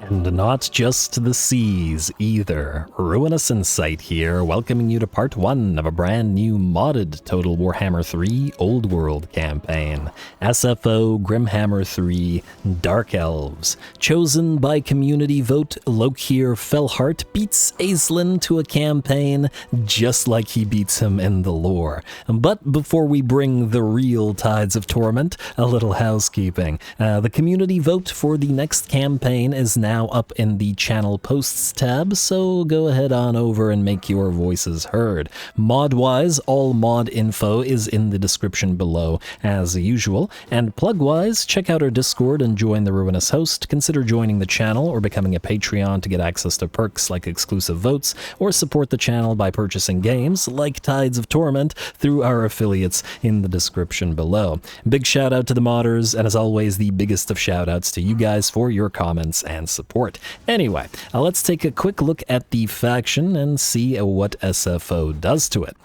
And not just the seas either. RuinousInsight here, welcoming you to part 1 of a brand new modded Total Warhammer 3 Old World campaign. SFO Grimhammer 3 Dark Elves. Chosen by community vote, Lokhir Fellheart beats Aislinn to a campaign just like he beats him in the lore. But before we bring the real tides of torment, a little housekeeping. The community vote for the next campaign is now up in the channel posts tab, so go ahead on over and make your voices heard. Mod-wise, all mod info is in the description below as usual, and plug-wise, check out our Discord and join the Ruinous host. Consider joining the channel or becoming a Patreon to get access to perks like exclusive votes, or support the channel by purchasing games like Tides of Torment through our affiliates in the description below. Big shout out to the modders, and as always, the biggest of shout outs to you guys for your comments and support. Anyway, let's take a quick look at the faction and see what SFO does to it.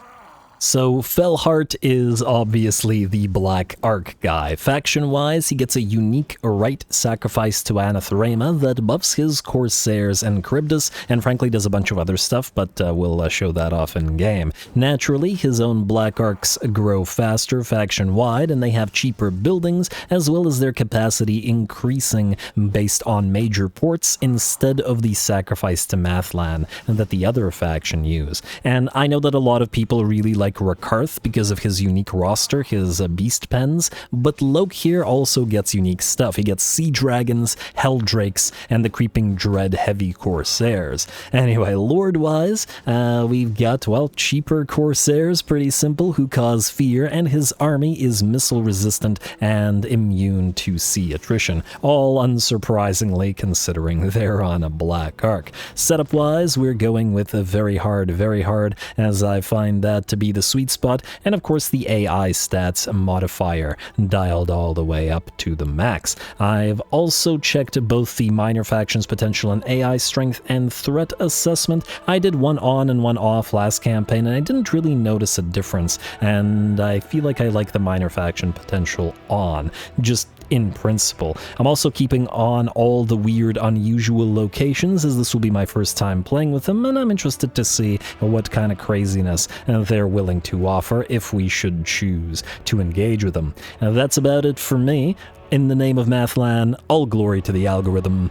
So, Fellheart is obviously the Black Ark guy. Faction-wise, he gets a unique right sacrifice to Anathrema that buffs his Corsairs and Charybdis, and frankly does a bunch of other stuff, but we'll show that off in-game. Naturally, his own Black Arks grow faster faction-wide, and they have cheaper buildings, as well as their capacity increasing based on major ports instead of the sacrifice to Mathlan that the other faction use. And I know that a lot of people really like Rakarth because of his unique roster, his beast pens, but Lokhir also gets unique stuff. He gets sea dragons, hell drakes, and the creeping dread heavy corsairs. Anyway, lord-wise, we've got, well, cheaper corsairs, pretty simple, who cause fear, and his army is missile resistant and immune to sea attrition, all unsurprisingly considering they're on a Black Ark. Setup-wise, we're going with a very hard, as I find that to be the sweet spot, and of course the AI stats modifier dialed all the way up to the max. I've also checked both the minor factions potential and AI strength and threat assessment. I did one on and one off last campaign, and I didn't really notice a difference, and I feel like I like the minor faction potential on, just in principle. I'm also keeping on all the weird, unusual locations, as this will be my first time playing with them, and I'm interested to see what kind of craziness they're willing to offer if we should choose to engage with them. That's about it for me. In the name of Mathlan, all glory to the algorithm,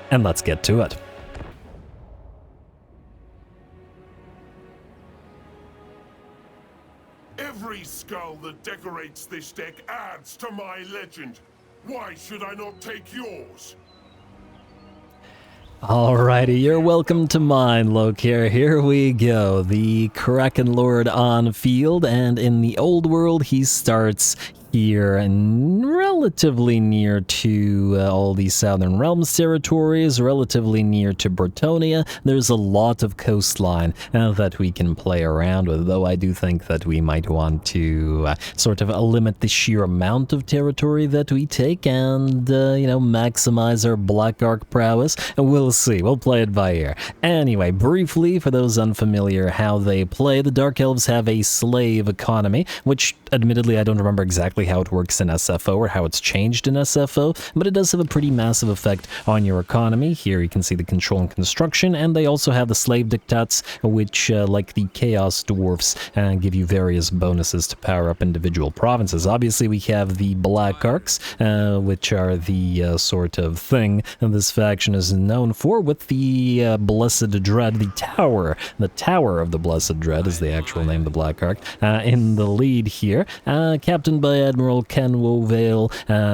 and let's get to it. Every skull that decorates this deck adds to my legend. Why should I not take yours? Alrighty, you're welcome to mine, Lokhir. Here we go. The Krakenlord on field, and in the old world he starts here and relatively near to all the Southern Realms territories, relatively near to Bretonnia. There's a lot of coastline that we can play around with, though I do think that we might want to sort of limit the sheer amount of territory that we take and, you know, maximize our Black Ark prowess. We'll see. We'll play it by ear. Anyway, briefly, for those unfamiliar how they play, the Dark Elves have a slave economy, which admittedly I don't remember exactly how it works in SFO or how it's changed in SFO, but it does have a pretty massive effect on your economy. Here you can see the control and construction, and they also have the slave dictats, which, like the Chaos Dwarfs, give you various bonuses to power up individual provinces. Obviously, we have the Black Arks, which are the sort of thing this faction is known for, with the Blessed Dread, the Tower of the Blessed Dread is the actual name of the Black Ark, in the lead here, captained by Admiral Ken Wovale,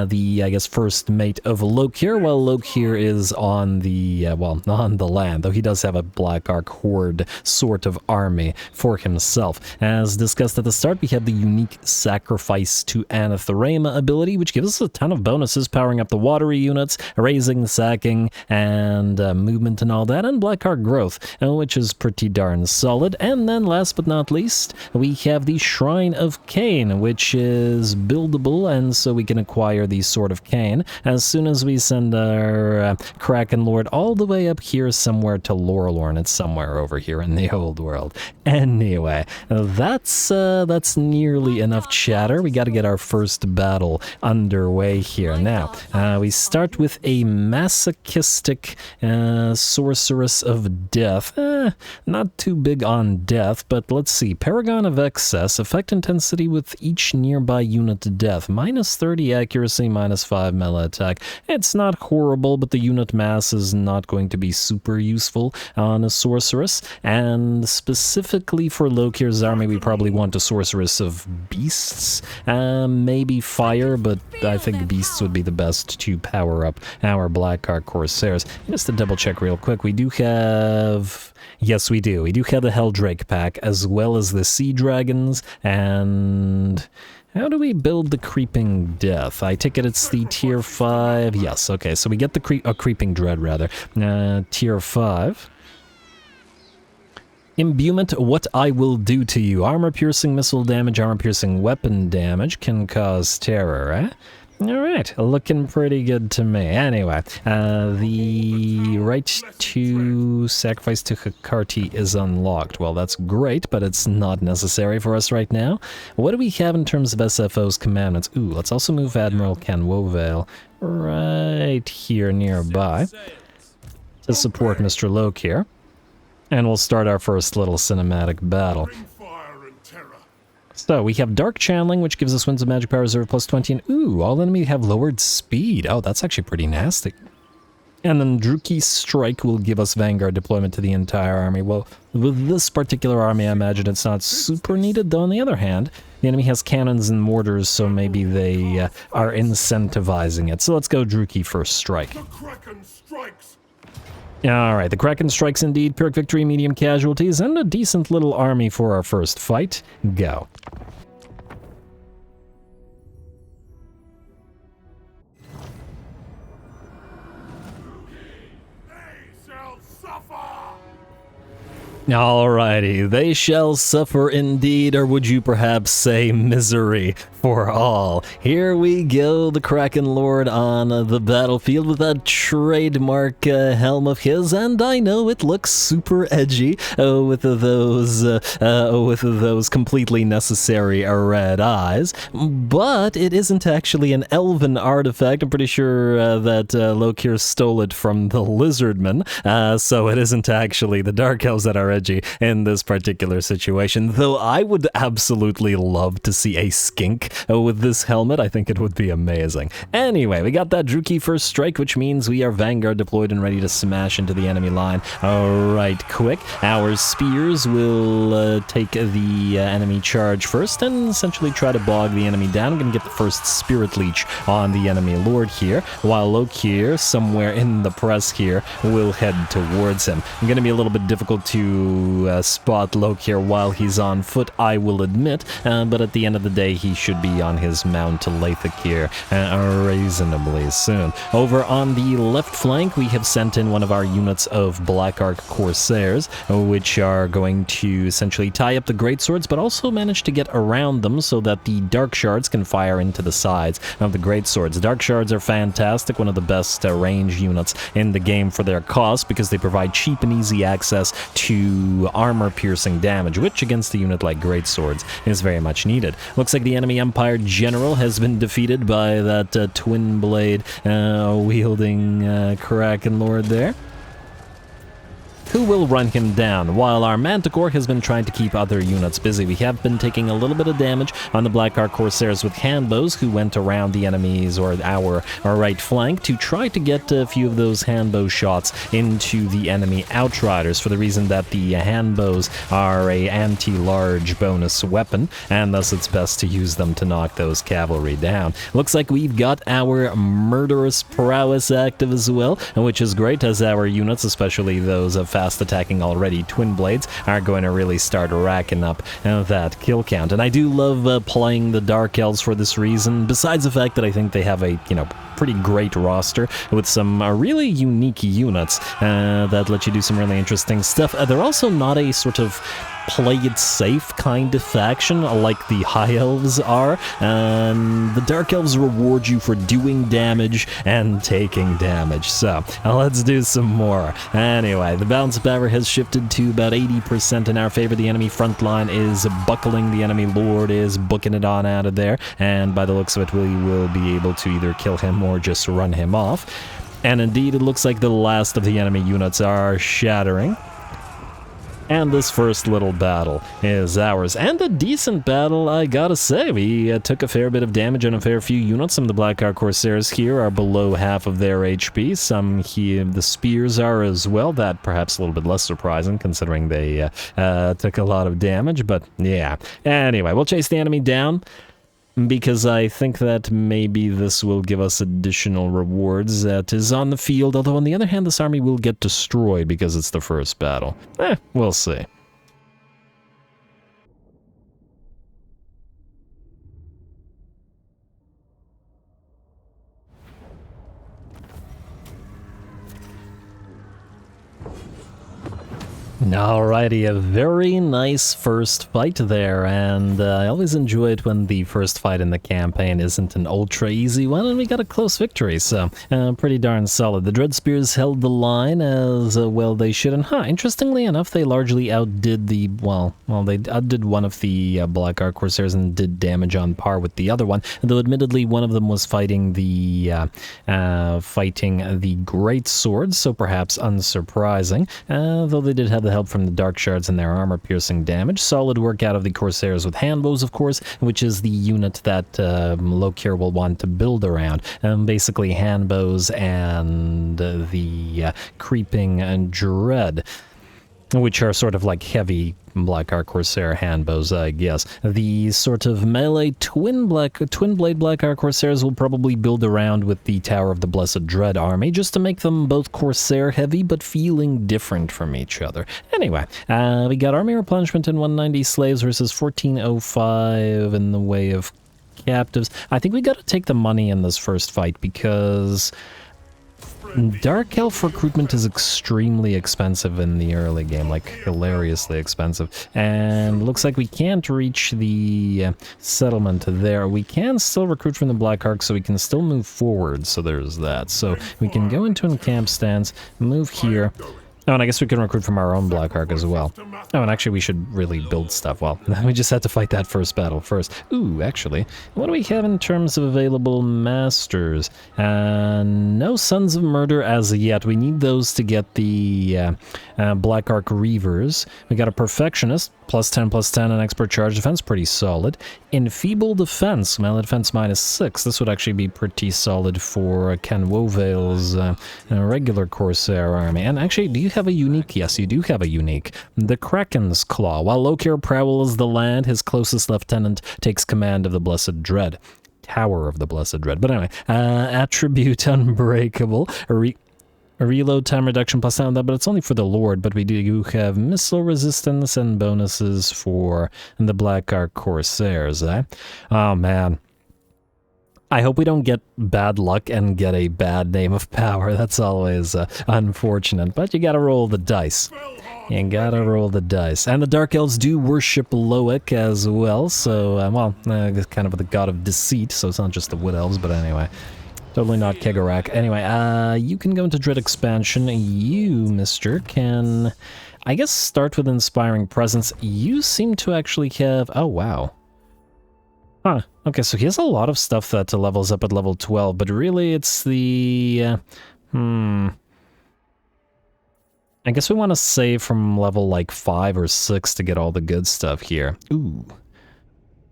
the, I guess, first mate of Lokhir, while Lokhir is on the, well, on the land, though he does have a Black Ark horde sort of army for himself. As discussed at the start, we have the unique Sacrifice to Anathrema ability, which gives us a ton of bonuses, powering up the watery units, raising, sacking, and movement and all that, and Black Ark growth, which is pretty darn solid. And then last but not least, we have the Shrine of Cain, which is buildable, and so we can acquire the Sword of Cain as soon as we send our Krakenlord all the way up here somewhere to Lorelorn. It's somewhere over here in the old world. Anyway, that's nearly enough chatter. We got to get our first battle underway here. Now, we start with a masochistic Sorceress of Death. Not too big on death, but let's see. Paragon of Excess, effect intensity with each nearby unit to death. Minus 30 accuracy, minus 5 melee attack. It's not horrible, but the unit mass is not going to be super useful on a Sorceress. And specifically for Lokhir's army, we probably want a Sorceress of Beasts. Maybe Fire, but I think Beasts would be the best to power up our Blackheart Corsairs. Just to double check real quick, we do have... Yes, we do. We do have the Helldrake pack, as well as the Sea Dragons, and... How do we build the Creeping Death? I take it it's the tier 5. Yes, okay, so we get the Creeping Dread, rather. Tier 5. Imbuement, what I will do to you. Armor-piercing missile damage, armor-piercing weapon damage can cause terror, eh? Alright, looking pretty good to me. Anyway, the right to sacrifice to Hakarti is unlocked. Well, that's great, but it's not necessary for us right now. What do we have in terms of SFO's commandments? Ooh, let's also move Admiral Canwovale right here nearby to support Mr. Lokhir. And we'll start our first little cinematic battle. So, we have Dark Channeling, which gives us Winds of Magic Power Reserve plus 20, and ooh, all enemies have lowered speed. Oh, that's actually pretty nasty. And then Druki's Strike will give us Vanguard deployment to the entire army. Well, with this particular army, I imagine it's not super needed, though on the other hand, the enemy has cannons and mortars, so maybe they are incentivizing it. So let's go Druki first strike. The Kraken strikes! Alright, the Kraken strikes indeed, Pyrrhic victory, medium casualties, and a decent little army for our first fight. Go. Alrighty, they shall suffer indeed, or would you perhaps say misery for all. Here we go, the Krakenlord on the battlefield with that trademark helm of his, and I know it looks super edgy with those completely necessary red eyes, but it isn't actually an elven artifact. I'm pretty sure that Lokhir stole it from the Lizardmen, so it isn't actually the Dark Elves that are edgy in this particular situation, though I would absolutely love to see a skink with this helmet. I think it would be amazing. Anyway, we got that Druki first strike, which means we are Vanguard deployed and ready to smash into the enemy line. Alright, quick. Our spears will take the enemy charge first and essentially try to bog the enemy down. I'm going to get the first Spirit Leech on the enemy lord here, while Lokhir, somewhere in the press here, will head towards him. I'm going to be a little bit difficult to spot Lokhir while he's on foot, I will admit, but at the end of the day, he should be on his mount to Lathakir reasonably soon. Over on the left flank, we have sent in one of our units of Blackheart Corsairs, which are going to essentially tie up the greatswords, but also manage to get around them so that the Dark Shards can fire into the sides of the greatswords. Dark Shards are fantastic, one of the best range units in the game for their cost, because they provide cheap and easy access to armor-piercing damage, which against a unit like greatswords is very much needed. Looks like the enemy Empire General has been defeated by that twin blade wielding Krakenlord there, who will run him down, while our Manticore has been trying to keep other units busy. We have been taking a little bit of damage on the Blackheart Corsairs with handbows, who went around the enemies or our right flank to try to get a few of those handbow shots into the enemy Outriders, for the reason that the handbows are a anti-large bonus weapon, and thus it's best to use them to knock those cavalry down. Looks like we've got our Murderous Prowess active as well, which is great, as our units, especially those of fast attacking already twin blades, are going to really start racking up that kill count. And I do love playing the Dark Elves for this reason, besides the fact that I think they have a, pretty great roster with some really unique units that let you do some really interesting stuff. They're also not a sort of play it safe kind of faction like the High Elves are, and the Dark Elves reward you for doing damage and taking damage. So let's do some more. Anyway, the balance of power has shifted to about 80% in our favor. The enemy front line is buckling, the enemy lord is booking it on out of there, and by the looks of it, we will be able to either kill him or just run him off. And indeed, it looks like the last of the enemy units are shattering. And this first little battle is ours. And a decent battle, I gotta say. We took a fair bit of damage on a fair few units. Some of the Blackguard Corsairs here are below half of their HP. Some here, the spears are as well. That perhaps a little bit less surprising, considering they took a lot of damage. But yeah. Anyway, we'll chase the enemy down, because I think that maybe this will give us additional rewards that is on the field, although on the other hand, this army will get destroyed because it's the first battle. We'll see. Alrighty, a very nice first fight there, and I always enjoy it when the first fight in the campaign isn't an ultra easy one, and we got a close victory, so pretty darn solid. The Dread Spears held the line as well they should, and interestingly enough, they largely outdid the, well, they outdid one of the Blackguard Corsairs and did damage on par with the other one, though admittedly one of them was fighting the Great Swords, so perhaps unsurprising, though they did have the help from the Dark Shards and their armor-piercing damage. Solid work out of the Corsairs with handbows, of course, which is the unit that Lokhir will want to build around. Basically, handbows and the Creeping Dread, which are sort of like heavy Blackguard Corsair handbows, I guess. The sort of melee twin-blade Blackguard Corsairs will probably build around with the Tower of the Blessed Dread army, just to make them both Corsair heavy, but feeling different from each other. Anyway, we got army replenishment in 190 slaves versus 1405 in the way of captives. I think we gotta take the money in this first fight, because Dark Elf recruitment is extremely expensive in the early game, like hilariously expensive, and looks like we can't reach the settlement there. We can still recruit from the Black Ark, so we can still move forward, so there's that. So we can go into an camp stance, move here. Oh, and I guess we can recruit from our own Black Ark as well. Oh, and actually we should really build stuff. Well, we just had to fight that first battle first. Ooh, actually, what do we have in terms of available masters? No Sons of Murder as of yet. We need those to get the Black Ark Reavers. We got a Perfectionist, +10/+10 and expert charge defense, pretty solid. Enfeebled defense, melee defense -6. This would actually be pretty solid for Ken Wovale's regular Corsair army. And actually, do you have a unique? Yes, you do have a unique. The Kraken's Claw. While Lokhir prowls the land, his closest lieutenant takes command of the Blessed Dread. Tower of the Blessed Dread. But anyway, attribute Unbreakable. Reload time reduction +10, but it's only for the Lord, but we do have missile resistance and bonuses for the Black Ark Corsairs, eh? Oh, man. I hope we don't get bad luck and get a bad name of power. That's always unfortunate, but you gotta roll the dice. You gotta roll the dice. And the Dark Elves do worship Loic as well, so, kind of the god of deceit, so it's not just the Wood Elves, but anyway. Totally not Kegarak. Anyway, you can go into Dread Expansion. You, mister, can, I guess, start with Inspiring Presence. You seem to actually have... Oh, wow. Huh. Okay, so he has a lot of stuff that levels up at level 12, but really it's the... I guess we want to save from level, like, 5 or 6 to get all the good stuff here. Ooh.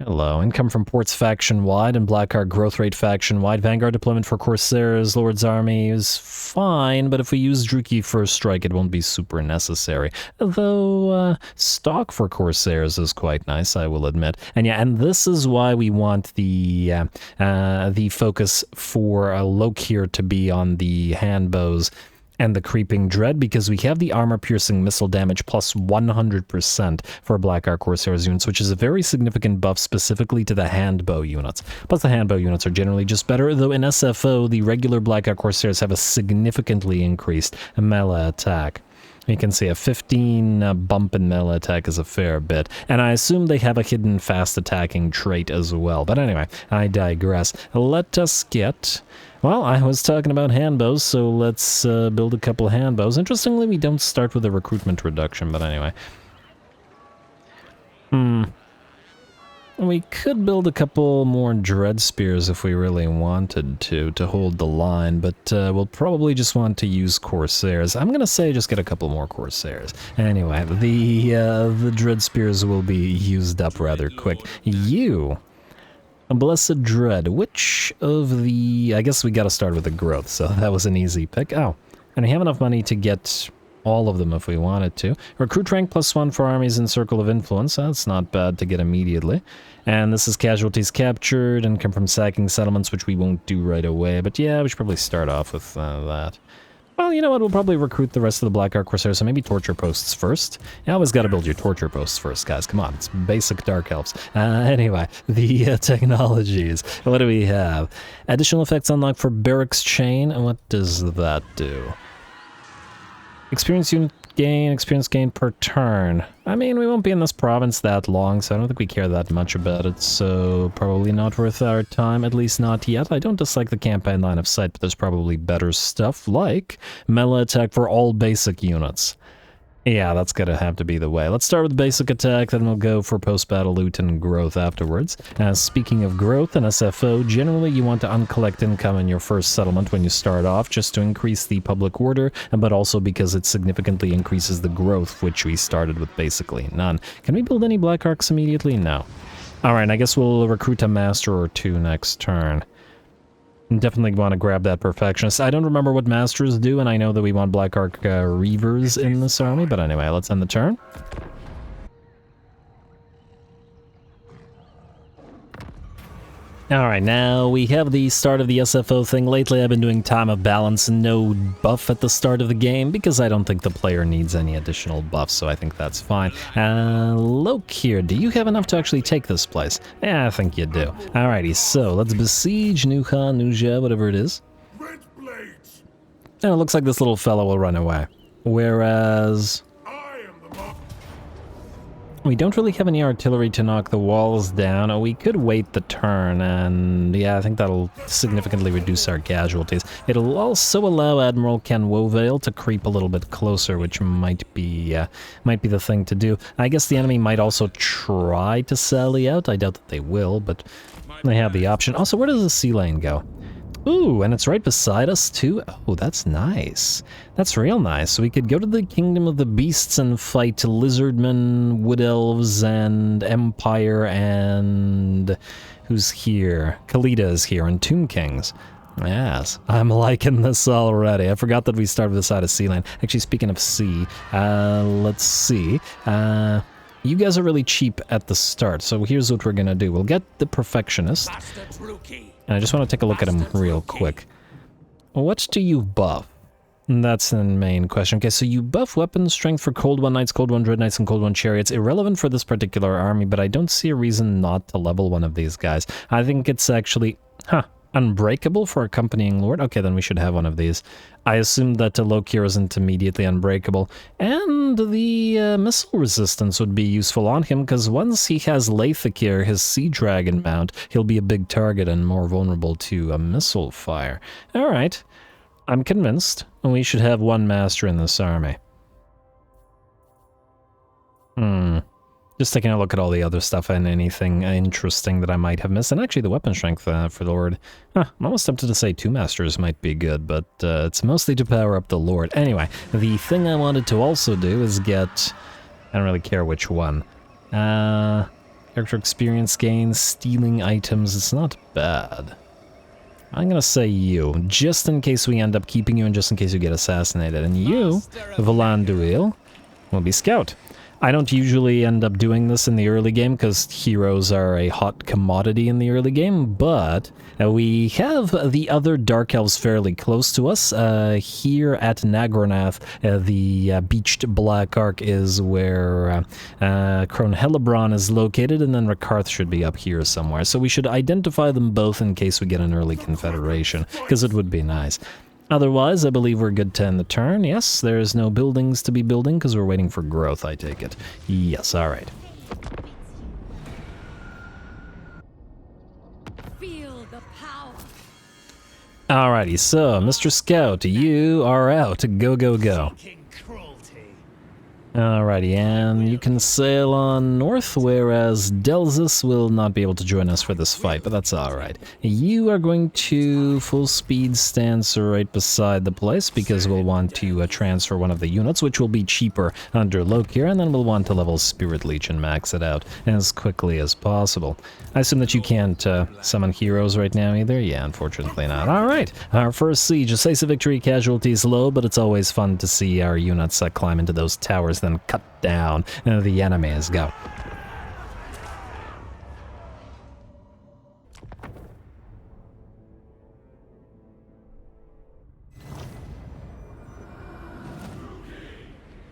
Hello. Income from ports faction-wide and Blackguard growth rate faction-wide. Vanguard deployment for Corsairs, Lord's Army is fine, but if we use Druki First Strike, it won't be super necessary. Though, stock for Corsairs is quite nice, I will admit. And yeah, and this is why we want the focus for Lokhir to be on the handbows and the Creeping Dread, because we have the armor-piercing missile damage plus 100% for Black Ark Corsairs units, which is a very significant buff specifically to the handbow units. Plus the handbow units are generally just better, though in SFO, the regular Black Ark Corsairs have a significantly increased melee attack. You can see a 15 bump in melee attack is a fair bit, and I assume they have a hidden fast attacking trait as well. But anyway, I digress. Let us get... Well, I was talking about handbows, so let's build a couple handbows. Interestingly, we don't start with a recruitment reduction, but anyway. We could build a couple more dread spears if we really wanted to hold the line, but we'll probably just want to use Corsairs. I'm gonna say just get a couple more Corsairs. Anyway, the dread spears will be used up rather quick. You... A Blessed Dread. Which of the... I guess we gotta start with the growth, so that was an easy pick. Oh, and we have enough money to get all of them if we wanted to. Recruit rank +1 for armies in Circle of Influence. That's not bad to get immediately. And this is casualties captured and come from sacking settlements, which we won't do right away. But yeah, we should probably start off with that. Well, you know what, we'll probably recruit the rest of the Black Ark Corsairs, so maybe torture posts first. You always gotta build your torture posts first, guys. Come on, it's basic Dark Elves. Anyway, the technologies. What do we have? Additional effects unlocked for Barracks Chain. And what does that do? Experience gain per turn. I mean, we won't be in this province that long, so I don't think we care that much about it, so probably not worth our time, at least not yet. I don't dislike the campaign line of sight, but there's probably better stuff, like melee attack for all basic units. Yeah, that's gonna have to be the way. Let's start with basic attack, then we'll go for post-battle loot and growth afterwards. Speaking of growth in SFO, generally you want to uncollect income in your first settlement when you start off, just to increase the public order, but also because it significantly increases the growth, which we started with basically none. Can we build any Black Arks immediately? No. Alright, I guess we'll recruit a master or two next turn. Definitely want to grab that Perfectionist. I don't remember what Masters do, and I know that we want Black Ark Reavers in this army, but anyway, let's end the turn. Alright, now we have the start of the SFO thing. Lately I've been doing Time of Balance, no buff at the start of the game, because I don't think the player needs any additional buffs, so I think that's fine. Lokhir, do you have enough to actually take this place? Yeah, I think you do. Alrighty, so let's besiege Nuja, whatever it is. And it looks like this little fellow will run away. Whereas... we don't really have any artillery to knock the walls down. We could wait the turn, and yeah, I think that'll significantly reduce our casualties. It'll also allow Admiral Ken Wovale to creep a little bit closer, which might be the thing to do. I guess the enemy might also try to sally out. I doubt that they will, but they have the option. Also, where does the sea lane go? Ooh, and it's right beside us, too? Oh, that's nice. That's real nice. So we could go to the Kingdom of the Beasts and fight Lizardmen, Wood Elves, and Empire, and... who's here? Khalida is here, and Tomb Kings. Yes, I'm liking this already. I forgot that we started with the side of Sea Lane. Actually, speaking of sea, let's see. You guys are really cheap at the start, so here's what we're gonna do. We'll get the Perfectionist. And I just want to take a look at him real quick. What do you buff? That's the main question. Okay, so you buff weapon strength for Cold One Knights, Cold One Dread Knights, and Cold One Chariots. Irrelevant for this particular army, but I don't see a reason not to level one of these guys. I think it's actually... Unbreakable for Accompanying Lord? Okay, then we should have one of these. I assume that Lokhir isn't immediately unbreakable. And the missile resistance would be useful on him, because once he has Lathakir, his Sea Dragon mount, he'll be a big target and more vulnerable to missile fire. Alright, I'm convinced we should have one master in this army. Just taking a look at all the other stuff and anything interesting that I might have missed. And actually the weapon strength for Lord. I'm almost tempted to say 2 masters might be good, but it's mostly to power up the Lord. Anyway, the thing I wanted to also do is get... I don't really care which one. Character experience gains, stealing items. It's not bad. I'm gonna say you, just in case we end up keeping you and just in case you get assassinated. And you, Valanduil, will be Scout. I don't usually end up doing this in the early game because heroes are a hot commodity in the early game, but we have the other Dark Elves fairly close to us. Here at Nagronath, the beached Black Ark is where Kronhelebron is located, and then Rakarth should be up here somewhere. So we should identify them both in case we get an early confederation, because it would be nice. Otherwise, I believe we're good to end the turn. Yes, there's no buildings to be building because we're waiting for growth, I take it. Yes, alright. Feel the power. Alrighty, so, Mr. Scout, you are out. Go, go, go. Alrighty, and you can sail on north, whereas Delzus will not be able to join us for this fight, but that's alright. You are going to full speed stance right beside the place, because we'll want to transfer one of the units, which will be cheaper under Lokhir, and then we'll want to level Spirit Leech and max it out as quickly as possible. I assume that you can't summon heroes right now either? Yeah, unfortunately not. Alright, our first siege. A Decisive victory, casualties low, but it's always fun to see our units climb into those towers, then cut down the enemies. Go.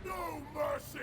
No mercy!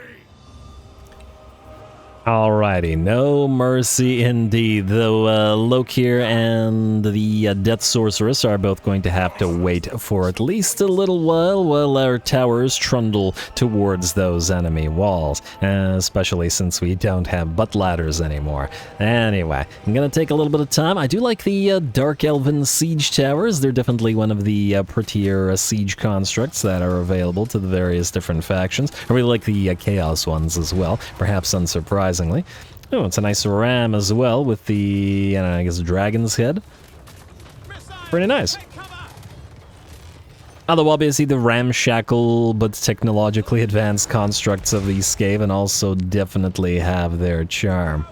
Alrighty, no mercy indeed, though Lokhir and the Death Sorceress are both going to have to wait for at least a little while our towers trundle towards those enemy walls, especially since we don't have butt ladders anymore. Anyway, I'm gonna take a little bit of time. I do like the Dark Elven siege towers. They're definitely one of the prettier siege constructs that are available to the various different factions. I really like the Chaos ones as well, perhaps unsurprisingly. Oh, it's a nice ram as well with the, I guess, dragon's head. Pretty nice. Although obviously the ramshackle but technologically advanced constructs of the Skaven also definitely have their charm.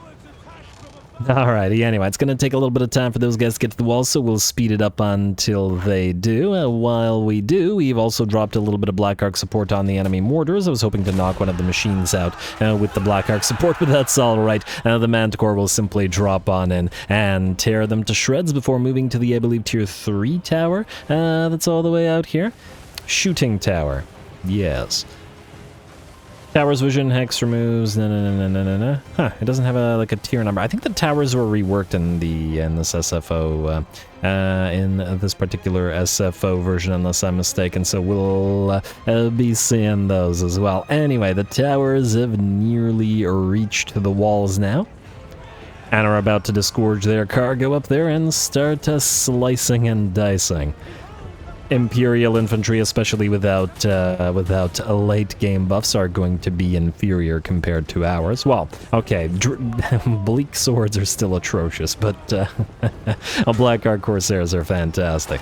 Alrighty, anyway, it's gonna take a little bit of time for those guys to get to the wall, so we'll speed it up until they do. While we do, we've also dropped a little bit of Black Ark support on the enemy mortars. I was hoping to knock one of the machines out with the Black Ark support, but that's alright. The Manticore will simply drop on in and tear them to shreds before moving to the, I believe, tier 3 tower. That's all the way out here. Shooting tower. Yes. Towers vision, hex removes, no. Huh, it doesn't have a tier number. I think the towers were reworked in this SFO, in this particular SFO version, unless I'm mistaken, so we'll be seeing those as well. Anyway, the towers have nearly reached the walls now, and are about to disgorge their cargo up there and start slicing and dicing. Imperial infantry, especially without late game buffs, are going to be inferior compared to ours. Well, okay, bleak swords are still atrocious, but Black Ark Corsairs are fantastic,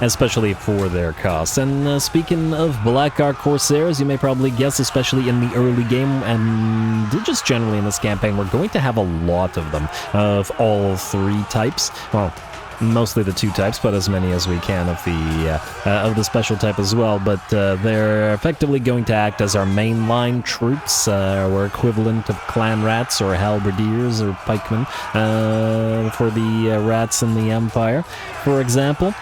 especially for their cost. And speaking of Black Ark Corsairs, you may probably guess, especially in the early game, and just generally in this campaign, we're going to have a lot of them, of all three types. Well, mostly the two types, but as many as we can of the special type as well. But they're effectively going to act as our mainline troops, or equivalent of clan rats or halberdiers or pikemen for the rats in the Empire, for example.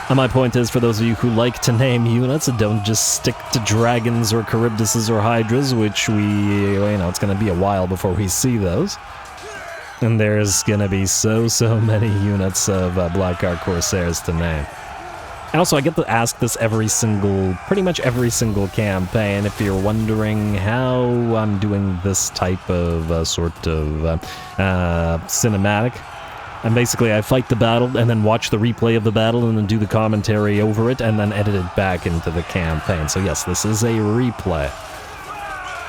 And my point is, for those of you who like to name units, don't just stick to dragons or Charybdises or hydras, which it's going to be a while before we see those. And there's gonna be so many units of Black Ark Corsairs to name. And also, I get to ask this pretty much every single campaign, if you're wondering how I'm doing this type of cinematic. And basically, I fight the battle, and then watch the replay of the battle, and then do the commentary over it, and then edit it back into the campaign. So yes, this is a replay.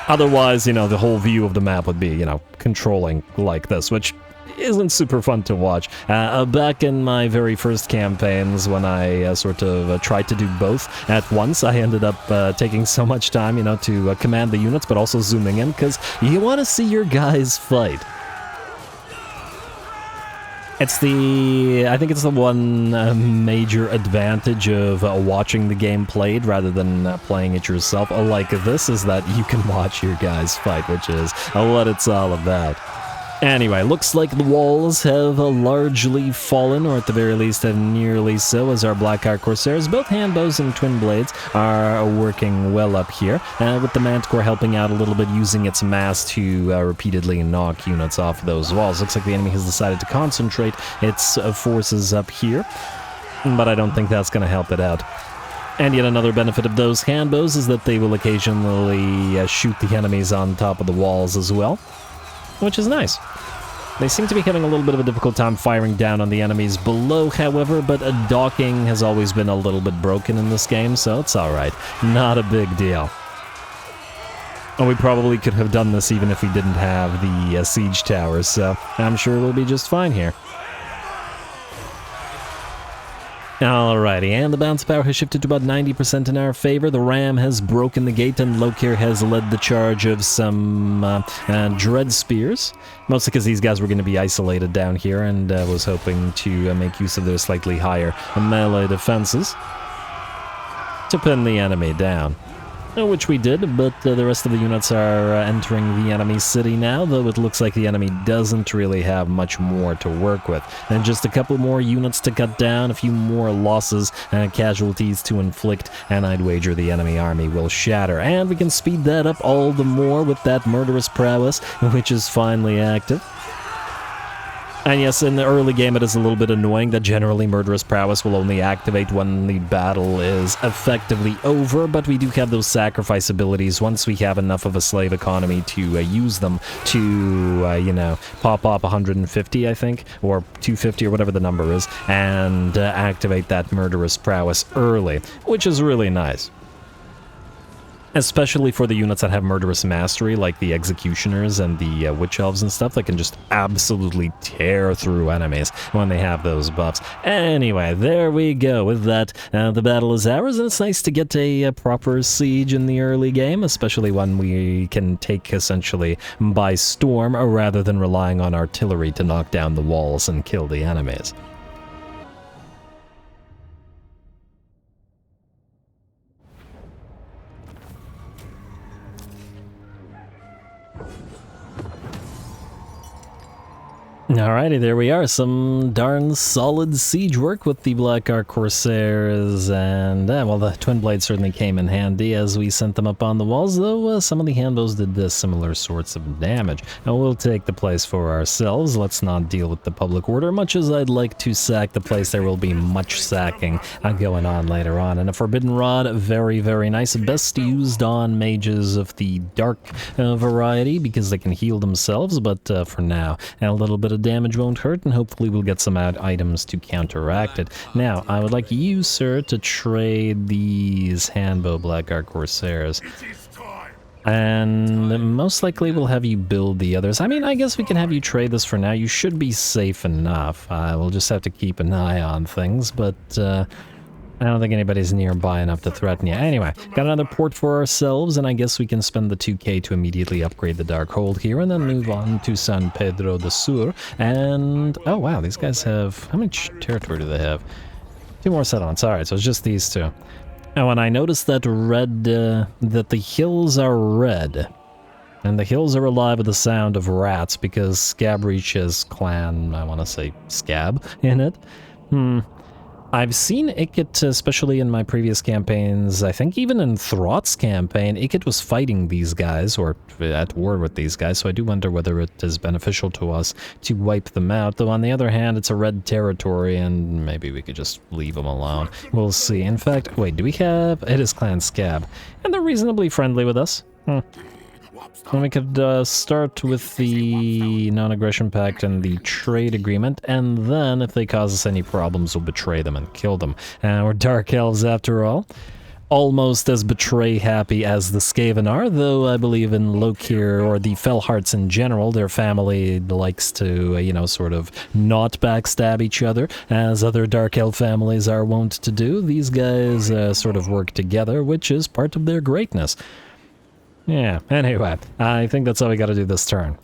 Otherwise, the whole view of the map would be, controlling like this, which isn't super fun to watch. Back in my very first campaigns, when I tried to do both at once, I ended up taking so much time, to command the units, but also zooming in, because you want to see your guys fight. It's I think it's the one major advantage of watching the game played rather than playing it yourself. Like this, is that you can watch your guys fight, which is what it's all about. Anyway, looks like the walls have largely fallen, or at the very least have nearly so, as our Blackheart Corsairs, both handbows and twin blades, are working well up here, with the Manticore helping out a little bit, using its mass to repeatedly knock units off those walls. Looks like the enemy has decided to concentrate its forces up here, but I don't think that's going to help it out. And yet another benefit of those handbows is that they will occasionally shoot the enemies on top of the walls as well, which is nice. They seem to be having a little bit of a difficult time firing down on the enemies below, however, but docking has always been a little bit broken in this game, so it's alright. Not a big deal. And we probably could have done this even if we didn't have the siege towers, so I'm sure we'll be just fine here. Alrighty, and the bounce power has shifted to about 90% in our favor. The ram has broken the gate, and Lokhir has led the charge of some dread spears. Mostly because these guys were going to be isolated down here, and was hoping to make use of their slightly higher melee defenses to pin the enemy down. Which we did, but the rest of the units are entering the enemy city now, though it looks like the enemy doesn't really have much more to work with. And just a couple more units to cut down, a few more losses and casualties to inflict, and I'd wager the enemy army will shatter. And we can speed that up all the more with that murderous prowess, which is finally active. And yes, in the early game it is a little bit annoying that generally Murderous Prowess will only activate when the battle is effectively over, but we do have those sacrifice abilities once we have enough of a slave economy to use them to, you know, pop up 150, I think, or 250 or whatever the number is, and activate that Murderous Prowess early, which is really nice. Especially for the units that have Murderous Mastery, like the Executioners and the Witch Elves and stuff, that can just absolutely tear through enemies when they have those buffs. Anyway, there we go. With that, the battle is ours, and it's nice to get a proper siege in the early game, especially one we can take essentially by storm, rather than relying on artillery to knock down the walls and kill the enemies. Alrighty, there we are. Some darn solid siege work with the Blackheart Corsairs, and, well, the Twin Blades certainly came in handy as we sent them up on the walls, though some of the handbows did similar sorts of damage. Now, we'll take the place for ourselves. Let's not deal with the public order. Much as I'd like to sack the place, there will be much sacking going on later on. And a Forbidden Rod, very, very nice. Best used on mages of the dark variety, because they can heal themselves, but for now, a little bit of damage won't hurt, and hopefully we'll get some items to counteract it. Now, I would like you, sir, to trade these handbow Blackheart Corsairs. And most likely we'll have you build the others. I mean, I guess we can have you trade this for now. You should be safe enough. We'll just have to keep an eye on things, but I don't think anybody's nearby enough to threaten you. Anyway, got another port for ourselves, and I guess we can spend the 2k to immediately upgrade the Dark Hold here, and then move on to San Pedro de Sur. And, oh wow, these guys have, how much territory do they have? 2 more settlements. Alright, so it's just these 2. Oh, and I noticed that that the hills are red. And the hills are alive with the sound of rats, because Scabreach's clan, I want to say Scab, in it. I've seen Ikit, especially in my previous campaigns. I think even in Thrott's campaign, Ikit was fighting these guys, or at war with these guys, so I do wonder whether it is beneficial to us to wipe them out. Though on the other hand, it's a red territory, and maybe we could just leave them alone. We'll see. In fact, wait, do we have... It is Clan Scab, and they're reasonably friendly with us. And we could start with the non-aggression pact and the trade agreement, and then if they cause us any problems, we'll betray them and kill them. We're Dark Elves after all. Almost as betray-happy as the Skaven are, though I believe in Lokhir, or the Fellhearts in general, their family likes to, you know, sort of not backstab each other, as other Dark Elf families are wont to do. These guys sort of work together, which is part of their greatness. Yeah, anyway, I think that's all we gotta do this turn.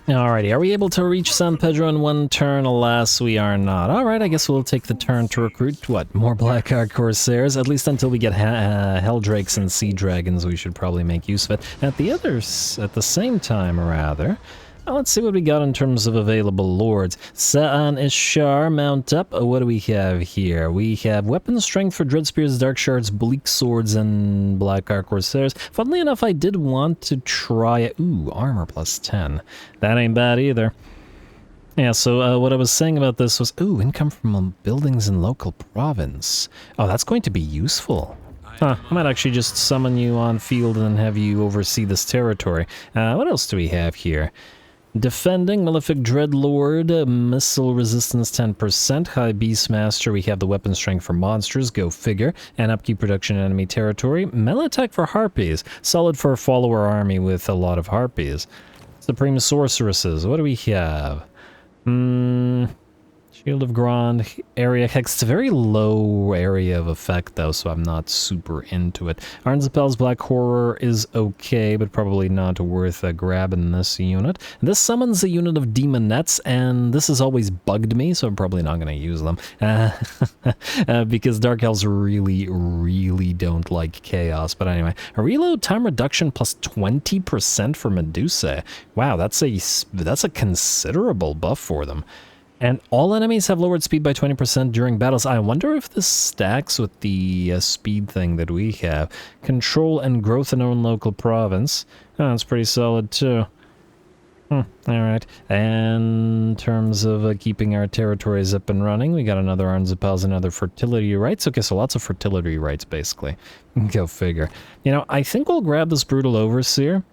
Alrighty, are we able to reach San Pedro in one turn? Alas, we are not. Alright, I guess we'll take the turn to recruit, what, more Blackheart Corsairs? At least until we get Helldrakes and Sea Dragons, we should probably make use of it. At the same time, rather, let's see what we got in terms of available lords. Sa'an Ishar, mount up. What do we have here? We have weapon strength for Dread Spears, Dark Shards, Bleak Swords, and Blackheart Corsairs. Funnily enough, I did want to try it. Ooh, armor plus 10. That ain't bad either. Yeah, so what I was saying about this was, ooh, income from buildings in local province. Oh, that's going to be useful. Huh, I might actually just summon you on field and have you oversee this territory. What else do we have here? Defending, Malefic Dreadlord, Missile Resistance 10%, High Beastmaster, we have the Weapon Strength for Monsters, go figure, and Upkeep Production in Enemy Territory, Melee Attack for Harpies, solid for a follower army with a lot of Harpies. Supreme Sorceresses, what do we have? Shield of Grand, area hex. It's a very low area of effect though, so I'm not super into it. Arnzapel's Black Horror is okay, but probably not worth grabbing this unit. This summons a unit of Demonettes, and this has always bugged me, so I'm probably not going to use them. Because Dark Elves really, really don't like chaos. But anyway, a reload time reduction plus 20% for Medusa. Wow, that's a considerable buff for them. And all enemies have lowered speed by 20% during battles. I wonder if this stacks with the speed thing that we have. Control and growth in own local province. Oh, that's pretty solid too. Alright. And in terms of keeping our territories up and running, we got another Arnzapels and other fertility rights. Okay, so lots of fertility rights, basically. Go figure. You know, I think we'll grab this Brutal Overseer.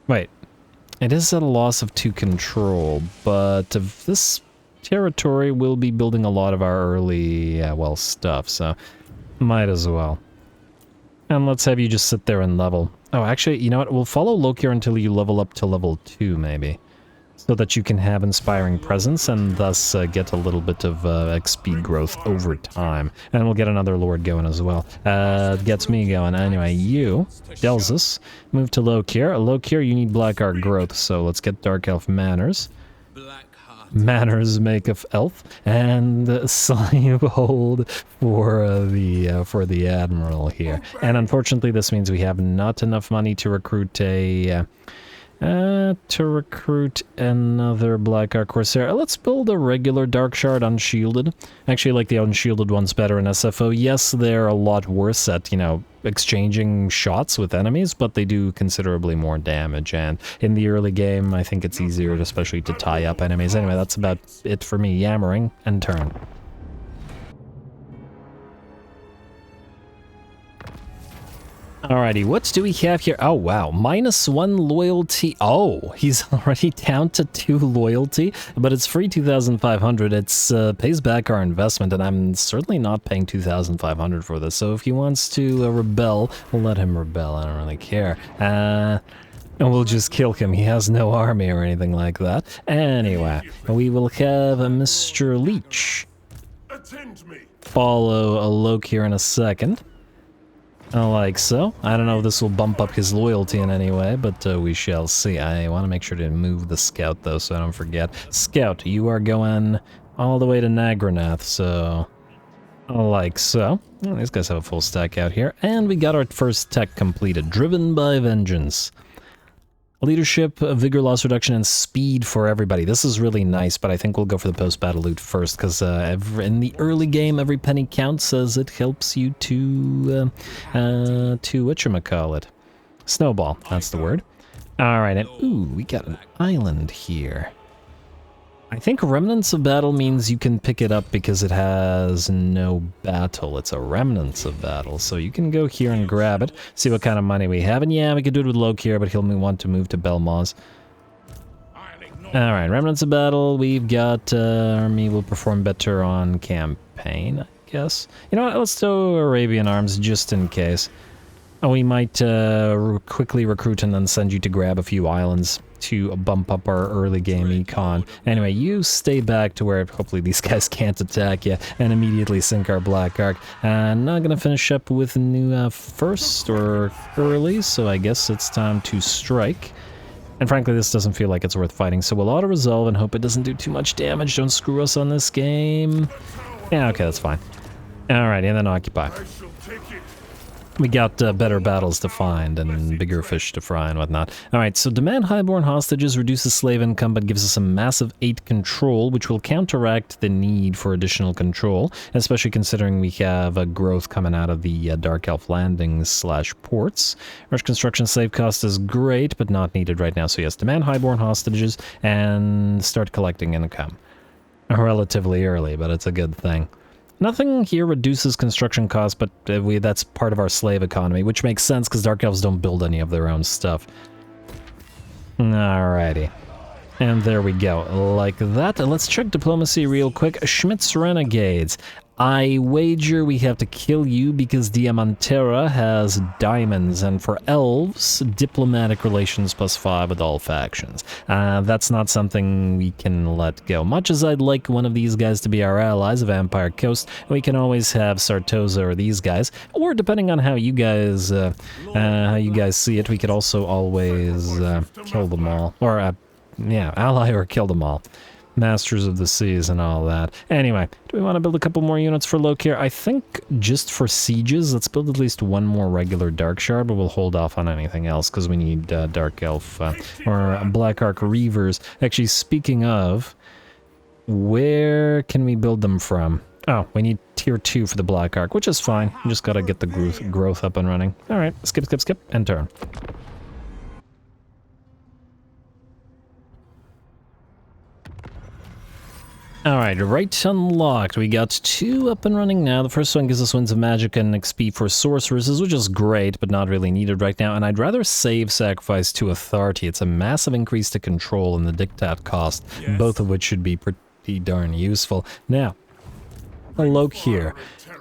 Wait. It is at a loss of 2 control, but if this territory will be building a lot of our early, well, stuff, so might as well. And let's have you just sit there and level. Oh, actually, you know what? We'll follow Lokhir until you level up to level 2, maybe. So that you can have Inspiring Presence and thus get a little bit of XP growth over time. And we'll get another Lord going as well. Gets me going. Anyway, you, Delzus, move to Lokhir. Lokhir, you need Blackheart growth, so let's get Dark Elf Manners. Manners make of elf, and slave hold for the admiral here. And unfortunately, this means we have not enough money to recruit another Blackheart Corsair. Let's build a regular Dark Shard Unshielded. Actually, I like the Unshielded ones better in SFO. Yes, they're a lot worse at, you know, exchanging shots with enemies, but they do considerably more damage, and in the early game, I think it's easier, especially to tie up enemies. Anyway, that's about it for me. Yammering, and turn. Alrighty, what do we have here? Oh, wow. -1 loyalty. Oh, he's already down to 2 loyalty, but it's free 2,500. It's pays back our investment, and I'm certainly not paying 2,500 for this. So if he wants to rebel, we'll let him rebel. I don't really care. And we'll just kill him. He has no army or anything like that. Anyway, we will have a Mr. Leech follow a Lokhir in a second. Like so. I don't know if this will bump up his loyalty in any way, but we shall see. I want to make sure to move the scout, though, so I don't forget. Scout, you are going all the way to Nagranath, so like so. Well, these guys have a full stack out here. And we got our first tech completed. Driven by Vengeance. Leadership, vigor loss reduction, and speed for everybody. This is really nice, but I think we'll go for the post-battle loot first, because in the early game, every penny counts as it helps you to whatchamacallit? Snowball, that's the word. Alright, and ooh, we got an island here. I think Remnants of Battle means you can pick it up because it has no battle. It's a Remnants of Battle, so you can go here and grab it, see what kind of money we have, and yeah, we could do it with Lokhir, but he'll want to move to Belmaz. Alright, Remnants of Battle, we've got army will perform better on campaign, I guess. You know what, let's do Arabian Arms just in case. We might quickly recruit and then send you to grab a few islands to bump up our early game econ. Anyway, you stay back to where hopefully these guys can't attack you and immediately sink our Black Ark. And now gonna finish up with a new first or early, so I guess it's time to strike. And frankly, this doesn't feel like it's worth fighting, so we'll auto-resolve and hope it doesn't do too much damage. Don't screw us on this game. Yeah, okay, that's fine. Alright, and then occupy. We got better battles to find and bigger fish to fry and whatnot. Alright, so demand highborn hostages, reduces slave income, but gives us a massive 8 control, which will counteract the need for additional control, especially considering we have a growth coming out of the Dark Elf landings / ports. Rush construction slave cost is great, but not needed right now, so yes, demand highborn hostages and start collecting income. Relatively early, but it's a good thing. Nothing here reduces construction costs, but that's part of our slave economy, which makes sense because Dark Elves don't build any of their own stuff. Alrighty. And there we go. Like that. Let's check diplomacy real quick. Schmidt's Renegades. I wager we have to kill you because Diamantera has diamonds, and for elves, diplomatic relations +5 with all factions. That's not something we can let go. Much as I'd like one of these guys to be our allies of Vampire Coast, we can always have Sartosa or these guys, or depending on how you guys see it, we could also always kill them all, or yeah, ally or kill them all. Masters of the Seas and all that. Anyway, do we want to build a couple more units for Lokhir? I think just for sieges, let's build at least one more regular Dark Shard, but we'll hold off on anything else because we need Dark Elf or Black Ark Reavers. Actually, speaking of, where can we build them from? Oh, we need tier 2 for the Black Ark, which is fine. We just gotta get the growth up and running. Alright, skip, and turn. Alright, right unlocked. We got 2 up and running now. The first one gives us Winds of Magic and XP for sorceresses, which is great, but not really needed right now. And I'd rather save Sacrifice to Authority. It's a massive increase to control and the Dictat cost, both of which should be pretty darn useful. Now, Lokhir.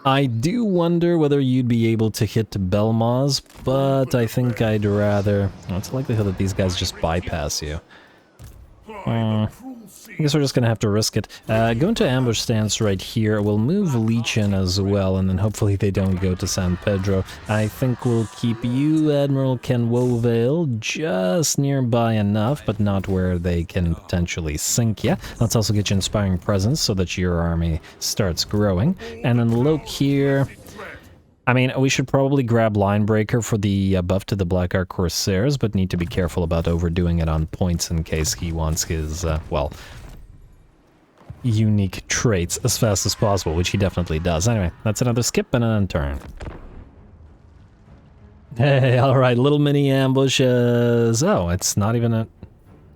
I do wonder whether you'd be able to hit Belmaz, but I think I'd rather... Well, it's a likelihood that these guys just bypass you. I guess we're just gonna have to risk it. Go into ambush stance right here. We'll move Leech in as well, and then hopefully they don't go to San Pedro. I think we'll keep you, Admiral Ken Wovale, just nearby enough, but not where they can potentially sink you. Let's also get you Inspiring Presence so that your army starts growing. And then Lokhir... I mean, we should probably grab Linebreaker for the buff to the Black Ark Corsairs, but need to be careful about overdoing it on points in case he wants his, well, unique traits as fast as possible, which he definitely does. Anyway, that's another skip and an turn. Hey, alright, little mini ambushes. Oh, it's not even a...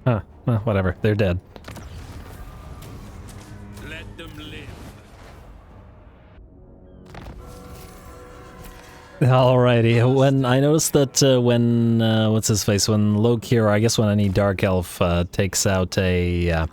Huh, well, whatever, they're dead. Alrighty, when I noticed that when, what's his face, when Lokhir, I guess when any Dark Elf takes out a,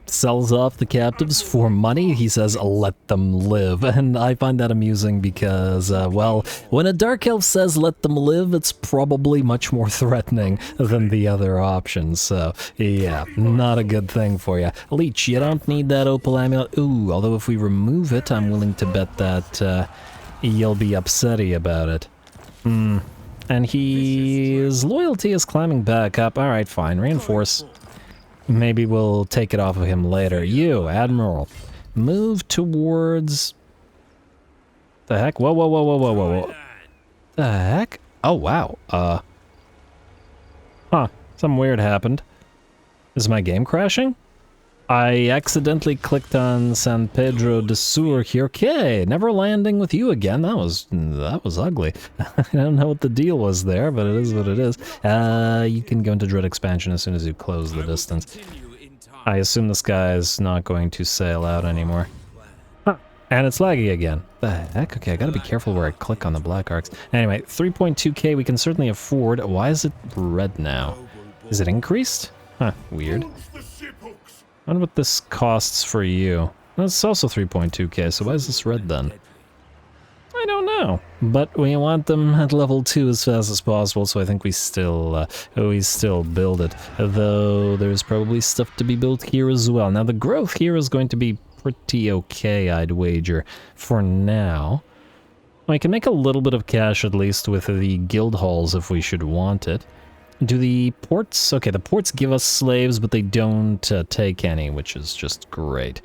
sells off the captives for money, he says, let them live. And I find that amusing because, well, when a Dark Elf says let them live, it's probably much more threatening than the other options. So, yeah, not a good thing for you. Leech, you don't need that Opal Amulet. Ooh, although if we remove it, I'm willing to bet that, you'll be upsetty about it. And his loyalty is climbing back up. Alright, fine. Reinforce. Maybe we'll take it off of him later. You, Admiral. Move towards... The heck? Whoa, whoa, whoa, whoa, whoa, whoa, whoa. The heck? Oh, wow. Huh. Something weird happened. Is my game crashing? I accidentally clicked on San Pedro de Sur here. Okay, never landing with you again. That was ugly. I don't know what the deal was there, but it is what it is. You can go into Dread Expansion as soon as you close the distance. I assume this guy is not going to sail out anymore. Huh. And it's laggy again. The heck? Okay, I gotta be careful where I click on the Black Arcs. Anyway, 3.2k we can certainly afford. Why is it red now? Is it increased? Huh, weird. I wonder what this costs for you. It's also 3.2k, so why is this red then? I don't know, but we want them at level 2 as fast as possible, so I think we still build it. Though there's probably stuff to be built here as well. Now the growth here is going to be pretty okay, I'd wager, for now. We can make a little bit of cash at least with the guild halls if we should want it. Do the ports... Okay, the ports give us slaves, but they don't take any, which is just great.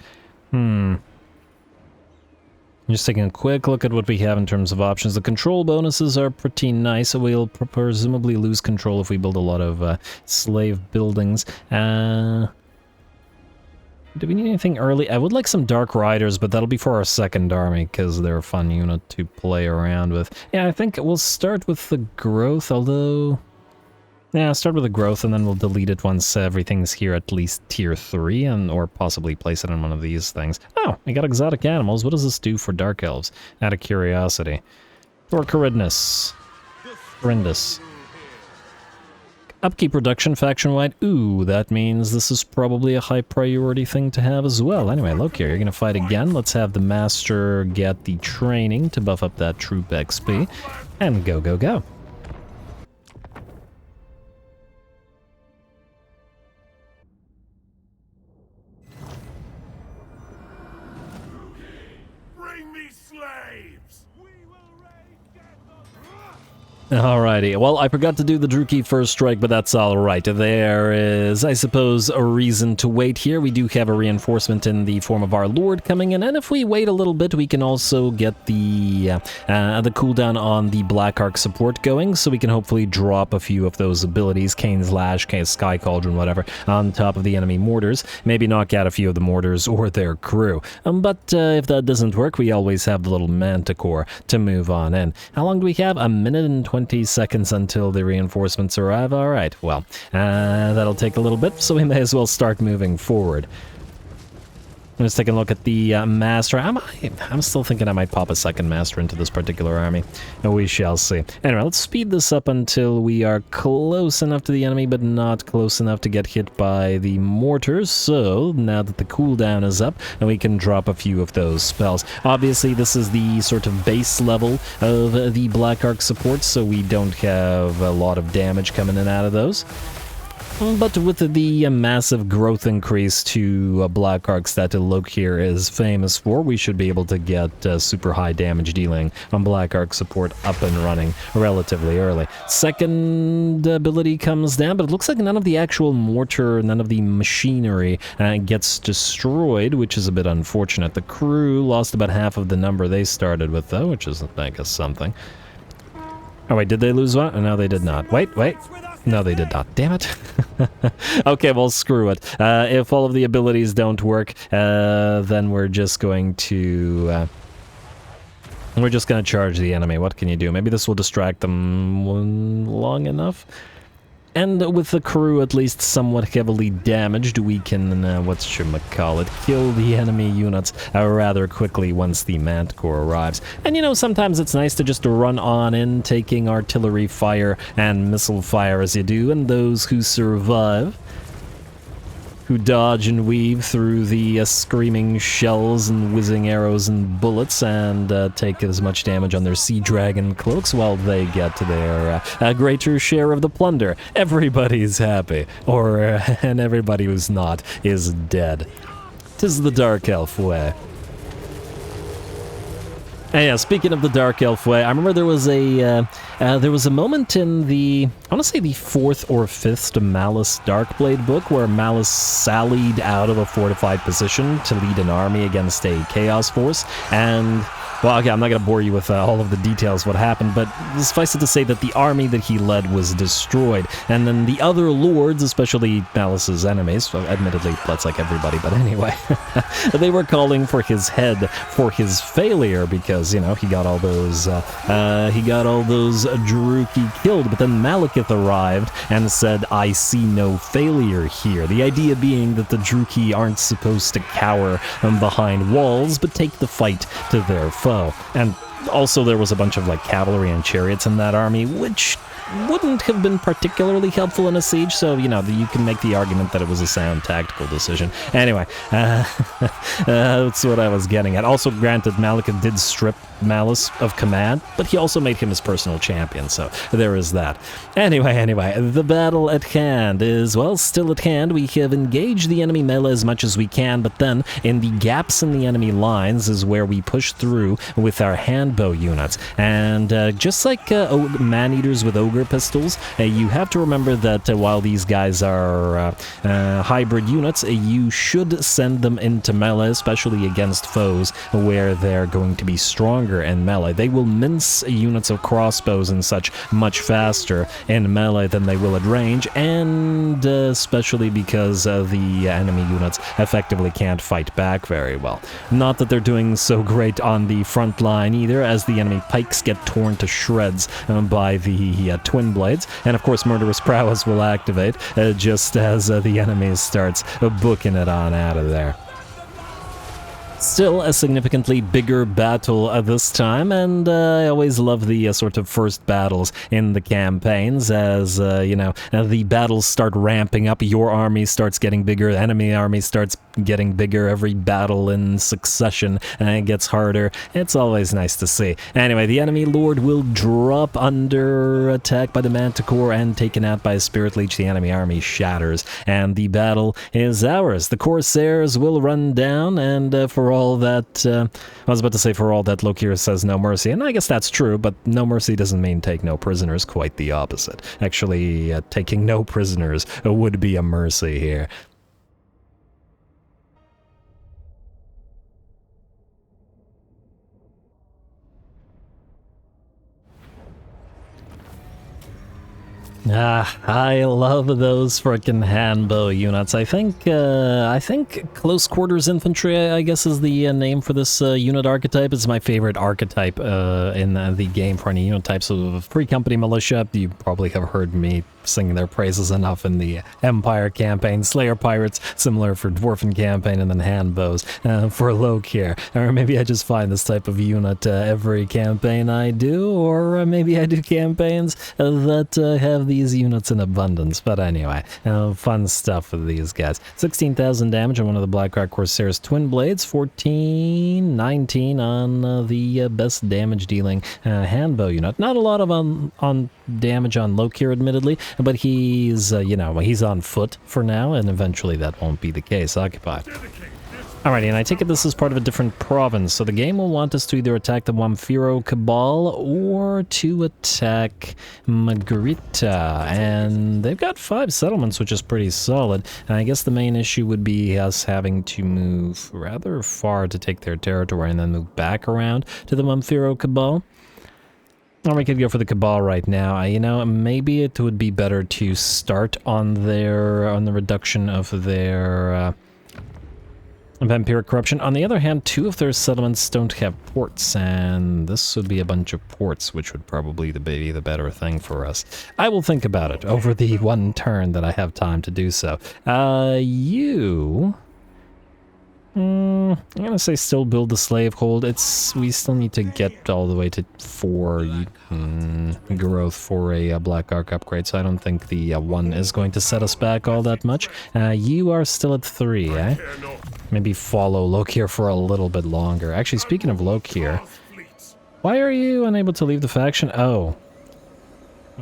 Just taking a quick look at what we have in terms of options. The control bonuses are pretty nice, so we'll presumably lose control if we build a lot of slave buildings. Do we need anything early? I would like some Dark Riders, but that'll be for our second army, because they're a fun unit to play around with. Yeah, I think we'll start with the growth, although... Yeah, start with the growth, and then we'll delete it once everything's here at least tier 3, or possibly place it in one of these things. Oh, we got exotic animals. What does this do for Dark Elves? Out of curiosity. For Charybdis. Horrendous. Upkeep reduction faction-wide. Ooh, that means this is probably a high priority thing to have as well. Anyway, Lokhir, you're gonna fight again. Let's have the master get the training to buff up that troop XP. And go, go, go. Alrighty, well, I forgot to do the Druchii first strike, but that's alright. There is, I suppose, a reason to wait here. We do have a reinforcement in the form of our Lord coming in, and if we wait a little bit, we can also get the cooldown on the Black Arc support going, so we can hopefully drop a few of those abilities, Kane's Lash, Sky Cauldron, whatever, on top of the enemy mortars. Maybe knock out a few of the mortars or their crew. But if that doesn't work, we always have the little Manticore to move on in. How long do we have? 1 minute and 20 seconds until the reinforcements arrive. Alright, well, that'll take a little bit, so we may as well start moving forward. I'm just taking a look at the master. I'm still thinking I might pop a second master into this particular army. We shall see. Anyway, let's speed this up until we are close enough to the enemy, but not close enough to get hit by the mortars. So, now that the cooldown is up, and we can drop a few of those spells. Obviously, this is the sort of base level of the Black Arc support, so we don't have a lot of damage coming in out of those. But with the massive growth increase to Black Arcs that Lokhir is famous for, we should be able to get super high damage dealing on Black Arc support up and running relatively early. Second ability comes down, but it looks like none of the actual mortar, none of the machinery gets destroyed, which is a bit unfortunate. The crew lost about half of the number they started with, though, which is, I guess, something. Oh, wait, did they lose one? Oh, no, they did not. Wait. No, they did not. Damn it. Okay, well, screw it. If all of the abilities don't work, then we're just going to... we're just going to charge the enemy. What can you do? Maybe this will distract them long enough? And with the crew at least somewhat heavily damaged, we can, kill the enemy units rather quickly once the Manticore arrives. And you know, sometimes it's nice to just run on in, taking artillery fire and missile fire as you do, and those who survive, who dodge and weave through the screaming shells and whizzing arrows and bullets and take as much damage on their sea dragon cloaks while they get to their greater share of the plunder. Everybody's happy, and everybody who's not is dead. 'Tis the Dark Elf way. And yeah, speaking of the Dark Elf way, I remember there was a moment in the, I want to say the 4th or 5th Malus Darkblade book where Malus sallied out of a fortified position to lead an army against a Chaos Force, and... Well, okay, I'm not going to bore you with all of the details what happened, but suffice it to say that the army that he led was destroyed, and then the other lords, especially Malus's enemies, well, admittedly, that's like everybody, but anyway, they were calling for his head for his failure because, you know, he got all those Druchii killed, but then Malekith arrived and said, I see no failure here. The idea being that the Druchii aren't supposed to cower behind walls, but take the fight to their foe. And also there was a bunch of like cavalry and chariots in that army, which wouldn't have been particularly helpful in a siege, so, you know, you can make the argument that it was a sound tactical decision. Anyway, that's what I was getting at. Also, granted, Malekith did strip Malus of command, but he also made him his personal champion, so there is that. Anyway, the battle at hand is, well, still at hand. We have engaged the enemy melee as much as we can, but then in the gaps in the enemy lines is where we push through with our handbow units. And just like man-eaters with ogre auger pistols. You have to remember that while these guys are hybrid units, you should send them into melee, especially against foes where they're going to be stronger in melee. They will mince units of crossbows and such much faster in melee than they will at range, and especially because the enemy units effectively can't fight back very well. Not that they're doing so great on the front line either, as the enemy pikes get torn to shreds by the twin blades, and of course murderous prowess will activate just as the enemy starts booking it on out of there. Still a significantly bigger battle this time, and I always love the sort of first battles in the campaigns, as, you know, the battles start ramping up, your army starts getting bigger, the enemy army starts getting bigger, every battle in succession gets harder. It's always nice to see. Anyway, the enemy lord will drop under attack by the Manticore and taken out by a Spirit Leech. The enemy army shatters, and the battle is ours. The Corsairs will run down, and for all that, I was about to say for all that Lokhir says no mercy, and I guess that's true, but no mercy doesn't mean take no prisoners, quite the opposite. Actually, taking no prisoners would be a mercy here. I love those frickin' handbow units. I think close quarters infantry, I guess, is the name for this unit archetype. It's my favorite archetype in the game for any unit types of Free Company Militia. You probably have heard me singing their praises enough in the Empire campaign. Slayer Pirates, similar for Dwarfen campaign, and then handbows for Lokhir. Or maybe I just find this type of unit every campaign I do, or maybe I do campaigns that have these units in abundance. But anyway, fun stuff with these guys. 16,000 damage on one of the Blackrock Corsairs twin blades, 19 on the best damage dealing handbow unit. Not a lot of on damage on Lokhir, admittedly, but he's, you know, he's on foot for now, and eventually that won't be the case. Occupy. Alrighty, and I take it this is part of a different province, so the game will want us to either attack the Wamphiro Cabal or to attack Magritta, and they've got 5 settlements, which is pretty solid. And I guess the main issue would be us having to move rather far to take their territory and then move back around to the Wamphiro Cabal. Or we could go for the Cabal right now. You know, maybe it would be better to start on the reduction of their vampiric corruption. On the other hand, 2 of their settlements don't have ports, and this would be a bunch of ports, which would probably be the better thing for us. I will think about it over the one turn that I have time to do so. I'm gonna say still build the slave hold. We still need to get all the way to 4 growth for a Black Ark upgrade, so I don't think the 1 is going to set us back all that much. You are still at 3, eh? Maybe follow Lokhir for a little bit longer. Actually, speaking of Lokhir, why are you unable to leave the faction? Oh.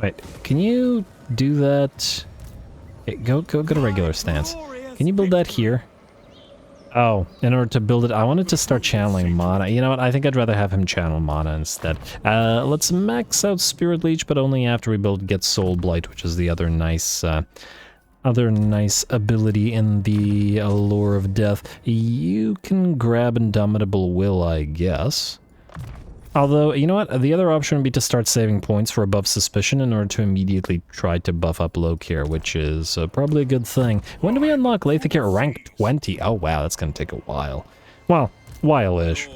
Wait, can you do that? Okay, go to regular stance. Can you build that here? Oh, in order to build it, I wanted to start channeling mana. You know what, I think I'd rather have him channel mana instead. Let's max out Spirit Leech, but only after we build Get Soul Blight, which is the other nice ability in the Allure of Death. You can grab Indomitable Will, I guess. Although, you know what, the other option would be to start saving points for above suspicion in order to immediately try to buff up Lokhir, which is probably a good thing. When do we unlock Lokhir? Rank 20. Oh wow, that's gonna take a while. Well, while-ish.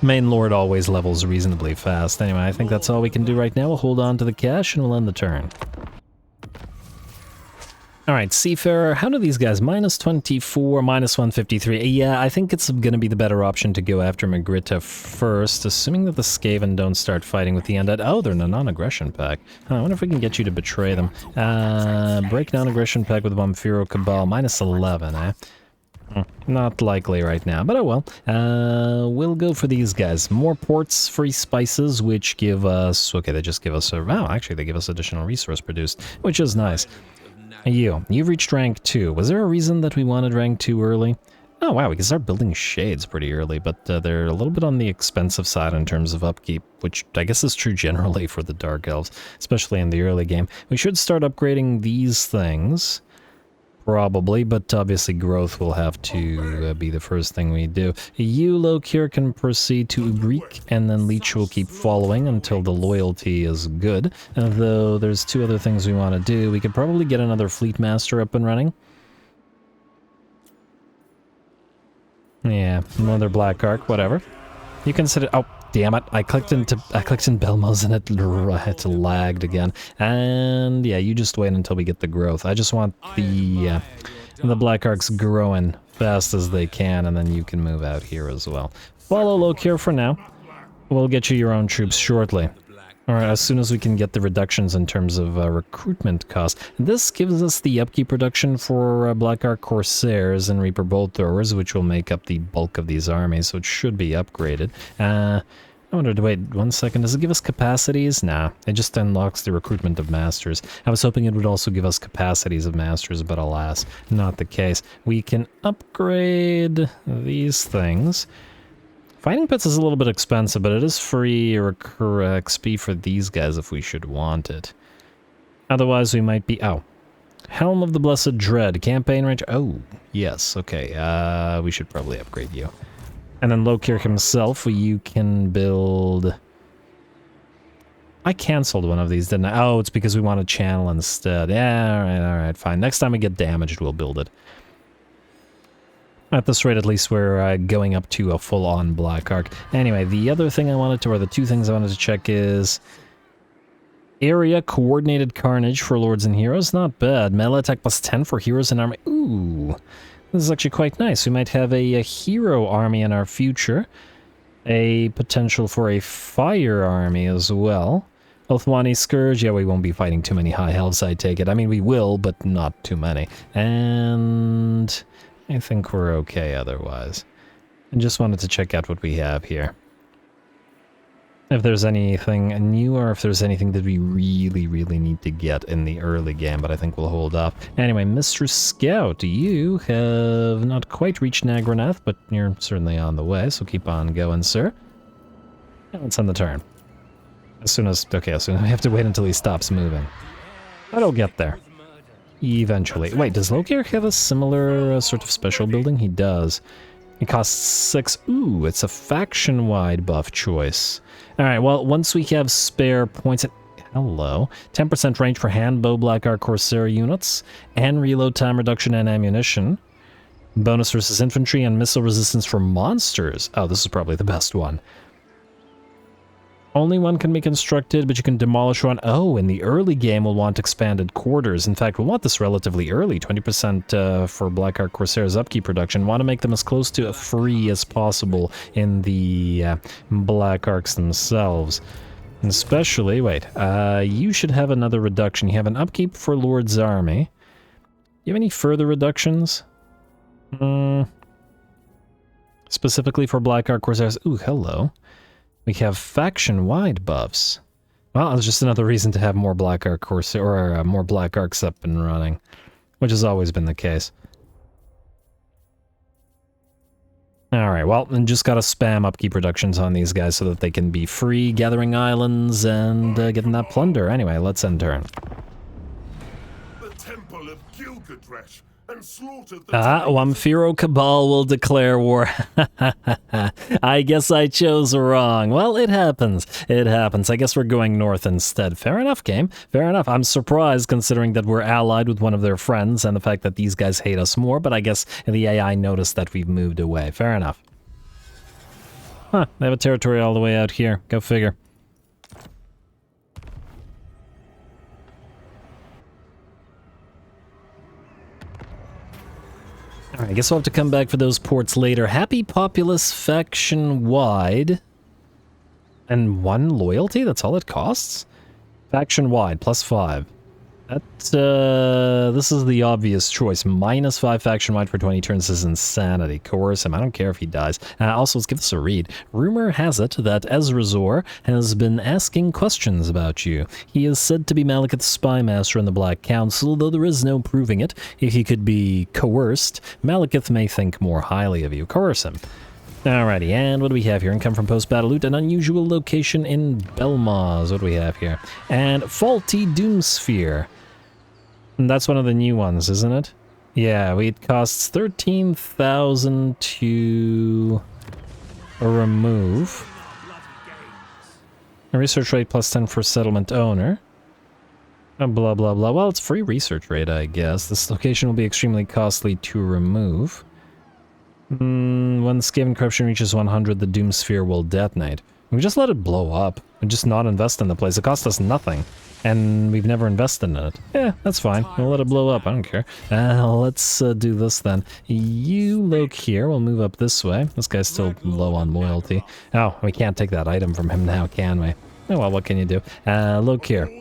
Main Lord always levels reasonably fast. Anyway, I think that's all we can do right now. We'll hold on to the cash and we'll end the turn. Alright, Seafarer, how do these guys? Minus 24, minus 153. Yeah, I think it's going to be the better option to go after Magritta first, assuming that the Skaven don't start fighting with the Undead. Oh, they're in a non-aggression pack. I wonder if we can get you to betray them. Break non-aggression pack with Wamphiro Cabal, minus 11, eh? Not likely right now, but oh well. We'll go for these guys. More ports, free spices, which give us... Okay, they just give us a... Wow, actually, they give us additional resource produced, which is nice. You've reached rank 2. Was there a reason that we wanted rank 2 early? Oh wow, we can start building shades pretty early, but they're a little bit on the expensive side in terms of upkeep, which I guess is true generally for the Dark Elves, especially in the early game. We should start upgrading these things, probably, but obviously growth will have to be the first thing we do. You, Lokhir, can proceed to Ubrik, and then Leech will keep following until the loyalty is good. Though there's two other things we want to do. We could probably get another Fleet Master up and running. Yeah, another Black Ark, whatever. You consider... Oh, damn it. I clicked in Belmos and it lagged again. And yeah, you just wait until we get the growth. I just want the Black Arks growing fast as they can, and then you can move out here as well. Follow Lokhir for now. We'll get you your own troops shortly. Alright, as soon as we can get the reductions in terms of recruitment cost. This gives us the upkeep reduction for Black Ark Corsairs and Reaper Bolt Throwers, which will make up the bulk of these armies, so it should be upgraded. I wondered, wait, 1 second, does it give us capacities? Nah, it just unlocks the recruitment of masters. I was hoping it would also give us capacities of masters, but alas, not the case. We can upgrade these things. Fighting Pits is a little bit expensive, but it is free XP for these guys if we should want it. Otherwise, we might be... Oh. Helm of the Blessed Dread. Campaign range... Oh, yes. Okay, we should probably upgrade you. And then Lokhir himself, you can build... I cancelled one of these, didn't I? Oh, it's because we want a channel instead. Yeah, alright, fine. Next time we get damaged, we'll build it. At this rate, at least we're going up to a full-on Black Ark. Anyway, the other thing I wanted to, or the two things I wanted to check is... Area Coordinated Carnage for Lords and Heroes, not bad. Melee attack plus 10 for Heroes and Army. Ooh, this is actually quite nice. We might have a hero army in our future. A potential for a fire army as well. Ulthwani Scourge, yeah, we won't be fighting too many high elves, I take it. I mean, we will, but not too many. And... I think we're okay otherwise. I just wanted to check out what we have here. If there's anything new or if there's anything that we really, really need to get in the early game, but I think we'll hold off. Anyway, Mr. Scout, you have not quite reached Nagranath, but you're certainly on the way, so keep on going, sir. And let's end the turn. As soon as we have to wait until he stops moving. But I'll get there. Eventually. Wait, does Lokhir have a similar sort of special building? He does. It costs 6. Ooh, it's a faction-wide buff choice. Alright, well, once we have spare points... Hello. 10% range for handbow Black Ark Corsair units, and reload time reduction and ammunition. Bonus versus infantry and missile resistance for monsters. Oh, this is probably the best one. Only one can be constructed, but you can demolish one. Oh, in the early game, we'll want expanded quarters. In fact, we'll want this relatively early, 20% for Black Ark Corsairs upkeep production. Want to make them as close to free as possible in the Black Arks themselves. Especially, wait, you should have another reduction. You have an upkeep for Lord's Army. You have any further reductions? Specifically for Black Ark Corsairs. Ooh, hello. We have faction-wide buffs. Well, it's just another reason to have more Black Ark Corsair, or more Black Arks up and running, which has always been the case. Alright, well, then just gotta spam upkeep reductions on these guys so that they can be free, gathering islands, and getting that plunder. Anyway, let's end turn. The Temple of Gilgadresh. Wamphiro Cabal will declare war. I guess I chose wrong. Well, it happens. It happens. I guess we're going north instead. Fair enough, game. Fair enough. I'm surprised considering that we're allied with one of their friends and the fact that these guys hate us more, but I guess the AI noticed that we've moved away. Fair enough. Huh, they have a territory all the way out here. Go figure. Alright, I guess we'll have to come back for those ports later. Happy Populace faction-wide. And 1 loyalty? That's all it costs? Faction-wide, plus 5. This is the obvious choice. -5 faction-wide for 20 turns is insanity. Coerce him. I don't care if he dies. Also, let's give this a read. Rumor has it that Ezrazor has been asking questions about you. He is said to be Malekith's spy master in the Black Council, though there is no proving it. If he could be coerced, Malekith may think more highly of you. Coerce him. Alrighty, and what do we have here? Income from post-battle loot, an unusual location in Belmaz. What do we have here? And faulty Doomsphere. And that's one of the new ones, isn't it? Yeah, it costs 13,000 to remove. A research rate plus 10 for settlement owner. Blah, blah, blah. Well, it's free research rate, I guess. This location will be extremely costly to remove. When the Skaven corruption reaches 100, the Doomsphere will detonate. We just let it blow up. We just not invest in the place. It cost us nothing. And we've never invested in it. Yeah, that's fine. We'll let it blow up. I don't care. Let's do this then. You, Lokhir, will move up this way. This guy's still low on loyalty. Oh, we can't take that item from him now, can we? Oh, well, what can you do? Lokhir.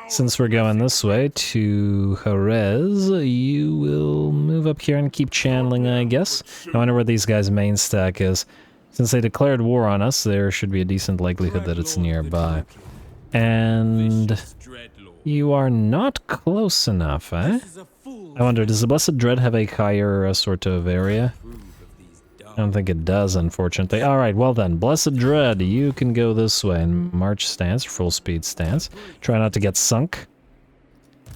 Since we're going this way to Jerez, you will move up here and keep channeling, I guess. I wonder where these guys' main stack is. Since they declared war on us, there should be a decent likelihood that it's nearby. And you are not close enough, eh? I wonder, does the Blessed Dread have a higher sort of area? I don't think it does, unfortunately. Alright, well then, Blessed Dread, you can go this way and march stance, full speed stance. Try not to get sunk.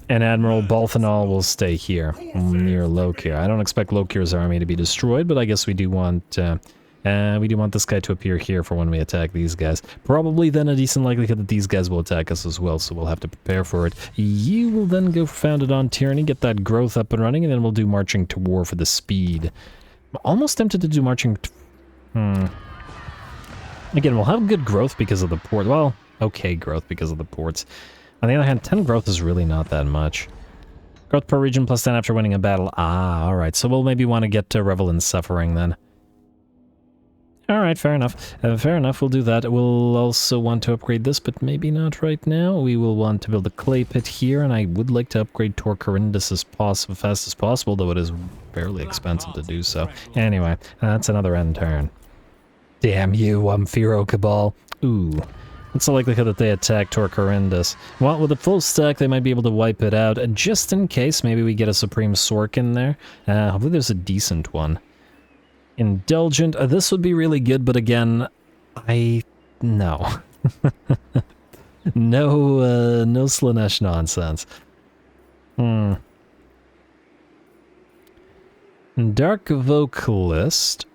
And Admiral Balthanol will stay here, near Lokhir. I don't expect Lokhir's army to be destroyed, but I guess we do want this guy to appear here for when we attack these guys. Probably then a decent likelihood that these guys will attack us as well, so we'll have to prepare for it. You will then go founded on tyranny, get that growth up and running, and then we'll do marching to war for the speed. I'm almost tempted to do marching Again, we'll have good growth because of the port. Well, okay growth because of the ports. On the other hand, 10 growth is really not that much. Growth per region plus 10 after winning a battle. Ah, alright. So we'll maybe want to get to Revel in Suffering then. Alright, fair enough. Fair enough, we'll do that. We'll also want to upgrade this, but maybe not right now. We will want to build a clay pit here, and I would like to upgrade Tor Corindus as fast as possible, though it is fairly expensive to do so. Anyway, that's another end turn. Damn you, Firo Cabal. Ooh. What's the likelihood that they attack Tor Corindus? Well, with a full stack, they might be able to wipe it out. Just in case, maybe we get a Supreme Sork in there. Hopefully there's a decent one. Indulgent. This would be really good, but again, no. No Slanesh nonsense. Dark Vocalist.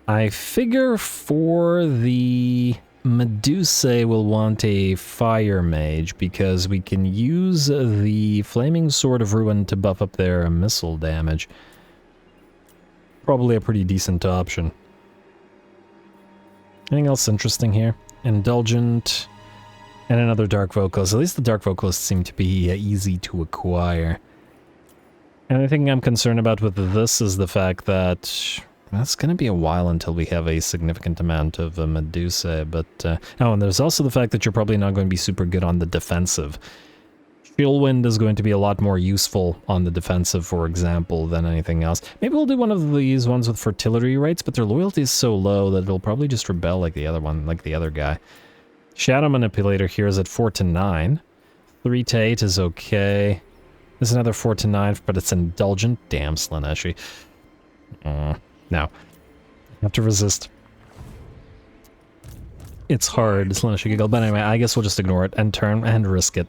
I figure for the Medusae we'll want a Fire Mage, because we can use the Flaming Sword of Ruin to buff up their missile damage. Probably a pretty decent option. Anything else interesting here? Indulgent, and another Dark Vocalist. At least the Dark Vocalists seem to be easy to acquire. And the thing I'm concerned about with this is the fact that it's going to be a while until we have a significant amount of Medusa, but... oh, and there's also the fact that you're probably not going to be super good on the defensive. Chillwind is going to be a lot more useful on the defensive, for example, than anything else. Maybe we'll do one of these ones with fertility rates, but their loyalty is so low that it'll probably just rebel like the other one, like the other guy. Shadow Manipulator here is at 4 to 9. 3 to 8 is okay. There's another 4 to 9, but it's Indulgent. Damn, Slaneshi. No. You have to resist. It's hard, Slaneshi Giggle, but anyway, I guess we'll just ignore it and turn and risk it.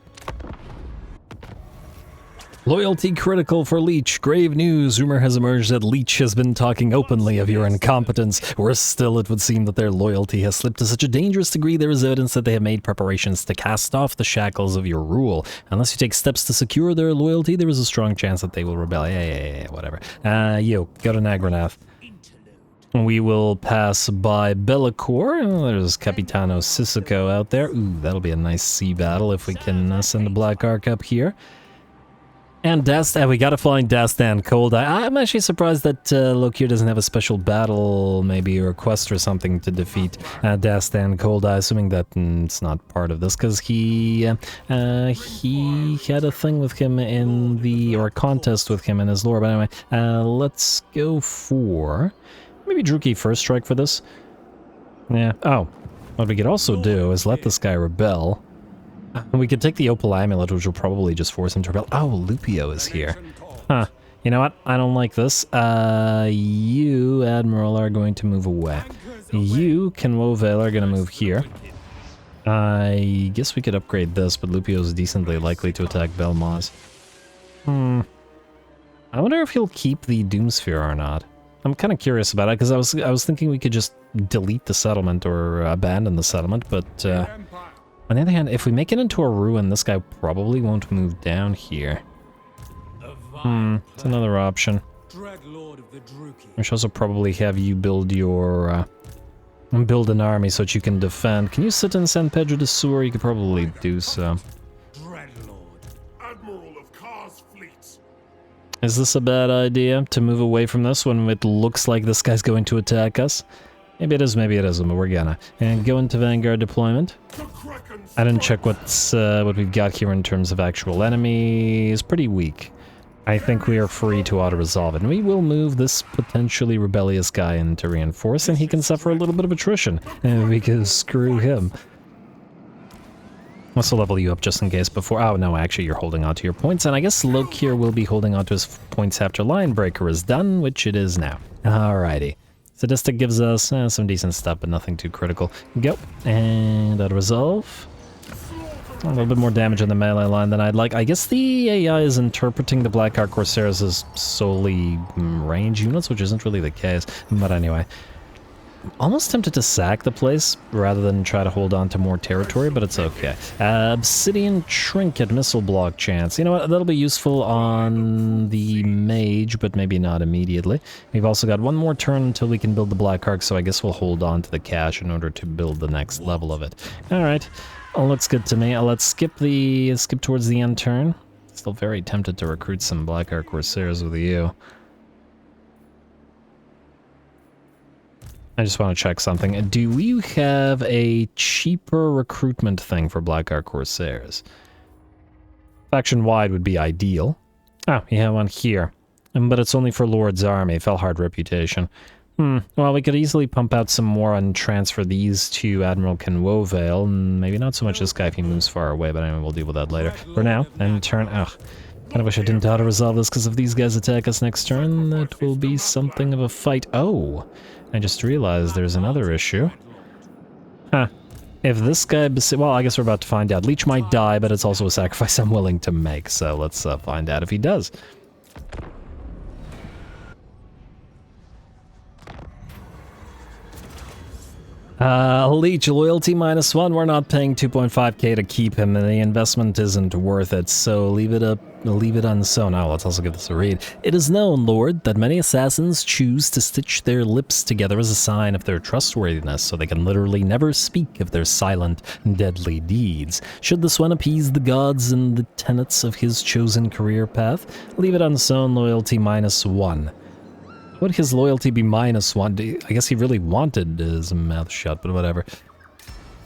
Loyalty critical for Leech. Grave news. Rumor has emerged that Leech has been talking openly of your incompetence. Worse still, it would seem that their loyalty has slipped to such a dangerous degree there is evidence that they have made preparations to cast off the shackles of your rule. Unless you take steps to secure their loyalty, there is a strong chance that they will rebel. Yeah, whatever. You, go to Nagranath. We will pass by Bellicor. Oh, there's Capitano Sissoko out there. Ooh, that'll be a nice sea battle if we can send a Black Ark up here. And Dastan, we gotta find Dastan Cold Eye. I'm actually surprised that Lokhir doesn't have a special battle, maybe, or a quest or something to defeat Dastan Cold Eye, assuming that it's not part of this, because he had a thing with him in the, or a contest with him in his lore. But anyway, let's go for maybe Druki First Strike for this. Yeah. Oh, what we could also do is let this guy rebel. We could take the Opal Amulet, which will probably just force him to rebel. Oh, Lupio is here. Huh. You know what? I don't like this. You, Admiral, are going to move away. You, Kenwo-Vale, are going to move here. I guess we could upgrade this, but Lupio is decently likely to attack Belmaz. I wonder if he'll keep the Doomsphere or not. I'm kind of curious about it, because I was thinking we could just delete the settlement or abandon the settlement, but... on the other hand, if we make it into a ruin, this guy probably won't move down here. It's another option. We should also probably have you build your... build an army so that you can defend. Can you sit in San Pedro de Sur? You could probably do so. Admiral of Kar's fleets. Is this a bad idea, to move away from this when it looks like this guy's going to attack us? Maybe it is, maybe it isn't, but we're gonna. And go into Vanguard deployment. I didn't check what we've got here in terms of actual enemies. Pretty weak. I think we are free to auto-resolve it. And we will move this potentially rebellious guy into reinforce, and he can suffer a little bit of attrition. Because screw him. Let's level you up just in case before... Oh, no, actually, you're holding on to your points. And I guess Lokhir will be holding on to his points after Line Breaker is done, which it is now. Alrighty. Sadistic gives us some decent stuff, but nothing too critical. Go. And auto-resolve. A little bit more damage on the melee line than I'd like. I guess the AI is interpreting the Blackheart Corsairs as solely range units, which isn't really the case. But anyway. I'm almost tempted to sack the place rather than try to hold on to more territory, but it's okay. Obsidian Trinket Missile Block Chance. You know what? That'll be useful on the mage, but maybe not immediately. We've also got one more turn until we can build the Black Arc, so I guess we'll hold on to the cash in order to build the next level of it. Alright. Looks good to me. Let's skip towards the end turn. Still very tempted to recruit some Blackheart Corsairs with you. I just want to check something. Do you have a cheaper recruitment thing for Blackheart Corsairs? Faction-wide would be ideal. Oh, you have one here. But it's only for Lord's Army, Fellheart Reputation. Well, we could easily pump out some more and transfer these to Admiral Kenwo-Vale, and maybe not so much this guy if he moves far away, but anyway, we'll deal with that later. For now, end turn... Ugh. Kind of wish I didn't auto-resolve this, because if these guys attack us next turn, that will be something of a fight. Oh! I just realized there's another issue. Huh. If this guy... Well, I guess we're about to find out. Leech might die, but it's also a sacrifice I'm willing to make, so let's find out if he does. Leech, loyalty -1. We're not paying 2.5k to keep him, and the investment isn't worth it, so leave it unsown. Oh, let's also give this a read. It is known, Lord, that many assassins choose to stitch their lips together as a sign of their trustworthiness, so they can literally never speak of their silent, deadly deeds. Should this one appease the gods and the tenets of his chosen career path? Leave it unsown, loyalty -1. Would his loyalty be -1? I guess he really wanted his mouth shut, but whatever.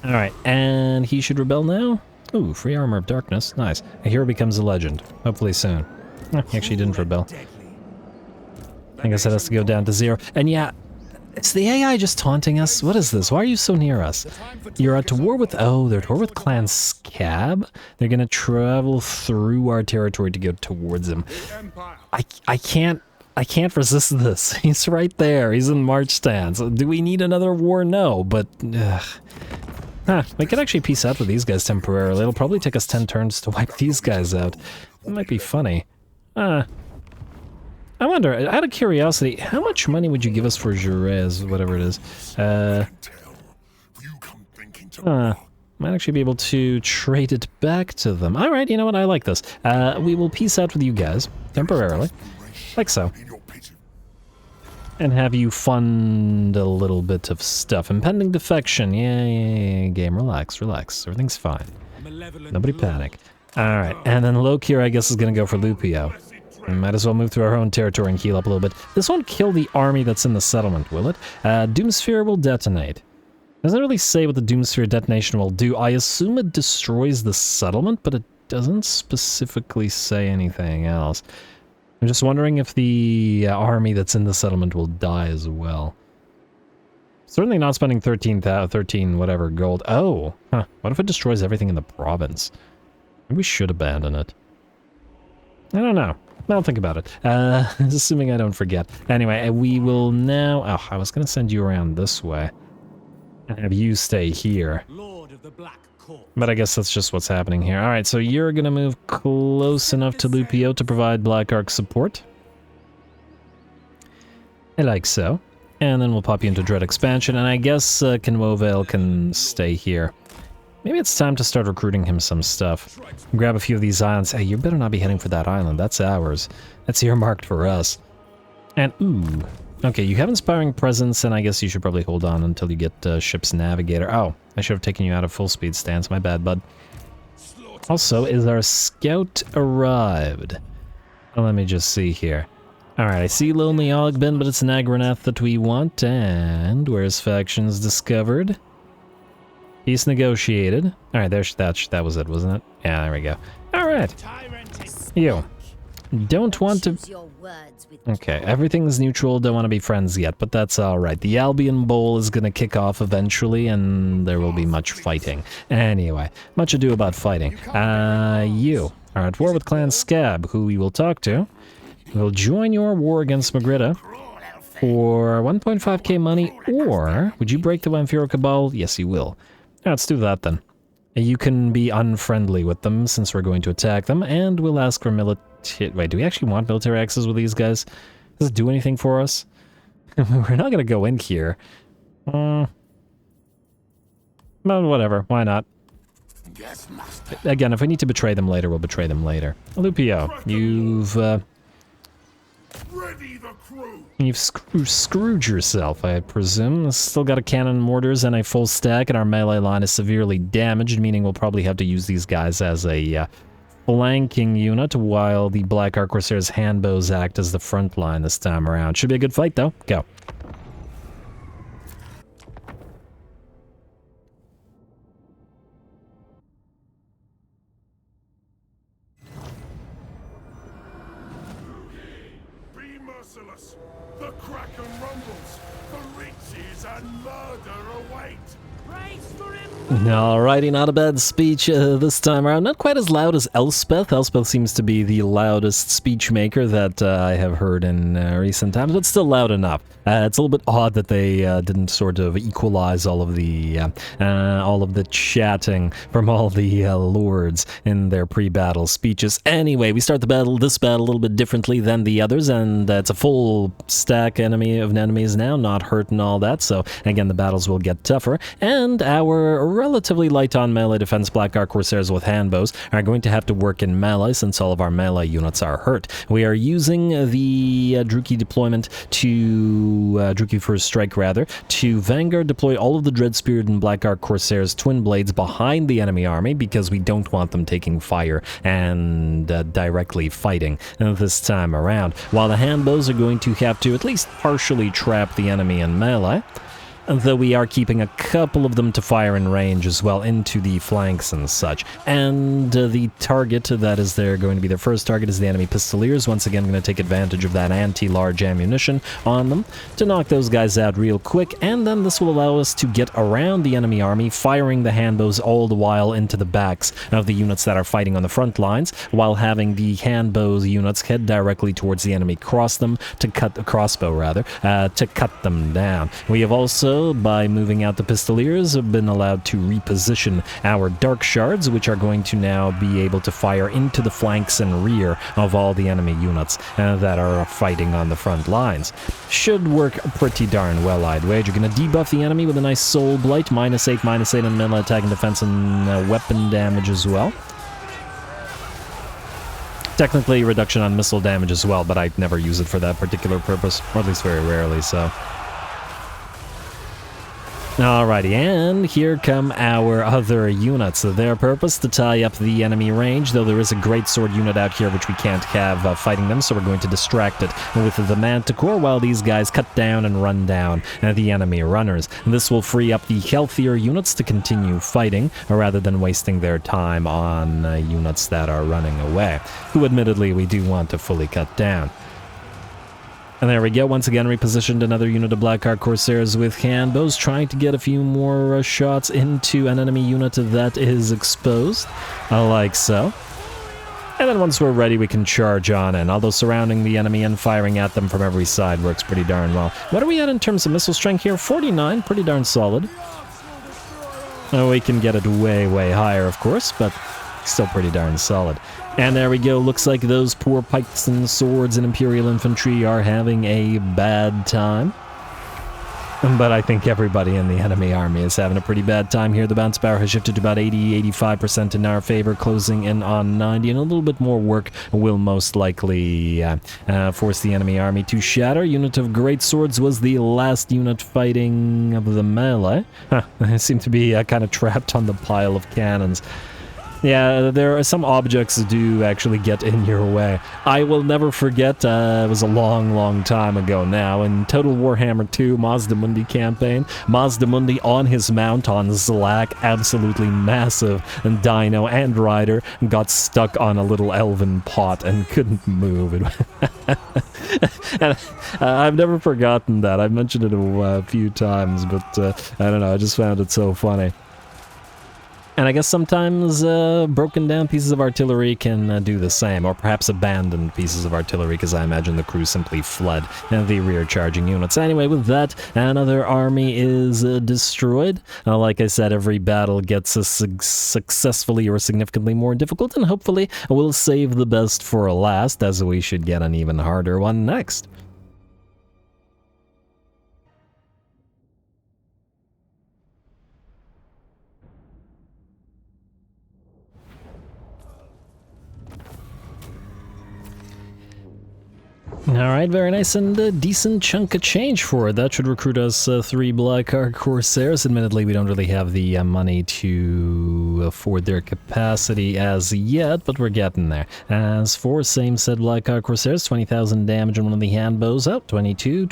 Alright, and he should rebel now? Ooh, free armor of darkness. Nice. A hero becomes a legend. Hopefully soon. He actually didn't rebel. I guess it has to go down to 0. And yeah, it's the AI just taunting us? What is this? Why are you so near us? You're at war with... Oh, they're at war with Clan Scab? They're gonna travel through our territory to go towards him. I can't resist this. He's right there. He's in march stance. Do we need another war? No, but... we could actually peace out with these guys temporarily. It'll probably take us 10 turns to wipe these guys out. That might be funny. I wonder, out of curiosity, how much money would you give us for Jerez, whatever it is? Might actually be able to trade it back to them. Alright, you know what? I like this. We will peace out with you guys, temporarily. Like so. And have you fund a little bit of stuff. Impending defection. Yeah, game. Relax. Everything's fine. Nobody panic. Alright, and then Lokhir, I guess, is gonna go for Lupio. We might as well move through our own territory and heal up a little bit. This won't kill the army that's in the settlement, will it? Doomsphere will detonate. Doesn't really say what the Doomsphere detonation will do. I assume it destroys the settlement, but it doesn't specifically say anything else. I'm just wondering if the army that's in the settlement will die as well. Certainly not spending 13 whatever gold. Oh, huh. What if it destroys everything in the province? Maybe we should abandon it. I don't know. I'll think about it. Assuming I don't forget. Anyway, we will now... Oh, I was going to send you around this way. And have you stay here. Lord of the Black Court. But I guess that's just what's happening here. Alright, so you're going to move close enough to Lupio to provide Black Ark support. I like so. And then we'll pop you into Dread Expansion, and I guess Kinwovale can stay here. Maybe it's time to start recruiting him some stuff. Grab a few of these islands. Hey, you better not be heading for that island. That's ours. That's earmarked for us. And, ooh. Okay, you have Inspiring Presence, and I guess you should probably hold on until you get Ship's Navigator. Oh, I should have taken you out of full speed stance. My bad, bud. Also, is our scout arrived? Well, let me just see here. Alright, I see Lonely Ogbin, but it's Nagranath that we want, and where's factions discovered? Peace negotiated. Alright, that was it, wasn't it? Yeah, there we go. Alright. You. Don't want to... Okay, everything's neutral, don't want to be friends yet, but that's alright. The Albion Bowl is gonna kick off eventually, and there will be much fighting. Anyway, much ado about fighting. You are at war with Clan Scab, who we will talk to. We'll join your war against Magritta for 1.5k money, or would you break the Vampiro Cabal? Yes, you will. Let's do that then. You can be unfriendly with them since we're going to attack them, and we'll ask for military... Wait, do we actually want military access with these guys? Does it do anything for us? We're not going to go in here. Well, whatever. Why not? Again, if we need to betray them later, we'll betray them later. Lupio, you've screwed yourself, I presume. Still got a cannon and mortars and a full stack, and our melee line is severely damaged, meaning we'll probably have to use these guys as a flanking unit, while the Black Ark Corsairs handbows act as the front line this time around. Should be a good fight, though. Go. The Kraken rumbles, the riches and murder await. Praise for him. Alrighty, not a bad speech this time around. Not quite as loud as Elspeth. Elspeth seems to be the loudest speech maker that I have heard in recent times, but still loud enough. It's a little bit odd that they didn't sort of equalize all of the chatting from all the lords in their pre-battle speeches. Anyway, we start this battle a little bit differently than the others, and it's a full stack of enemies now, not hurt and all that. So again, the battles will get tougher, and our relatively light on melee defense Black Ark Corsairs with handbows are going to have to work in melee since all of our melee units are hurt. We are using the Druki deployment to Druki First Strike rather, to Vanguard deploy all of the Dreadspirit and Black Ark Corsairs Twin Blades behind the enemy army because we don't want them taking fire and directly fighting this time around, while the handbows are going to have to at least partially trap the enemy in melee, though we are keeping a couple of them to fire in range as well into the flanks and such. And the target that is going to be their first target is the enemy Pistoliers. Once again, going to take advantage of that anti-large ammunition on them to knock those guys out real quick, and then this will allow us to get around the enemy army, firing the handbows all the while into the backs of the units that are fighting on the front lines, while having the handbows units head directly towards the enemy crossbow to cut them down. We have also, by moving out the Pistoliers, have been allowed to reposition our Dark Shards, which are going to now be able to fire into the flanks and rear of all the enemy units that are fighting on the front lines. Should work pretty darn well, I'd wager. Going to debuff the enemy with a nice Soul Blight, -8 on melee attack and defense and weapon damage as well. Technically reduction on missile damage as well, but I never use it for that particular purpose, or at least very rarely, so... Alrighty, and here come our other units. Their purpose to tie up the enemy range, though there is a great sword unit out here which we can't have fighting them, so we're going to distract it with the Manticore while these guys cut down and run down the enemy runners. And this will free up the healthier units to continue fighting, rather than wasting their time on units that are running away, who admittedly we do want to fully cut down. And there we go, once again repositioned another unit of Blackheart Corsairs with handbows, trying to get a few more shots into an enemy unit that is exposed, like so. And then once we're ready, we can charge on in, although surrounding the enemy and firing at them from every side works pretty darn well. What are we at in terms of missile strength here? 49, pretty darn solid. We can get it way, way higher, of course, but still pretty darn solid. And there we go, looks like those poor pikes and swords and Imperial Infantry are having a bad time. But I think everybody in the enemy army is having a pretty bad time here. The bounce power has shifted to about 80-85% in our favor, closing in on 90, and a little bit more work will most likely force the enemy army to shatter. Unit of Great Swords was the last unit fighting of the melee. They seem to be kind of trapped on the pile of cannons. Yeah, there are some objects that do actually get in your way. I will never forget, it was a long, long time ago now, in Total Warhammer 2 Mazda Mundi campaign, Mazda Mundi on his mount on Zlak, absolutely massive, and Dino and Rider got stuck on a little elven pot and couldn't move. And, I've never forgotten that. I've mentioned it a few times, but I don't know, I just found it so funny. And I guess sometimes broken down pieces of artillery can do the same, or perhaps abandoned pieces of artillery, because I imagine the crew simply fled the rear charging units. Anyway, with that, another army is destroyed. Like I said, every battle gets successfully or significantly more difficult, and hopefully we'll save the best for last, as we should get an even harder one next. Alright, very nice and a decent chunk of change for it. That should recruit us 3 Blackheart Corsairs. Admittedly, we don't really have the money to afford their capacity as yet, but we're getting there. As for same said Blackheart Corsairs, 20,000 damage on one of the handbows. Oh, 22.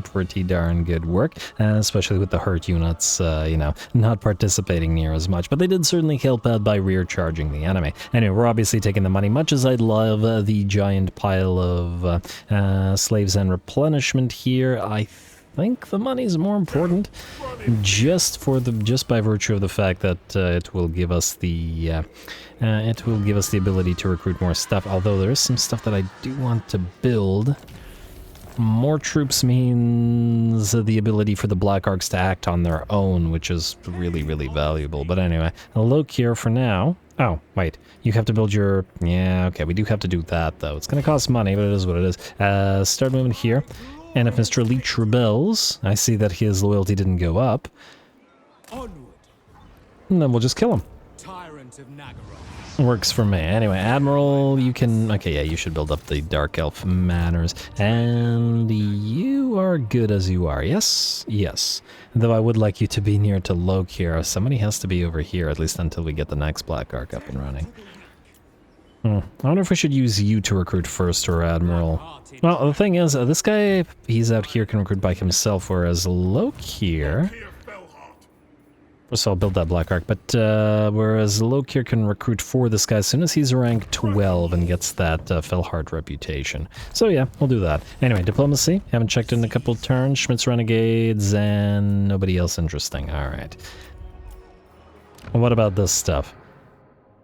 Pretty darn good work, especially with the hurt units, you know, not participating near as much. But they did certainly help out by rear charging the enemy. Anyway, we're obviously taking the money, much as I'd love the giant pile of slaves and replenishment here. I think the money's more important, just by virtue of the fact that it will give us the ability to recruit more stuff. Although there is some stuff that I do want to build. More troops means the ability for the Black Arcs to act on their own, which is really, really valuable. But anyway, Lokhir for now. Oh, wait. You have to build your... Yeah, okay, we do have to do that, though. It's going to cost money, but it is what it is. Start moving here. And if Mr. Leech rebels, I see that his loyalty didn't go up. Onward. And then we'll just kill him. Tyrant of Nagaroth. Works for me. Anyway, Admiral, you can... Okay, yeah, you should build up the Dark Elf Manors. And you are good as you are, yes? Yes. Though I would like you to be near to Lokhir. Somebody has to be over here, at least until we get the next Black Arc up and running. I wonder if we should use you to recruit first, or Admiral. Well, the thing is, this guy, he's out here, can recruit by himself, whereas Lokhir... So I'll build that Black Arc, but whereas Lokhir can recruit for this guy as soon as he's rank 12 and gets that Fellheart reputation. So yeah, we'll do that. Anyway, diplomacy, haven't checked in a couple turns, Schmidt's Renegades, and nobody else interesting. Alright. Well, what about this stuff?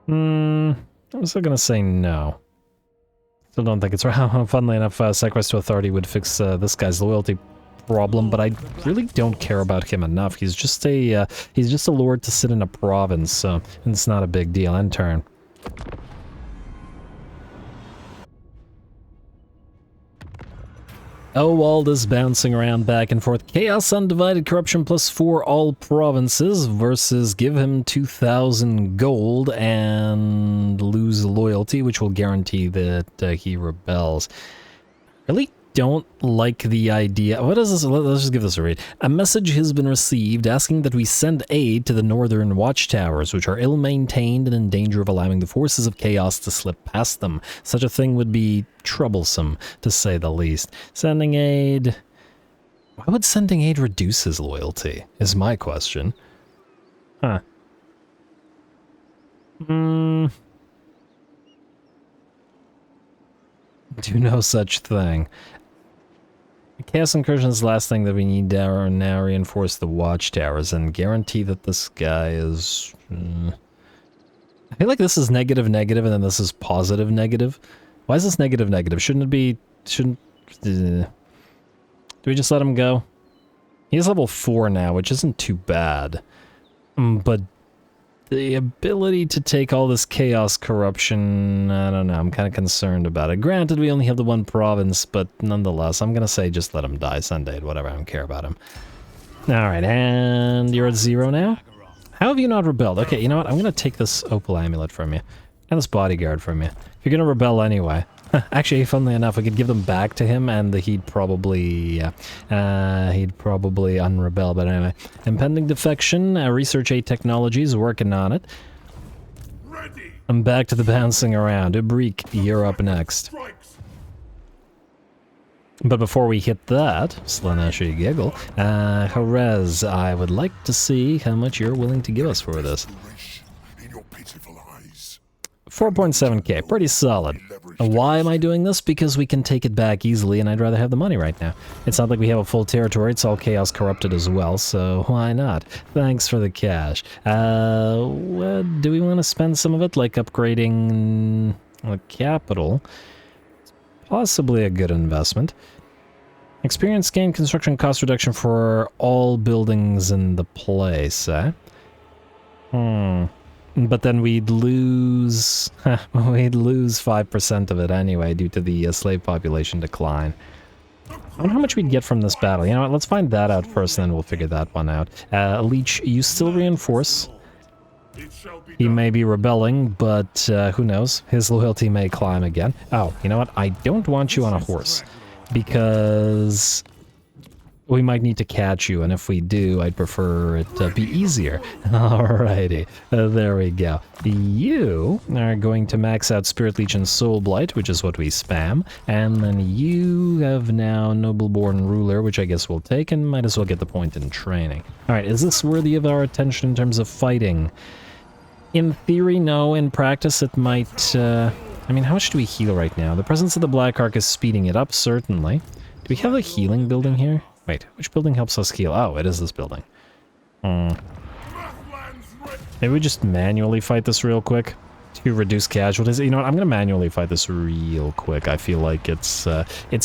I'm still gonna say no. Still don't think it's right. Funnily enough, Sacrifice to Authority would fix this guy's loyalty problem, but I really don't care about him enough. He's just a lord to sit in a province, so it's not a big deal. End turn. Oh, all this bouncing around back and forth. Chaos Undivided Corruption +4 all provinces versus give him 2,000 gold and lose loyalty, which will guarantee that he rebels. Really don't like the idea. What is this? Let's just give this a read. A message has been received asking that we send aid to the northern watchtowers, which are ill-maintained and in danger of allowing the forces of chaos to slip past them. Such a thing would be troublesome, to say the least. Sending aid... Why would sending aid reduce his loyalty, is my question. Huh. Do no such thing. Chaos Incursion is the last thing that we need to now reinforce the watchtowers and guarantee that this guy is... I feel like this is negative negative and then this is positive negative. Why is this negative negative? Shouldn't it be... Do we just let him go? He's level 4 now, which isn't too bad. But the ability to take all this chaos corruption, I don't know, I'm kind of concerned about it. Granted, we only have the one province, but nonetheless, I'm gonna say just let him die, send aid, whatever, I don't care about him. Alright, and you're at 0 now? How have you not rebelled? Okay, you know what, I'm gonna take this opal amulet from you, and this bodyguard from you. If you're gonna rebel anyway. Actually, funnily enough, I could give them back to him, and he'd probably unrebel, but anyway. Impending defection, Research 8 Technologies, working on it. Ready. I'm back to the bouncing around. Ubreek, you're up next. But before we hit that, Slaneshi giggle, Jerez, I would like to see how much you're willing to give us for this. 4.7k, pretty solid. Why am I doing this? Because we can take it back easily, and I'd rather have the money right now. It's not like we have a full territory, it's all chaos corrupted as well, so why not? Thanks for the cash. Do we want to spend some of it, like upgrading the capital? Possibly a good investment. Experience gain, construction cost reduction for all buildings in the place, eh? But then we'd lose 5% of it anyway due to the slave population decline. I wonder how much we'd get from this battle. You know what, let's find that out first, and then we'll figure that one out. Leech, you still reinforce. He may be rebelling, but who knows? His loyalty may climb again. Oh, you know what? I don't want you on a horse, because we might need to catch you, and if we do, I'd prefer it to be easier. Alrighty, there we go. You are going to max out Spirit Leech and Soul Blight, which is what we spam, and then you have now Nobleborn Ruler, which I guess we'll take, and might as well get the point in training. Alright, is this worthy of our attention in terms of fighting? In theory, no. In practice, it might... I mean, how much do we heal right now? The presence of the Black Ark is speeding it up, certainly. Do we have a healing building here? Wait, which building helps us heal? Oh, it is this building. Maybe we just manually fight this real quick to reduce casualties. You know what? I'm gonna manually fight this real quick. I feel like it's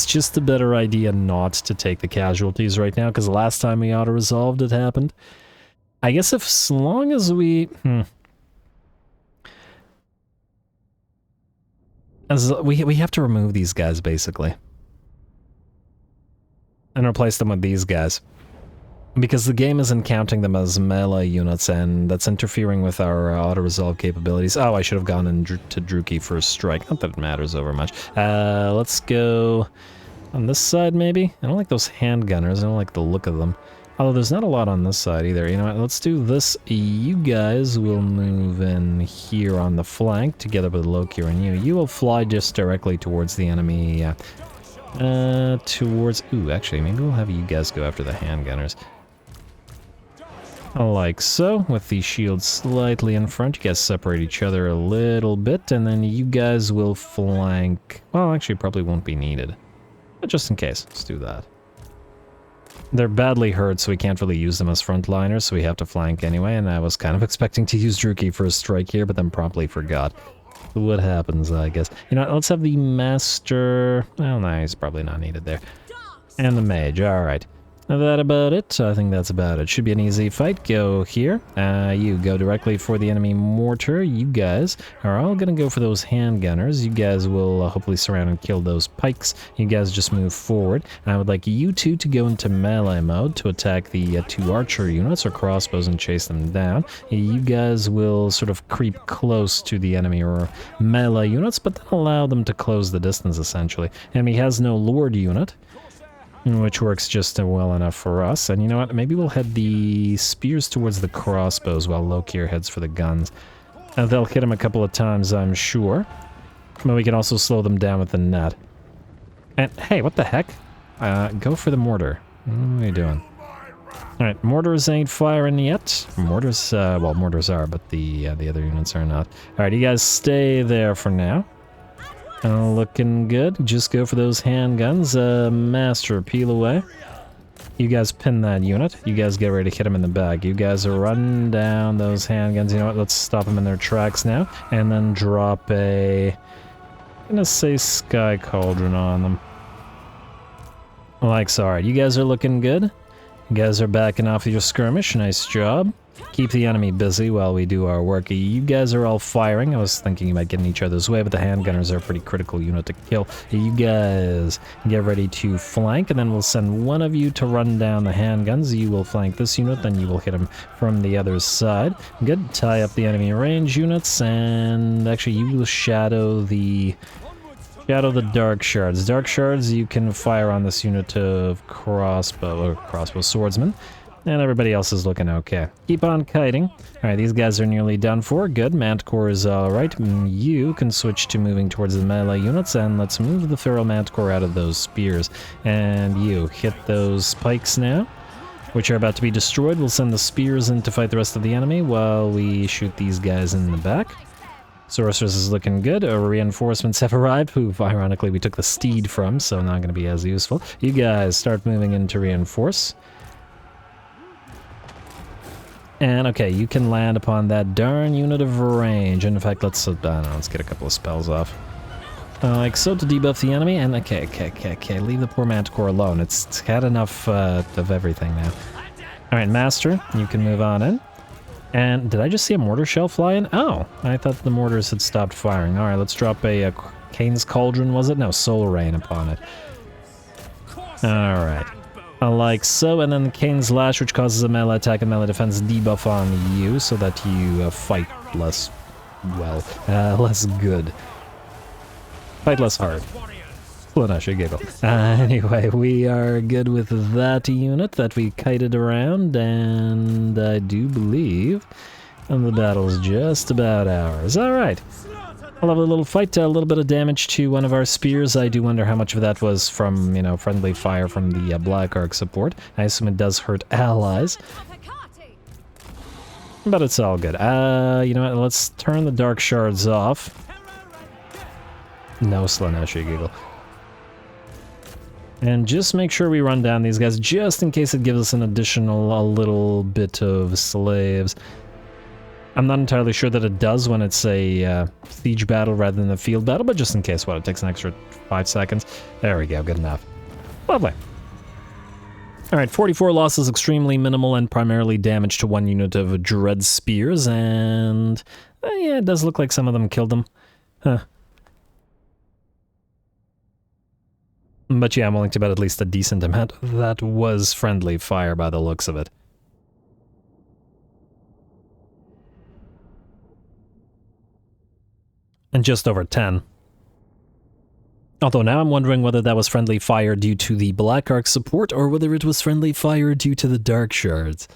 just a better idea not to take the casualties right now, because the last time we auto-resolved it happened. I guess if as long as we... we have to remove these guys, basically. And replace them with these guys. Because the game isn't counting them as melee units, and that's interfering with our auto-resolve capabilities. Oh, I should have gone in to Druki for a strike. Not that it matters over much. Let's go on this side, maybe? I don't like those handgunners. I don't like the look of them. Although there's not a lot on this side either. You know what? Let's do this. You guys will move in here on the flank, together with Lokhir and you. You will fly just directly towards the enemy... ooh, actually, maybe we'll have you guys go after the handgunners. Like so, with the shield slightly in front. You guys separate each other a little bit, and then you guys will flank... Well, actually, probably won't be needed. But just in case, let's do that. They're badly hurt, so we can't really use them as frontliners, so we have to flank anyway, and I was kind of expecting to use Druki for a strike here, but then promptly forgot. What happens, I guess. You know, let's have the master... Well, no, he's probably not needed there. And the mage, alright. That about it? I think that's about it. Should be an easy fight. Go here. You go directly for the enemy mortar. You guys are all gonna go for those handgunners. You guys will hopefully surround and kill those pikes. You guys just move forward. I would like you two to go into melee mode to attack the 2 archer units or crossbows and chase them down. You guys will sort of creep close to the enemy or melee units, but then allow them to close the distance essentially. Enemy has no lord unit, which works just well enough for us. And you know what? Maybe we'll head the spears towards the crossbows while Lokhir heads for the guns. They'll hit him a couple of times, I'm sure. But we can also slow them down with the net. And hey, what the heck? Go for the mortar. What are you doing? Alright, mortars ain't firing yet. Mortars, well, mortars are, but the other units are not. Alright, you guys stay there for now. Looking good. Just go for those handguns. Master, peel away. You guys pin that unit. You guys get ready to hit him in the back. You guys are running down those handguns. You know what? Let's stop them in their tracks now. And then drop a... I'm gonna say Sky Cauldron on them. Like so. Alright, you guys are looking good. You guys are backing off your skirmish. Nice job. Keep the enemy busy while we do our work. You guys are all firing. I was thinking about getting each other's way, but the handgunners are a pretty critical unit to kill. You guys get ready to flank, and then we'll send one of you to run down the handguns. You will flank this unit, then you will hit him from the other side. Good. Tie up the enemy range units, and actually you will shadow the dark shards. Dark shards you can fire on this unit of crossbow swordsman. And everybody else is looking okay. Keep on kiting. Alright, these guys are nearly done for. Good, Manticore is alright. You can switch to moving towards the melee units, and let's move the Feral Manticore out of those spears. And you hit those spikes now, which are about to be destroyed. We'll send the spears in to fight the rest of the enemy while we shoot these guys in the back. Sorceress is looking good. Reinforcements have arrived, who ironically we took the steed from, so not going to be as useful. You guys start moving in to reinforce. And okay, you can land upon that darn unit of range. In fact, let's get a couple of spells off. Like so to debuff the enemy, and okay, leave the poor Manticore alone. It's had enough of everything now. Alright, Master, you can move on in. And did I just see a mortar shell fly in? Oh, I thought the mortars had stopped firing. Alright, let's drop a Kane's Cauldron, was it? No, Soul Rain upon it. Alright. Like so, and then the Kane's Lash, which causes a melee attack and melee defense debuff on you, so that you fight less less good. Fight less hard. Well, no, should giggle. Anyway, we are good with that unit that we kited around, and I do believe the battle's just about ours. Alright. A lovely little fight, a little bit of damage to one of our spears. I do wonder how much of that was from, friendly fire from the Black Arc support. I assume it does hurt allies. But it's all good. You know what, let's turn the Dark Shards off. No, Slaneshi giggle. And just make sure we run down these guys, just in case it gives us an additional, a little bit of slaves. I'm not entirely sure that it does when it's a siege battle rather than a field battle, but just in case, it takes an extra 5 seconds. There we go, good enough. Lovely. Alright, 44 losses, extremely minimal, and primarily damage to one unit of Dread Spears, and... yeah, it does look like some of them killed them. Huh. But yeah, I'm willing to bet at least a decent amount. That was friendly fire by the looks of it. And just over 10. Although now I'm wondering whether that was friendly fire due to the Black Arc support, or whether it was friendly fire due to the Dark Shards.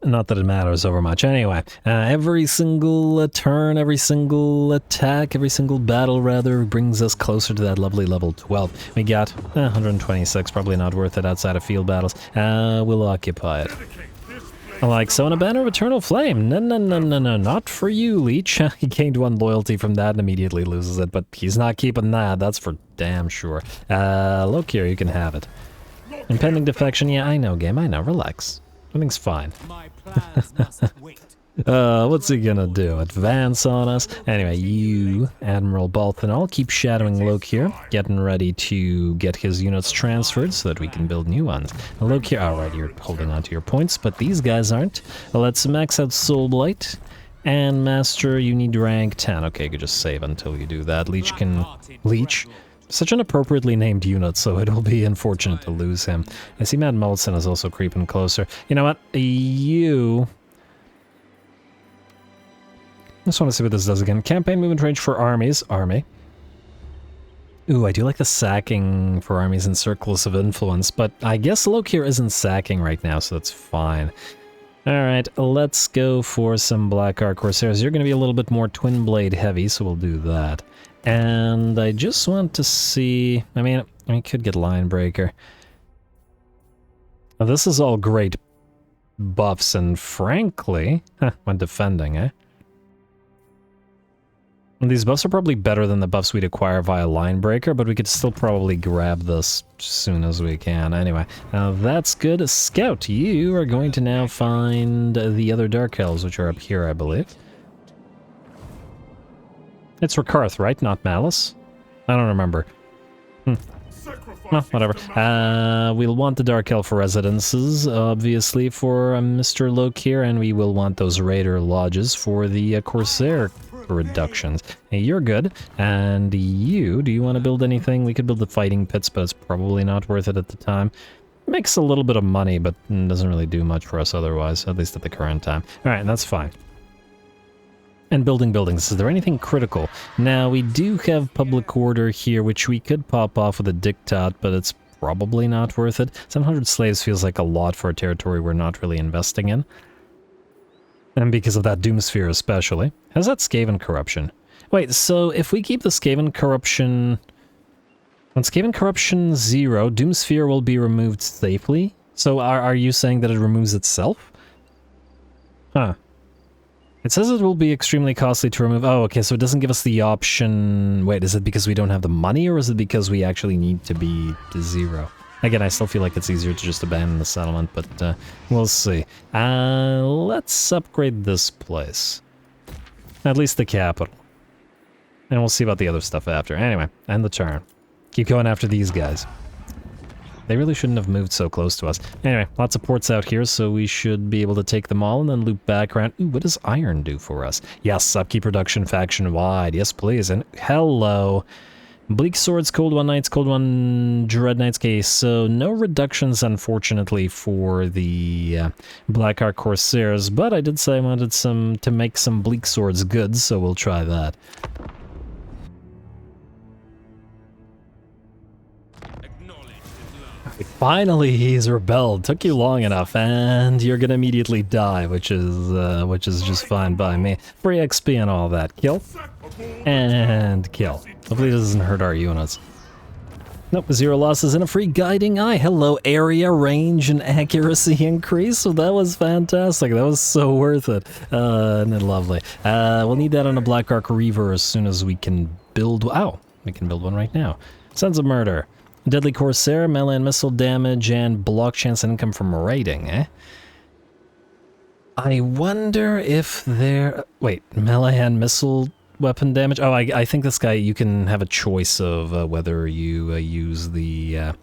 Not that it matters over much. Anyway, every single turn, every single attack, every single battle, rather, brings us closer to that lovely level 12. We got 126, probably not worth it outside of field battles. We'll occupy it. Like so, in a banner of eternal flame. No, not for you, Leech. He gained 1 loyalty from that and immediately loses it, but he's not keeping that, that's for damn sure. Lokhir, you can have it. Impending defection, yeah, I know, game, I know, relax. Everything's fine. My plans must wait. What's he gonna do? Advance on us? Anyway, you, Admiral Balthanol, keep shadowing Lokhir, getting ready to get his units transferred so that we can build new ones. Lokhir, alright, you're holding on to your points, but these guys aren't. Let's max out Soul Blight. And Master, you need rank 10. Okay, you can just save until you do that. Leech can... Leech? Such an appropriately named unit, so it'll be unfortunate to lose him. I see Mad Molson is also creeping closer. You know what? You... I just want to see what this does again. Campaign movement range for armies. Army. Ooh, I do like the sacking for armies in circles of influence, but I guess Lokhir isn't sacking right now, so that's fine. Alright, let's go for some Black Ark Corsairs. You're going to be a little bit more Twin Blade heavy, so we'll do that. And I just want to see... I mean, we could get Linebreaker. Now, this is all great buffs, and frankly... when defending, eh? These buffs are probably better than the buffs we'd acquire via Linebreaker, but we could still probably grab this as soon as we can. Anyway, that's good. Scout, you are going to now find the other Dark Elves, which are up here, I believe. It's Rakarth, right? Not Malice? I don't remember. Well, whatever. We'll want the Dark Elf residences, obviously, for Mr. Lokhir, and we will want those Raider Lodges for the Corsair reductions. Hey, you're good. And you, do you want to build anything? We could build the fighting pits, but it's probably not worth it at the time. Makes a little bit of money, but doesn't really do much for us otherwise, at least at the current time. Alright, that's fine. And building buildings. Is there anything critical? Now, we do have public order here, which we could pop off with a diktat, but it's probably not worth it. 700 slaves feels like a lot for a territory we're not really investing in. And because of that Doomsphere especially. How's that Skaven corruption? Wait, so if we keep the Skaven corruption... When Skaven corruption 0, Doomsphere will be removed safely? So are you saying that it removes itself? Huh. It says it will be extremely costly to remove... Oh, okay, so it doesn't give us the option... Wait, is it because we don't have the money, or is it because we actually need to be to 0? Again, I still feel like it's easier to just abandon the settlement, but we'll see. Let's upgrade this place. At least the capital. And we'll see about the other stuff after. Anyway, end the turn. Keep going after these guys. They really shouldn't have moved so close to us. Anyway, lots of ports out here, so we should be able to take them all and then loop back around. Ooh, what does iron do for us? Yes, upkeep reduction faction-wide. Yes, please. And hello. Bleak Swords, Cold One Knights, Cold One Dread Knights. Okay, so no reductions, unfortunately, for the Black Ark Corsairs, but I did say I wanted to make some Bleak Swords good, so we'll try that. Finally, he's rebelled. Took you long enough, and you're gonna immediately die, which is just fine by me. Free XP and all that. Kill. And kill. Hopefully this doesn't hurt our units. Nope, 0 losses and a free guiding eye. Hello, area, range, and accuracy increase. So that was fantastic. That was so worth it. And lovely. We'll need that on a Black Ark Reaver as soon as we can build... Ow, we can build one right now. Sons of Murder. Deadly Corsair, melee and missile damage, and block chance and income from raiding, eh? I wonder if they're... Wait, melee and missile weapon damage? Oh, I think this guy, you can have a choice of whether you use the...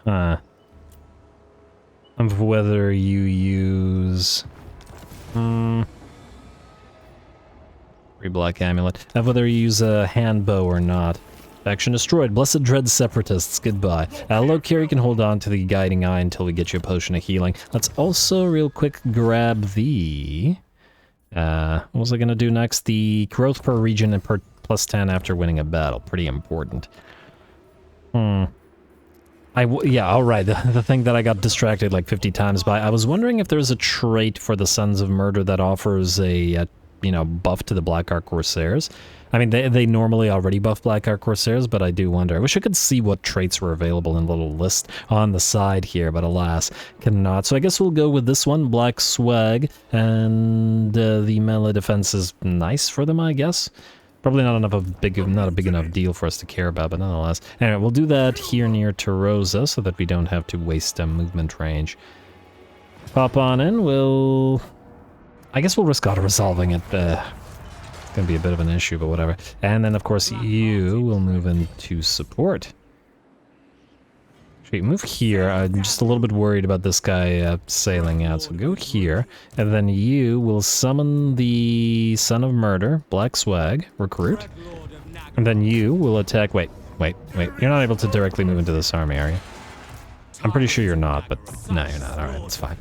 of whether you use... Free Black Amulet. Of whether you use a hand bow or not. Faction destroyed. Blessed Dread Separatists. Goodbye. Lokhir, you can hold on to the Guiding Eye until we get you a potion of healing. Let's also real quick grab the... what was I gonna do next? The growth per region and per plus 10 after winning a battle. Pretty important. Yeah, alright. The thing that I got distracted like 50 times by. I was wondering if there's a trait for the Sons of Murder that offers a you know, buff to the Black Ark Corsairs. I mean, they normally already buff Black Ark Corsairs, but I do wonder. I wish I could see what traits were available in a little list on the side here, but alas, cannot. So I guess we'll go with this one, Black Swag, and the melee defense is nice for them, I guess. Probably not a big enough deal for us to care about, but nonetheless. Anyway, we'll do that here near Tarosa so that we don't have to waste movement range. Pop on in, we'll... I guess we'll risk auto-resolving it. It's gonna be a bit of an issue, but whatever. And then, of course, you will move into support. Actually, move here. I'm just a little bit worried about this guy sailing out, so go here. And then you will summon the Son of Murder, Black Swag, recruit. And then you will attack... Wait. You're not able to directly move into this army, are you? I'm pretty sure you're not, but no, you're not. Alright, that's fine.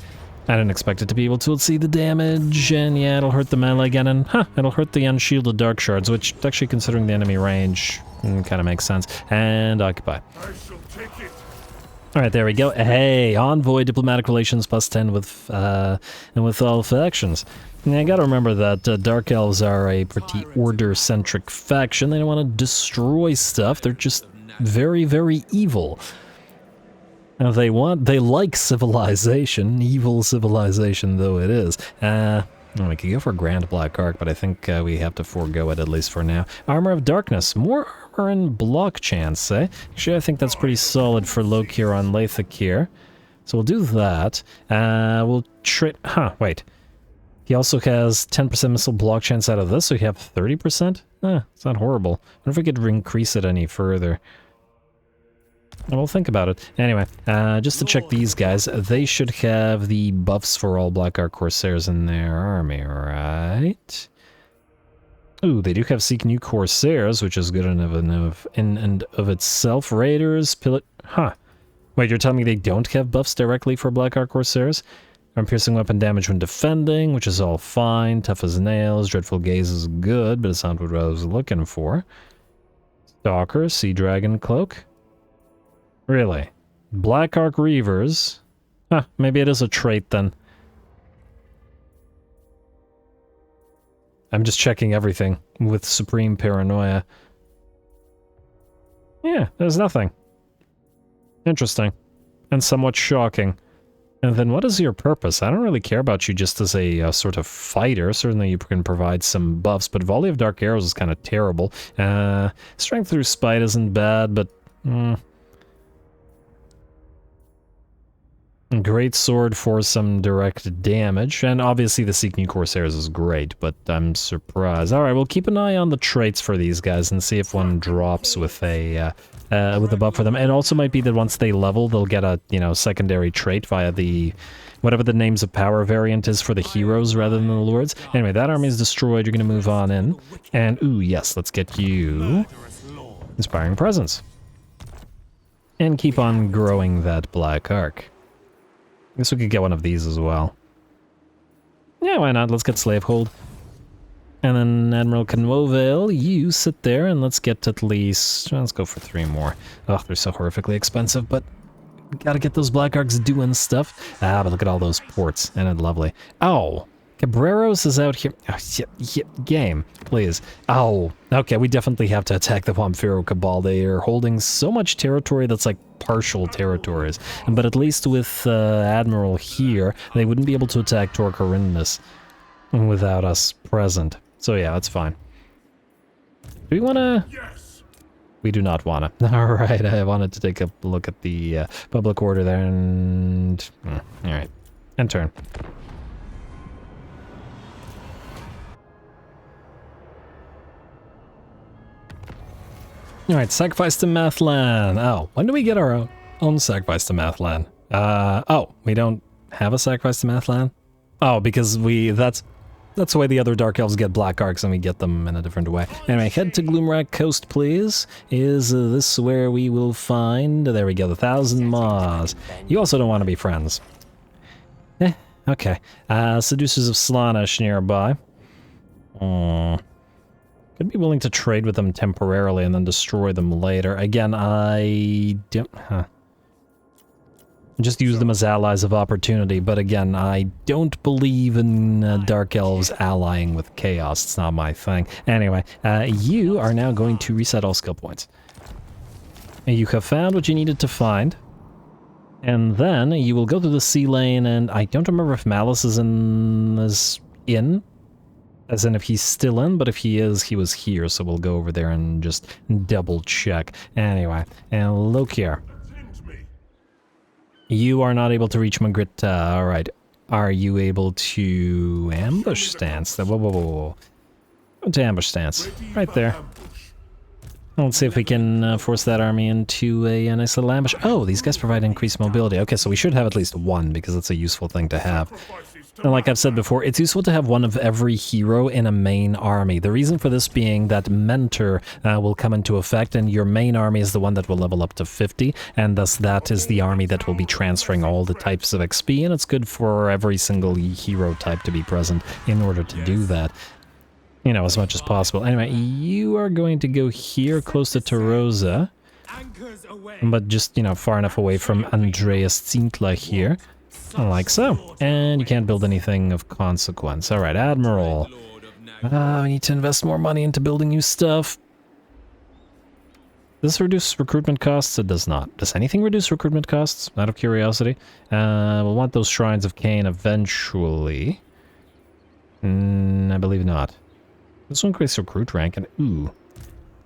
I didn't expect it to be able to see the damage, and yeah, it'll hurt the melee again, and it'll hurt the unshielded dark shards, which, actually, considering the enemy range, kind of makes sense. And occupy. Alright, there we go. Hey, envoy diplomatic relations +10 with all factions. Now, I gotta remember that Dark Elves are a pretty order-centric faction. They don't want to destroy stuff. They're just very, very evil. They like civilization, evil civilization though it is. We could go for Grand Black Arc, but I think we have to forego it at least for now. Armor of Darkness, more armor and block chance, eh? Actually, I think that's pretty solid for Lokhir on Lokhir. So we'll do that. We'll trade... wait. He also has 10% missile block chance out of this, so you have 30%? It's not horrible. I wonder if we could increase it any further. We'll think about it. Anyway, just to check these guys, they should have the buffs for all Black Ark Corsairs in their army, right? Ooh, they do have Seek New Corsairs, which is good enough in and of itself. Raiders, Wait, you're telling me they don't have buffs directly for Black Ark Corsairs? Piercing weapon damage when defending, which is all fine. Tough as nails. Dreadful Gaze is good, but it's not what I was looking for. Stalker, Sea Dragon Cloak. Really? Black Ark Reavers? Maybe it is a trait then. I'm just checking everything with supreme paranoia. Yeah, there's nothing. Interesting. And somewhat shocking. And then what is your purpose? I don't really care about you just as a sort of fighter. Certainly you can provide some buffs, but Volley of Dark Arrows is kind of terrible. Strength through Spite isn't bad, but... Great Sword for some direct damage, and obviously the Seek New Corsairs is great, but I'm surprised. Alright, we'll keep an eye on the traits for these guys and see if one drops with a buff for them. It also might be that once they level, they'll get a, secondary trait via the... whatever the Names of Power variant is for the heroes rather than the lords. Anyway, that army is destroyed, you're gonna move on in. And, ooh, yes, let's get you... Inspiring Presence. And keep on growing that Black Ark. I guess we could get one of these as well. Yeah, why not? Let's get Slavehold. And then Admiral Conwovale, you sit there and let's get at least... Let's go for 3 more. Oh, they're so horrifically expensive, but... Gotta get those Black Arks doing stuff. But look at all those ports. And it's lovely. Oh! Cabreros is out here. Oh, shit, game, please. Oh, okay, we definitely have to attack the Wamphiro Cabal. They are holding so much territory that's like partial territories. But at least with Admiral here, they wouldn't be able to attack Tor Corindus without us present. So yeah, that's fine. Do we want to... Yes. We do not want to. Alright, I wanted to take a look at the public order there and... Alright, end turn. Alright, Sacrifice to Mathlan. Oh, when do we get our own Sacrifice to Mathlan? Oh, we don't have a Sacrifice to Mathlan? Oh, because that's the way the other Dark Elves get Black Arcs, and we get them in a different way. Anyway, head to Gloomrack Coast, please. Is this where we will find... There we go, the 1,000 Maws. You also don't want to be friends. Okay. Seducers of Slaanesh nearby. Could be willing to trade with them temporarily and then destroy them later. Again, I don't... Just use them as allies of opportunity, but again, I don't believe in Dark Elves allying with Chaos. It's not my thing. Anyway, you are now going to reset all skill points. You have found what you needed to find. And then you will go through the sea lane, and I don't remember if Malice is in... As in if he's still in, but if he is, he was here, so we'll go over there and just double check. Anyway, and Lokhir. You are not able to reach Magritte, alright. are you able to ambush stance? Whoa, whoa, whoa, whoa. Go to ambush stance. Right there. Let's see if we can force that army into a nice little ambush. Oh, these guys provide increased mobility. Okay, so we should have at least one, because it's a useful thing to have. And like I've said before, it's useful to have one of every hero in a main army. The reason for this being that Mentor will come into effect, and your main army is the one that will level up to 50, and thus that is the army that will be transferring all the types of XP, and it's good for every single hero type to be present in order to do that. You know, as much as possible. Anyway, you are going to go here close to Tarosa, but just, you know, far enough away from Andreas Zintler here. Like so. And you can't build anything of consequence. Alright, Admiral. We need to invest more money into building new stuff. Does this reduce recruitment costs? It does not. Does anything reduce recruitment costs? Out of curiosity. We'll want those Shrines of Cain eventually. I believe not. This will increase recruit rank, and ooh.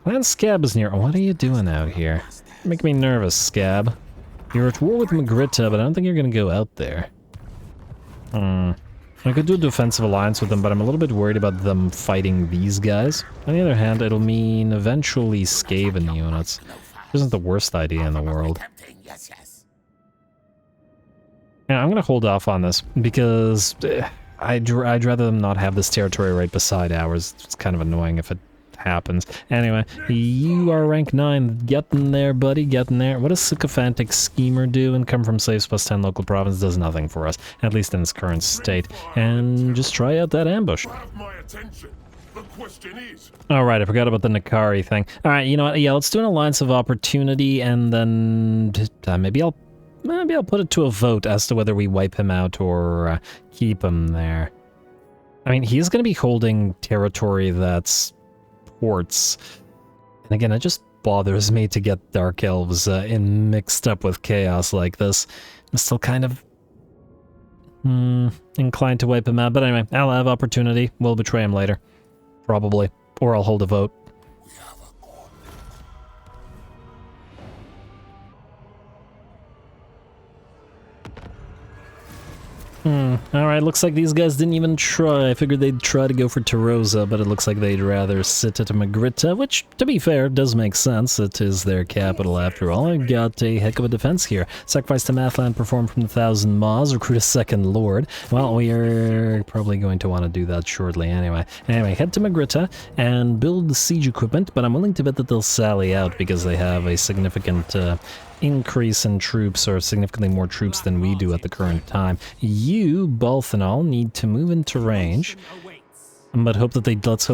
Clan Scab is near. What are you doing out here? You make me nervous, Scab. You're at war with Magritta, but I don't think you're gonna go out there. I could do a defensive alliance with them, but I'm a little bit worried about them fighting these guys. On the other hand, it'll mean eventually Skaven units. Isn't the worst idea in the world. Yeah, I'm gonna hold off on this, because I'd rather them not have this territory right beside ours. It's kind of annoying if it happens. Anyway, you are rank 9. Getting there, buddy, getting there. What does Sycophantic Schemer do? Income from slaves plus 10 local province does nothing for us, at least in its current state. And just try out that ambush. Alright, I forgot about the Nakari thing. Alright, you know what? Yeah, let's do an alliance of opportunity, and then maybe I'll put it to a vote as to whether we wipe him out or keep him there. I mean, he's going to be holding territory that's ports. And again, it just bothers me to get Dark Elves mixed up with chaos like this. I'm still kind of inclined to wipe him out. But anyway, I'll have opportunity. We'll betray him later. Probably. Or I'll hold a vote. Alright, looks like these guys didn't even try. I figured they'd try to go for Tarosa, but it looks like they'd rather sit at Magritta, which, to be fair, does make sense. It is their capital after all. I've got a heck of a defense here. Sacrifice to Mathland, perform from the 1,000 Maws, recruit a second Lord. Well, we are probably going to want to do that shortly anyway. Anyway, head to Magritta and build the siege equipment, but I'm willing to bet that they'll sally out because they have a significant increase in troops, or significantly more troops than we do at the current time. You, Balthanol, need to move into range, but let's hope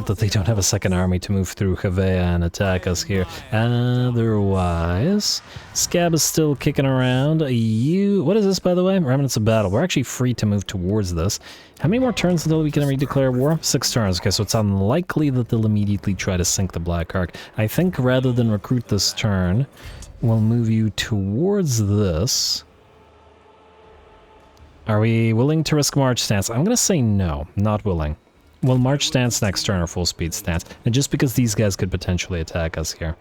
that they don't have a second army to move through Havea and attack us here. Otherwise, Scab is still kicking around. What is this, by the way? Remnants of Battle. We're actually free to move towards this. How many more turns until we can redeclare war? 6 turns. Okay, so it's unlikely that they'll immediately try to sink the Black Ark. I think rather than recruit this turn, we'll move you towards this. Are we willing to risk march stance? I'm going to say no, not willing. We'll march stance next turn, or full speed stance. And just because these guys could potentially attack us here.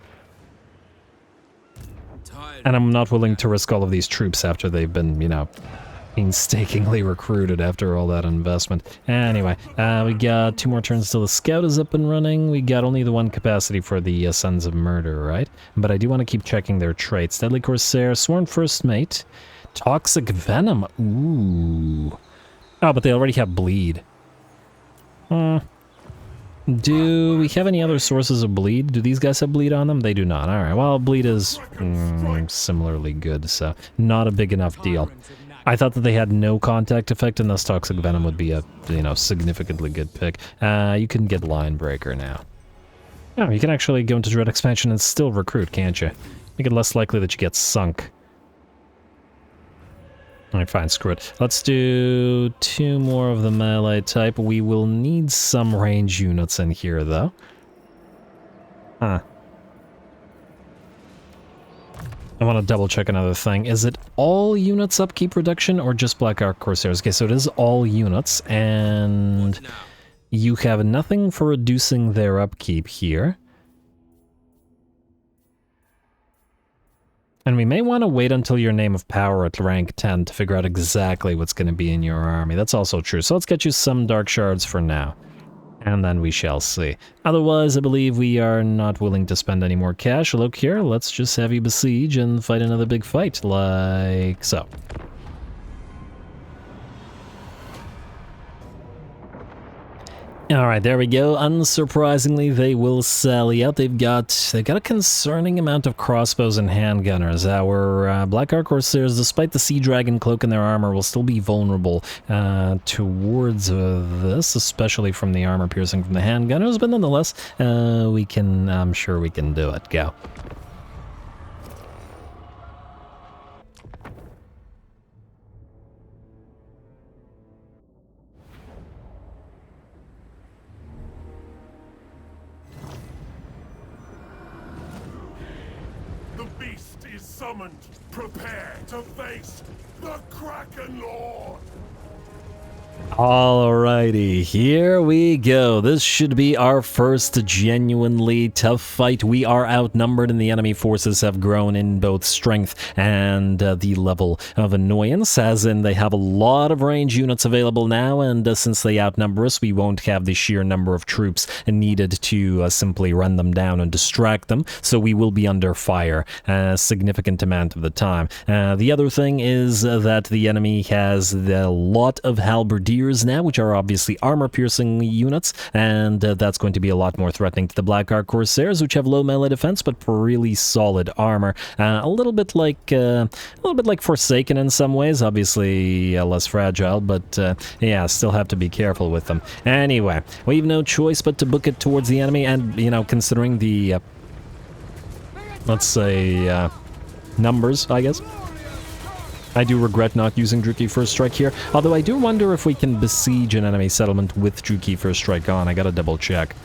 And I'm not willing to risk all of these troops after they've been, you know, painstakingly recruited after all that investment. Anyway, we got 2 more turns till the scout is up and running. We got only the 1 capacity for the Sons of Murder, right? But I do want to keep checking their traits. Deadly Corsair, Sworn First Mate, Toxic Venom. Ooh. Oh, but they already have Bleed. Do we have any other sources of bleed? Do these guys have bleed on them? They do not. Alright, well, bleed is similarly good, so not a big enough deal. I thought that they had no contact effect, and thus Toxic Venom would be a, you know, significantly good pick. You can get Line Breaker now. Oh, you can actually go into Dread Expansion and still recruit, can't you? Make it less likely that you get sunk. Alright, fine, screw it. Let's do 2 more of the melee type. We will need some range units in here, though. Huh. I want to double check another thing. Is it all units upkeep reduction, or just Black Ark Corsairs? Okay, so it is all units, and you have nothing for reducing their upkeep here. And we may want to wait until your name of power at rank 10 to figure out exactly what's going to be in your army. That's also true. So let's get you some dark shards for now. And then we shall see. Otherwise, I believe we are not willing to spend any more cash. Look here, let's just have you besiege and fight another big fight, like so. Alright, there we go. Unsurprisingly, they will sally out. They've got a concerning amount of crossbows and handgunners. Our Blackheart Corsairs, despite the Sea Dragon cloak in their armor, will still be vulnerable towards this, especially from the armor piercing from the handgunners, but nonetheless, I'm sure we can do it. Go. Summoned, prepare to face the Krakenlord! Alrighty, here we go. This should be our first genuinely tough fight. We are outnumbered and the enemy forces have grown in both strength and the level of annoyance, as in they have a lot of range units available now, and since they outnumber us, we won't have the sheer number of troops needed to simply run them down and distract them, so we will be under fire a significant amount of the time. The other thing is that the enemy has a lot of halberdiers now, which are obviously armor-piercing units, and that's going to be a lot more threatening to the Blackheart Corsairs, which have low melee defense but really solid armor. A little bit like Forsaken in some ways, obviously less fragile, but yeah, still have to be careful with them. Anyway, we've no choice but to book it towards the enemy, and you know, considering the let's say numbers, I guess. I do regret not using Druchii First Strike here, although I do wonder if we can besiege an enemy settlement with Druchii First Strike on. I gotta double check.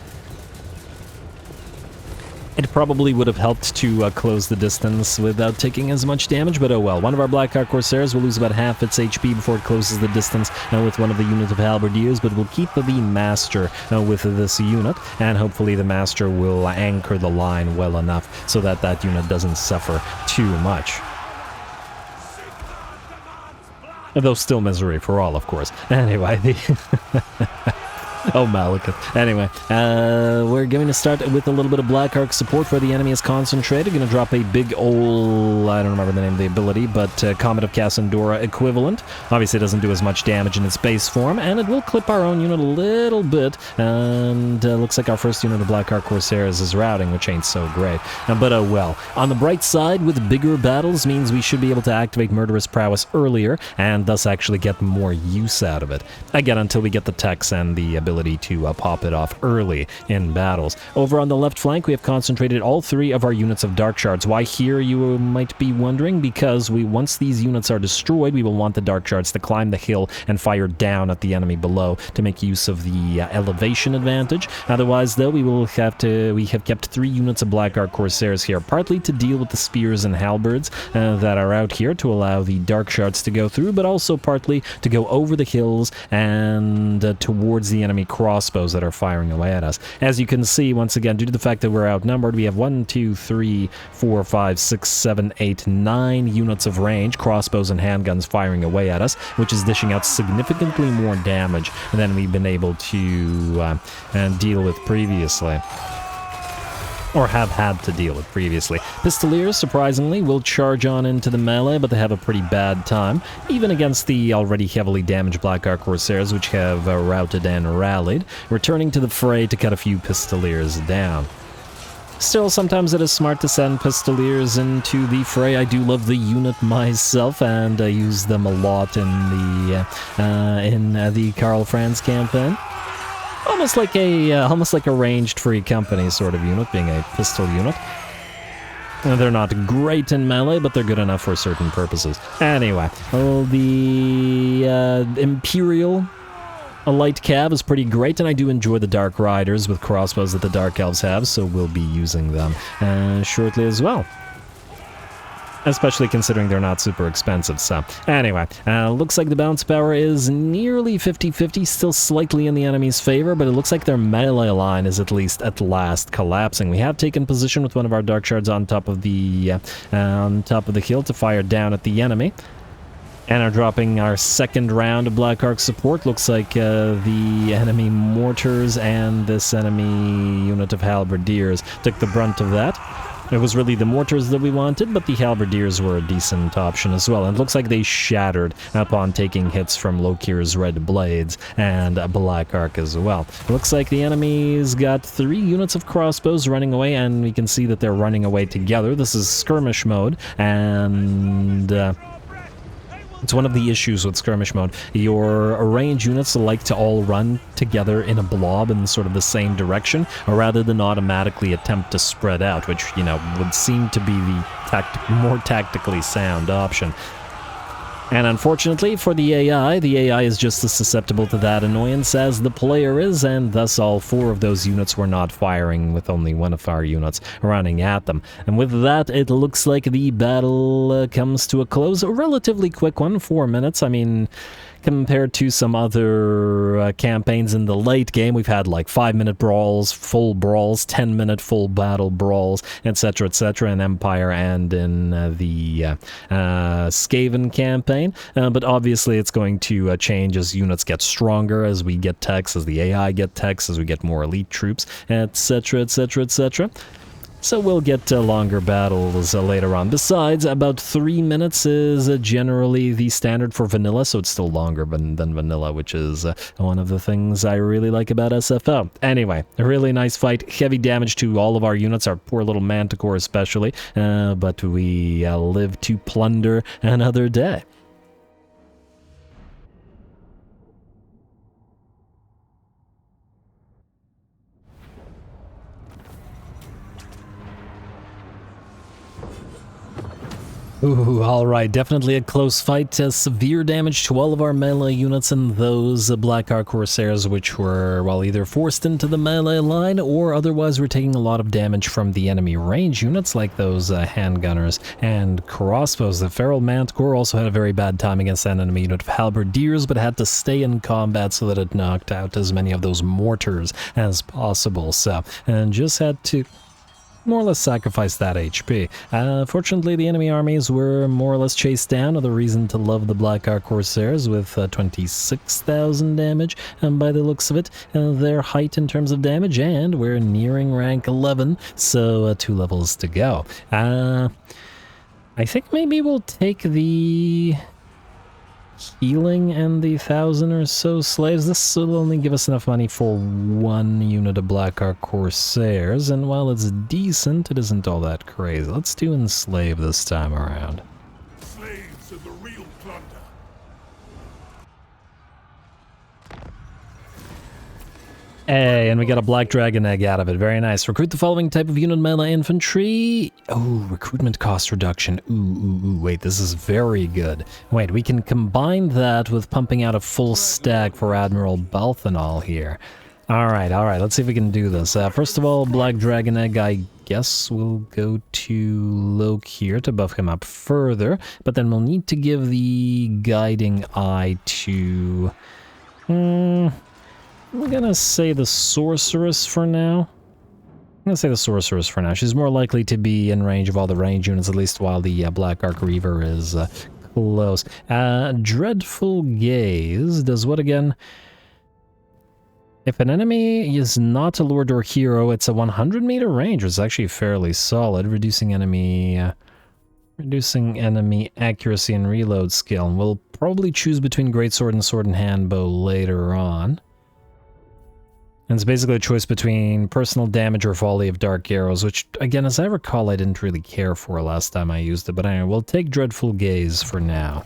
It probably would have helped to close the distance without taking as much damage, but oh well. One of our Blackheart Corsairs will lose about half its HP before it closes the distance with one of the units of halberdiers, but we'll keep the Master with this unit, and hopefully the Master will anchor the line well enough so that that unit doesn't suffer too much. Though still misery for all, of course. Anyway, oh, Malekith. Anyway, we're going to start with a little bit of Blackheart support where the enemy is concentrated. Going to drop a big old, I don't remember the name of the ability, but Comet of Cassandora equivalent. Obviously, it doesn't do as much damage in its base form, and it will clip our own unit a little bit. And looks like our first unit of Blackheart Corsairs is routing, which ain't so great. But oh well. On the bright side, with bigger battles means we should be able to activate Murderous Prowess earlier, and thus actually get more use out of it. Again, until we get the techs and the ability to pop it off early in battles. Over on the left flank, we have concentrated all three of our units of Dark Shards. Why here, you might be wondering? Because once these units are destroyed, we will want the Dark Shards to climb the hill and fire down at the enemy below to make use of the elevation advantage. Otherwise, though, we have kept 3 units of Blackheart Corsairs here, partly to deal with the spears and halberds that are out here to allow the Dark Shards to go through, but also partly to go over the hills and towards the enemy crossbows that are firing away at us. As you can see, once again, due to the fact that we're outnumbered, we have 1, 2, 3, 4, 5, 6, 7, 8, 9 units of range, crossbows and handguns firing away at us, which is dishing out significantly more damage than we've been able to deal with previously. Or have had to deal with previously. Pistoliers, surprisingly, will charge on into the melee, but they have a pretty bad time, even against the already heavily damaged Blackheart Corsairs, which have routed and rallied, returning to the fray to cut a few Pistoliers down. Still, sometimes it is smart to send Pistoliers into the fray. I do love the unit myself, and I use them a lot in the Karl Franz campaign. Almost like a ranged free company sort of unit, being a pistol unit. They're not great in melee, but they're good enough for certain purposes. Anyway, the Imperial light cav is pretty great, and I do enjoy the Dark Riders with crossbows that the Dark Elves have, so we'll be using them shortly as well. especially considering they're not super expensive. So anyway, looks like the bounce power is nearly 50-50, still slightly in the enemy's favor, but it looks like their melee line is at least at last collapsing. We have taken position with one of our dark shards on top of the hill to fire down at the enemy, and are dropping our second round of Black Ark support. Looks like the enemy mortars and this enemy unit of halberdiers took the brunt of that. It was really the mortars that we wanted, but the halberdiers were a decent option as well. And it looks like they shattered upon taking hits from Lokhir's red blades and Black Ark as well. It looks like the enemy's got 3 units of crossbows running away, and we can see that they're running away together. This is skirmish mode, and it's one of the issues with skirmish mode. Your range units like to all run together in a blob in sort of the same direction, rather than automatically attempt to spread out, which, you know, would seem to be the more tactically sound option. And unfortunately for the AI is just as susceptible to that annoyance as the player is, and thus all 4 of those units were not firing, with only 1 of our units running at them. And with that, it looks like the battle comes to a close. A relatively quick one, 4 minutes. I mean, compared to some other campaigns in the late game, we've had like 5-minute brawls, full brawls, 10-minute full battle brawls, etc., etc., in Empire and in the Skaven campaign. But obviously it's going to change as units get stronger, as we get techs, as the AI get techs, as we get more elite troops, etc., etc., etc. So we'll get longer battles later on. Besides, about 3 minutes is generally the standard for vanilla, so it's still longer than vanilla, which is one of the things I really like about SFO. Anyway, a really nice fight. Heavy damage to all of our units, our poor little Manticore especially, but we live to plunder another day. Ooh, alright, definitely a close fight. Severe damage to all of our melee units and those Black Ark Corsairs, which were, well, either forced into the melee line or otherwise were taking a lot of damage from the enemy range units, like those handgunners and crossbows. The Feral Manticore also had a very bad time against an enemy unit of halberdiers, but had to stay in combat so that it knocked out as many of those mortars as possible. So, and just had to more or less sacrifice that HP. Fortunately, the enemy armies were more or less chased down. Another reason to love the Black Ark Corsairs, with 26,000 damage, and by the looks of it, their height in terms of damage, and we're nearing rank 11, so 2 levels to go. I think maybe we'll take the healing and the 1,000 or so slaves. This will only give us enough money for 1 unit of Black Ark Corsairs, and while it's decent, it isn't all that crazy. Let's do enslave this time around. Slaves are the real plunder. Hey, and we got a Black Dragon Egg out of it. Very nice. Recruit the following type of unit: melee infantry. Oh, recruitment cost reduction. Ooh, wait, this is very good. Wait, we can combine that with pumping out a full stack for Admiral Balthanol here. Alright, let's see if we can do this. First of all, Black Dragon Egg, I guess we'll go to Lokhir to buff him up further, but then we'll need to give the Guiding Eye to... I'm gonna say the Sorceress for now. She's more likely to be in range of all the range units, at least while the Black Ark Reaver is close. Dreadful Gaze does what again? If an enemy is not a Lord or Hero, it's a 100-meter range, which is actually fairly solid, reducing enemy accuracy and reload skill. And we'll probably choose between Greatsword and Sword and Handbow later on. And it's basically a choice between personal damage or volley of dark arrows, which, again, as I recall, I didn't really care for last time I used it. But anyway, we'll take Dreadful Gaze for now.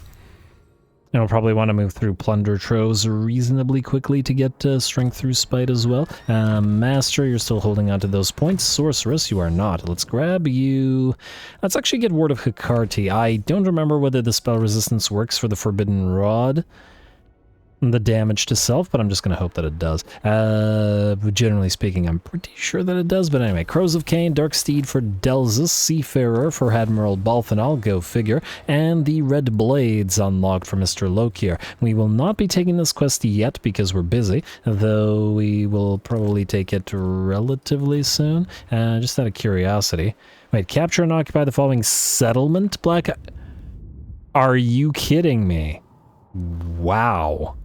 And we'll probably want to move through Plunder Troves reasonably quickly to get Strength through Spite as well. Master, you're still holding on to those points. Sorceress, you are not. Let's grab you. Let's actually get Word of Hecate. I don't remember whether the spell resistance works for the Forbidden Rod. the damage to self, but I'm just going to hope that it does. Generally speaking, I'm pretty sure that it does, but anyway. Crows of Cain, Dark Steed for Delzus, Seafarer for Admiral Balthanal, go figure, and the Red Blades unlocked for Mr. Lokhir. We will not be taking this quest yet because we're busy, though we will probably take it relatively soon, just out of curiosity. Wait, capture and occupy the following settlement, Black... Are you kidding me? Wow.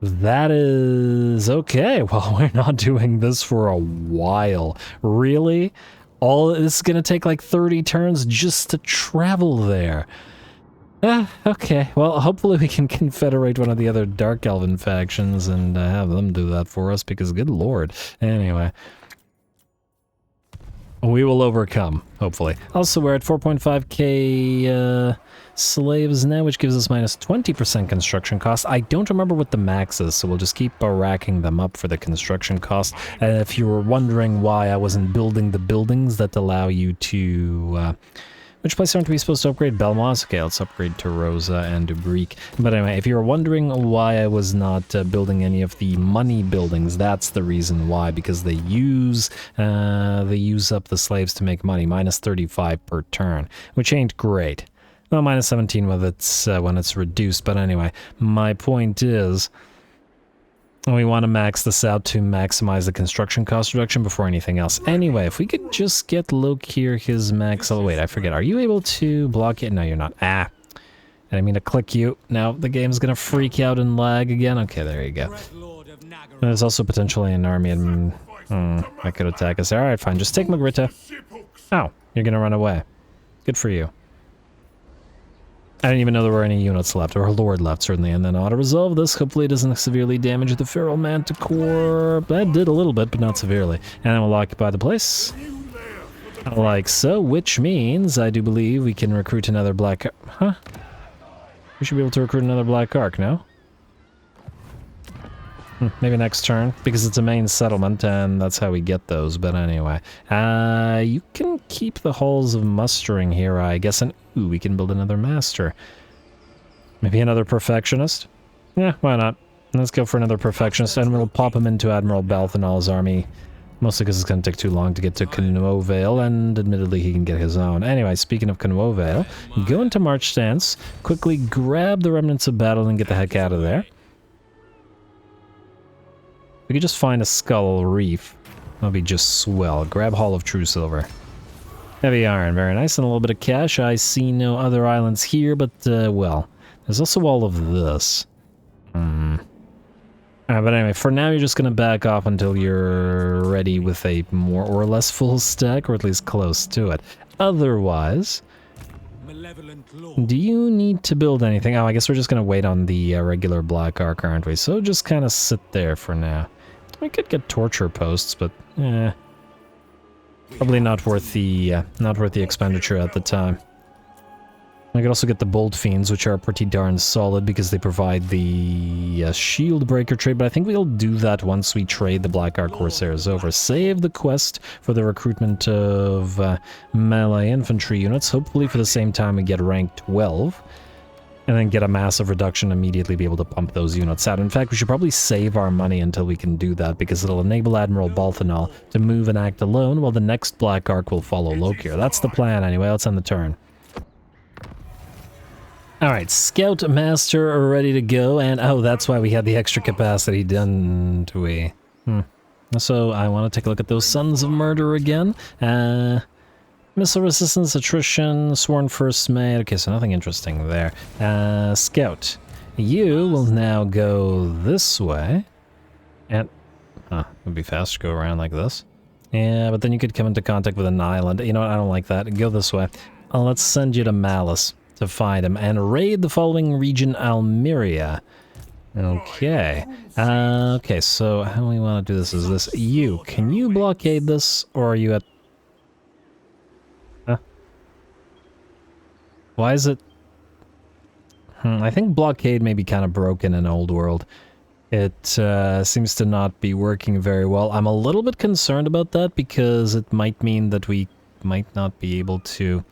That is... okay, well, we're not doing this for a while. Really? All this is gonna take like 30 turns just to travel there. Okay, well, hopefully we can confederate one of the other Dark Elven factions and have them do that for us, because good lord. Anyway. We will overcome, hopefully. Also, we're at 4.5k slaves now, which gives us minus 20% construction cost. I don't remember what the max is, so we'll just keep racking them up for the construction cost. If you were wondering why I wasn't building the buildings that allow you to... which place aren't we supposed to upgrade? Belmoss? Okay, let's upgrade to Rosa and Dubrique. But anyway, if you're wondering why I was not building any of the money buildings, that's the reason why. Because they use up the slaves to make money. Minus 35 per turn, which ain't great. Well, minus 17 when it's reduced. But anyway, my point is... we want to max this out to maximize the construction cost reduction before anything else. Anyway, if we could just get Lokhir his max... oh, wait, I forget. Are you able to block it? No, you're not. I didn't mean to click you. Now the game's going to freak out and lag again. Okay, there you go. There's also potentially an army that could attack us. Alright, fine. Just take Magritta. Oh, you're going to run away. Good for you. I didn't even know there were any units left, or a lord left, certainly, and then auto-resolve this. Hopefully it doesn't severely damage the Feral Manticore. That did a little bit, but not severely. And then we'll occupy the place. Like so, which means I do believe we can recruit another Black... huh? We should be able to recruit another Black Ark, no? Maybe next turn, because it's a main settlement, and that's how we get those, but anyway. You can keep the halls of mustering here, I guess, and ooh, we can build another master. Maybe another perfectionist? Yeah, why not? Let's go for another perfectionist, and we'll pop him into Admiral Balthanal's army. Mostly because it's going to take too long to get to Conwovale, and admittedly he can get his own. Anyway, speaking of Conwovale, go into March Stance, quickly grab the remnants of battle and get the heck out of there. We could just find a Skull Reef. That'll be just swell. Grab Hall of True Silver. Heavy iron, very nice, and a little bit of cash. I see no other islands here, but, well, there's also all of this. But anyway, for now you're just going to back off until you're ready with a more or less full stack, or at least close to it. Otherwise, do you need to build anything? Oh, I guess we're just going to wait on the regular Black Ark, aren't we? So just kind of sit there for now. We could get torture posts, but probably not worth the expenditure at the time. I could also get the Bolt Fiends, which are pretty darn solid because they provide the shield breaker trade, but I think we'll do that once we trade the Black Ark Corsairs over. Save the quest for the recruitment of melee infantry units, hopefully for the same time we get rank 12. And then get a massive reduction, immediately be able to pump those units out. In fact, we should probably save our money until we can do that, because it'll enable Admiral Balthanal to move and act alone, while the next Black Ark will follow Lokhir. That's the plan anyway, let's end the turn. Alright, Scout Master ready to go, and oh, that's why we had the extra capacity, didn't we? So, I want to take a look at those Sons of Murder again. Missile resistance, attrition, sworn first mate. Okay, so nothing interesting there. Scout, you will now go this way. And, it would be fast to go around like this. Yeah, but then you could come into contact with an island. You know what, I don't like that. Go this way. Let's send you to Malice to find him and raid the following region, Almeria. Okay. Okay, so how do we want to do this? Is this you? Can you blockade this, or are you at... Why is it... I think blockade may be kind of broken in Old World. It seems to not be working very well. I'm a little bit concerned about that, because it might mean that we might not be able to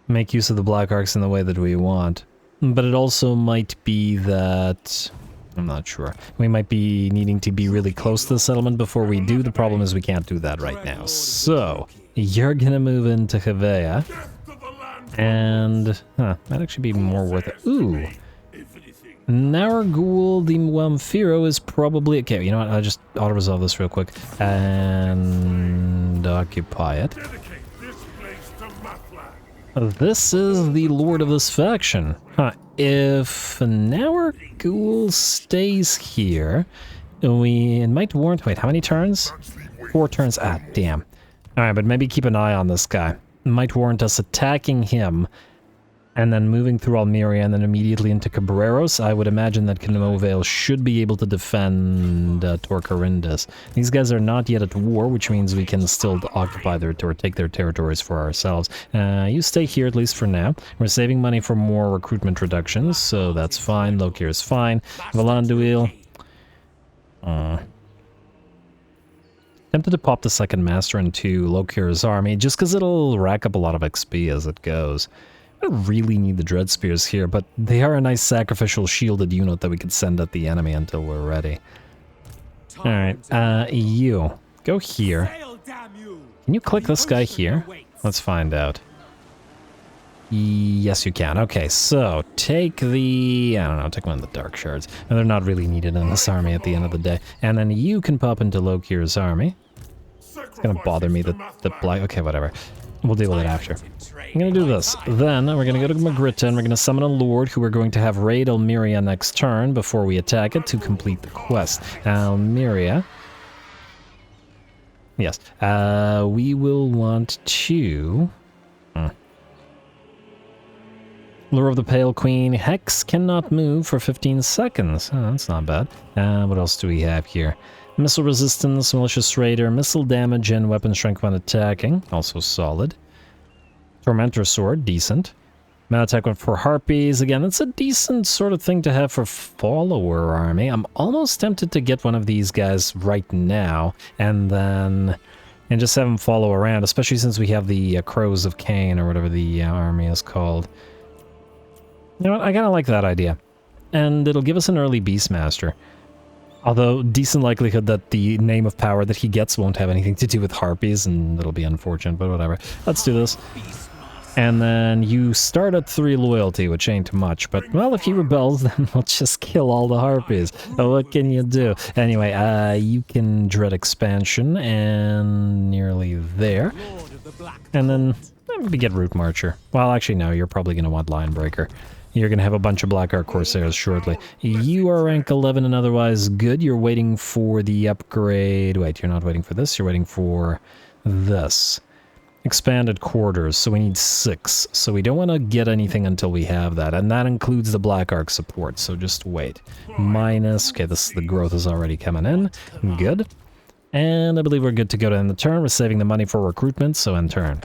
make use of the Black Arks in the way that we want. But it also might be that... I'm not sure. We might be needing to be really close to the settlement before we do. The problem is we can't do that right now. So, you're gonna move into Havea. And... that'd actually be more worth it. Ooh! Nargul the Wamphiro is probably... Okay, you know what? I'll just auto-resolve this real quick. And... occupy it. This is the lord of this faction. If Nargul stays here, it might warrant... Wait, how many turns? 4 turns. Ah, damn. Alright, but maybe keep an eye on this guy. It might warrant us attacking him, and then moving through Almeria and then immediately into Cabreros. I would imagine that Kinomovale should be able to defend Torcarindus. These guys are not yet at war, which means we can still occupy their or take their territories for ourselves. You stay here at least for now. We're saving money for more recruitment reductions, so that's fine. Lokhir is fine. Valanduil. Tempted to pop the second master into Lokhir's army, just because it'll rack up a lot of XP as it goes. I don't really need the Dread Spears here, but they are a nice sacrificial shielded unit that we could send at the enemy until we're ready. Alright, you. Go here. Can you click this guy here? Let's find out. Yes, you can. Okay, so take the... I don't know, take one of the Dark Shards. And they're not really needed in this army at the end of the day. And then you can pop into Lokhir's army. It's gonna bother me that the black... Okay, whatever. We'll deal with it after. I'm gonna do this. Then we're gonna go to Magritta and we're gonna summon a lord who we're going to have raid Almeria next turn before we attack it to complete the quest. Almeria. Yes. We will want to... Lure of the Pale Queen. Hex cannot move for 15 seconds. Oh, that's not bad. What else do we have here? Missile resistance, malicious raider, missile damage, and weapon strength when attacking. Also solid. Tormentor sword, decent. Mana attack one for harpies. Again, that's a decent sort of thing to have for follower army. I'm almost tempted to get one of these guys right now, and just have them follow around, especially since we have the Crows of Cain, or whatever the army is called. You know what, I kind of like that idea. And it'll give us an early Beastmaster. Although, decent likelihood that the name of power that he gets won't have anything to do with harpies, and it'll be unfortunate, but whatever. Let's do this. And then you start at 3 loyalty, which ain't much, but, well, if he rebels, then we'll just kill all the harpies. So what can you do? Anyway, you can dread expansion, and nearly there. And then, maybe get Root Marcher. Well, actually, no, you're probably going to want Linebreaker. You're going to have a bunch of Black Ark Corsairs shortly. You are rank 11 and otherwise good. You're waiting for the upgrade. Wait, you're not waiting for this. You're waiting for this. Expanded quarters, so we need 6. So we don't want to get anything until we have that. And that includes the Black Ark support, so just wait. Minus, okay, the growth is already coming in. Good. And I believe we're good to go to end the turn. We're saving the money for recruitment, so end turn.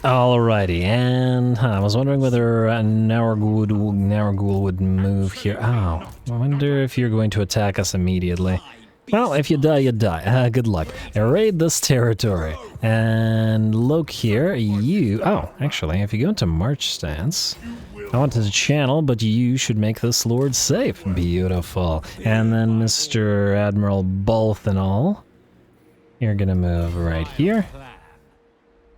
Alrighty, and I was wondering whether Nargul would move here. Oh, I wonder if you're going to attack us immediately. Well, if you die, you die. Good luck. Raid this territory. And Lokhir, you... Oh, actually, if you go into March stance... I wanted to channel, but you should make this lord safe. Beautiful. And then Mr. Admiral Balthanol, you're gonna move right here.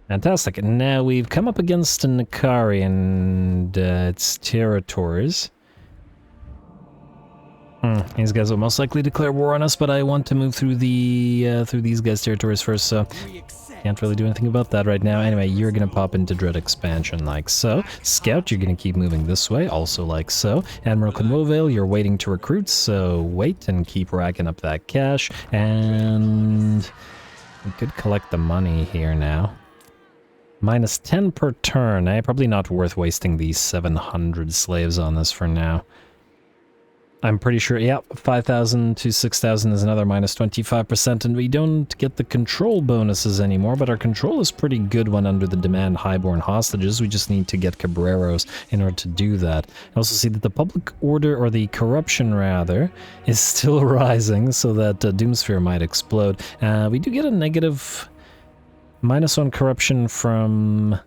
Fantastic. Now we've come up against a Nakari and its territories. These guys will most likely declare war on us, but I want to move through these guys' territories first, so can't really do anything about that right now. Anyway, you're gonna pop into Dread Expansion like so. Scout, you're gonna keep moving this way, also like so. Admiral Kinomovale, you're waiting to recruit, so wait and keep racking up that cash. And we could collect the money here now. Minus 10 per turn. Probably not worth wasting these 700 slaves on this for now. I'm pretty sure, yeah, 5,000 to 6,000 is another minus 25%, and we don't get the control bonuses anymore, but our control is pretty good when under the demand highborn hostages. We just need to get Cabreros in order to do that. I also see that the public order, or the corruption rather, is still rising, so that Doomsphere might explode. We do get a negative... -1 corruption from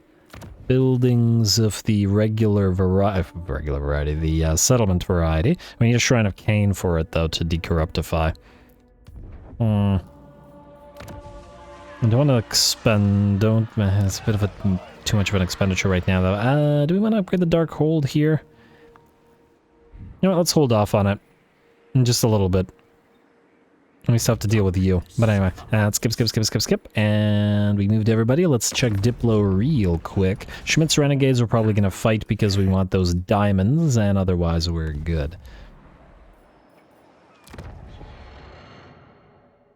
buildings of the regular variety, the settlement variety. We need a Shrine of Cain for it, though, to decorruptify. I don't want to expend... It's a bit of a... too much of an expenditure right now, though. Do we want to upgrade the Dark Hold here? You know what, let's hold off on it. In just a little bit. We still have to deal with you. But anyway, skip. And we moved everybody. Let's check Diplo real quick. Schmidt's Renegades are probably going to fight because we want those diamonds, and otherwise we're good.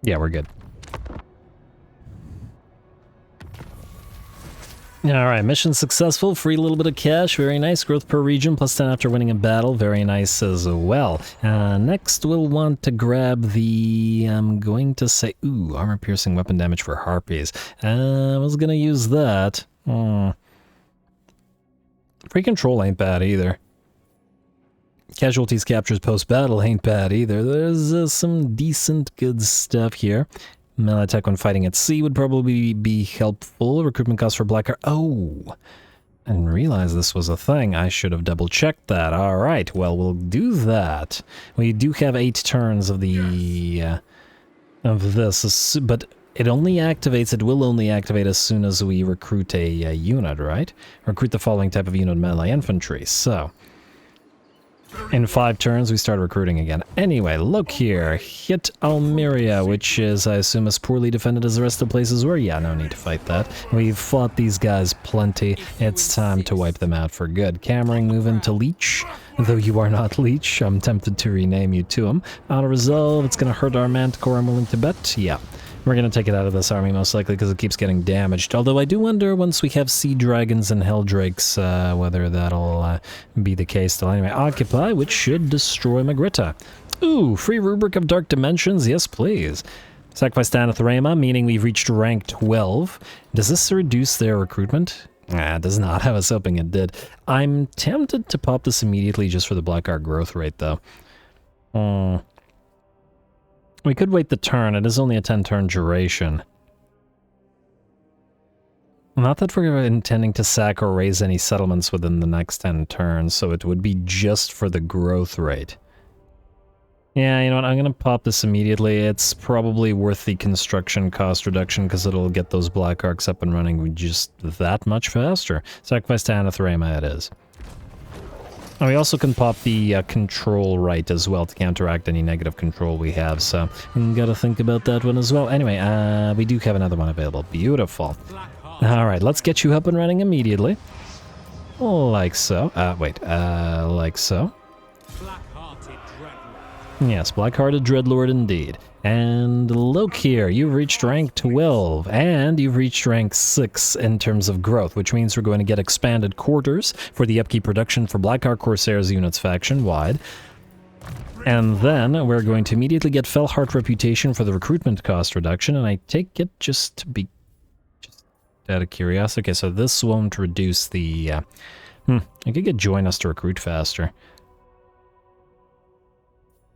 Yeah, we're good. Alright, mission successful, free a little bit of cash, very nice, growth per region, plus 10 after winning a battle, very nice as well. Next we'll want to grab the, I'm going to say, ooh, armor piercing weapon damage for harpies. I was gonna use that. Free control ain't bad either. Casualties captures post-battle ain't bad either. There's some decent good stuff here. Melee attack when fighting at sea would probably be helpful. Recruitment cost for Blackguard. Oh, I didn't realize this was a thing. I should have double-checked that. All right, well, we'll do that. We do have 8 turns of the of this, but it only activates. It will only activate as soon as we recruit a unit, right? Recruit the following type of unit: melee infantry. So. In 5 turns, we start recruiting again. Anyway, Lokhir hit Almeria, which is, I assume, as poorly defended as the rest of the places were. Yeah, no need to fight that. We've fought these guys plenty. It's time to wipe them out for good. Cammering, move into Leech. Though you are not Leech, I'm tempted to rename you to him. Auto resolve, it's going to hurt our Manticore, I'm willing to bet. Yeah. We're going to take it out of this army, most likely, because it keeps getting damaged. Although I do wonder, once we have Sea Dragons and Helldrakes, whether that'll be the case still. Anyway, Occupy, which should destroy Magritta. Ooh, free Rubric of Dark Dimensions? Yes, please. Sacrifice Danathrema, meaning we've reached rank 12. Does this reduce their recruitment? It does not. I was hoping it did. I'm tempted to pop this immediately just for the Blackguard growth rate, though. We could wait the turn. It is only a 10-turn duration. Not that we're intending to sack or raise any settlements within the next 10 turns, so it would be just for the growth rate. Yeah, you know what? I'm going to pop this immediately. It's probably worth the construction cost reduction because it'll get those Black Arcs up and running just that much faster. Sacrifice to Anathrema it is. And we also can pop the control right as well to counteract any negative control we have, so gotta think about that one as well. Anyway, we do have another one available. Beautiful. Alright, let's get you up and running immediately. Like so. Like so. Yes, Black-Hearted Dreadlord indeed. And Lokhir, you've reached rank 12, and you've reached rank 6 in terms of growth, which means we're going to get expanded quarters for the upkeep production for Blackheart Corsairs units faction-wide. And then we're going to immediately get Fellheart reputation for the recruitment cost reduction, and I take it just out of curiosity. Okay, so this won't reduce the... I could get Join Us to recruit faster.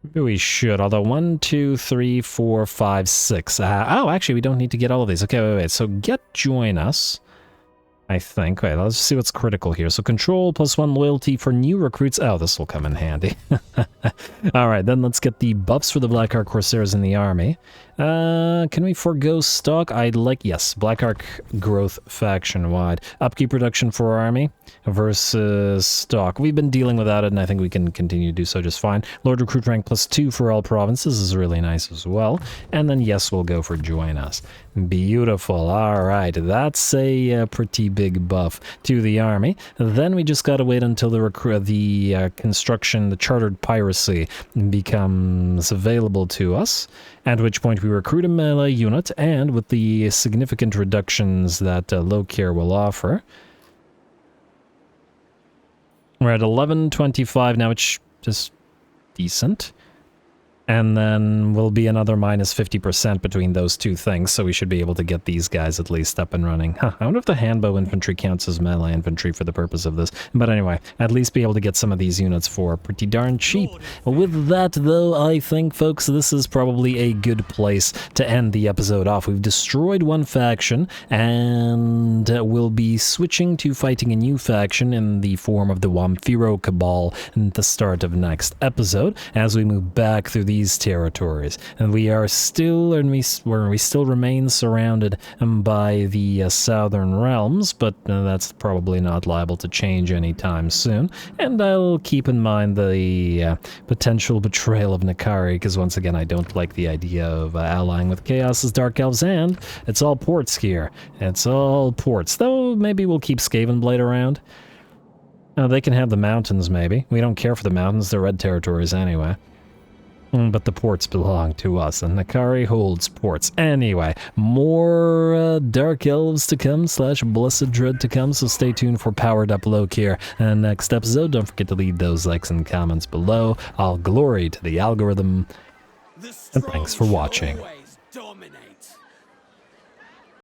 Maybe we should, although 1, 2, 3, 4, 5, 6. Oh, actually, we don't need to get all of these. Okay, wait. So get Join Us, I think. Wait, let's see what's critical here. So control +1 loyalty for new recruits. Oh, this will come in handy. Alright, then let's get the buffs for the Blackheart Corsairs in the army. Can we forego stock? I'd like, yes, Blackheart growth faction-wide. Upkeep reduction for our army versus stock. We've been dealing without it, and I think we can continue to do so just fine. Lord Recruit rank +2 for all provinces is really nice as well. And then, yes, we'll go for Join Us. Beautiful. Alright, that's a pretty big buff to the army. Then we just gotta wait until the construction, the chartered piracy becomes available to us, at which point we recruit a melee unit, and with the significant reductions that Lokhir will offer. We're at 1125 now, which is decent. And then will be another minus 50% between those two things, so we should be able to get these guys at least up and running. Huh, I wonder if the handbow infantry counts as melee infantry for the purpose of this. But anyway, at least be able to get some of these units for pretty darn cheap. With that, though, I think, folks, this is probably a good place to end the episode off. We've destroyed one faction, and we'll be switching to fighting a new faction in the form of the Wamphiro Cabal at the start of next episode, as we move back through these territories. And we are still, we still remain surrounded by the southern realms, but that's probably not liable to change anytime soon. And I'll keep in mind the potential betrayal of Nakari, because once again, I don't like the idea of allying with Chaos's Dark Elves, and it's all ports here. It's all ports, though maybe we'll keep Skavenblade around. They can have the mountains, maybe. We don't care for the mountains, they're red territories anyway. But the ports belong to us, and Nakari holds ports. Anyway, more Dark Elves to come, / Blessed Dread to come, so stay tuned for Powered Up Lokhir. And next episode, don't forget to leave those likes and comments below. All glory to the algorithm, and thanks for watching.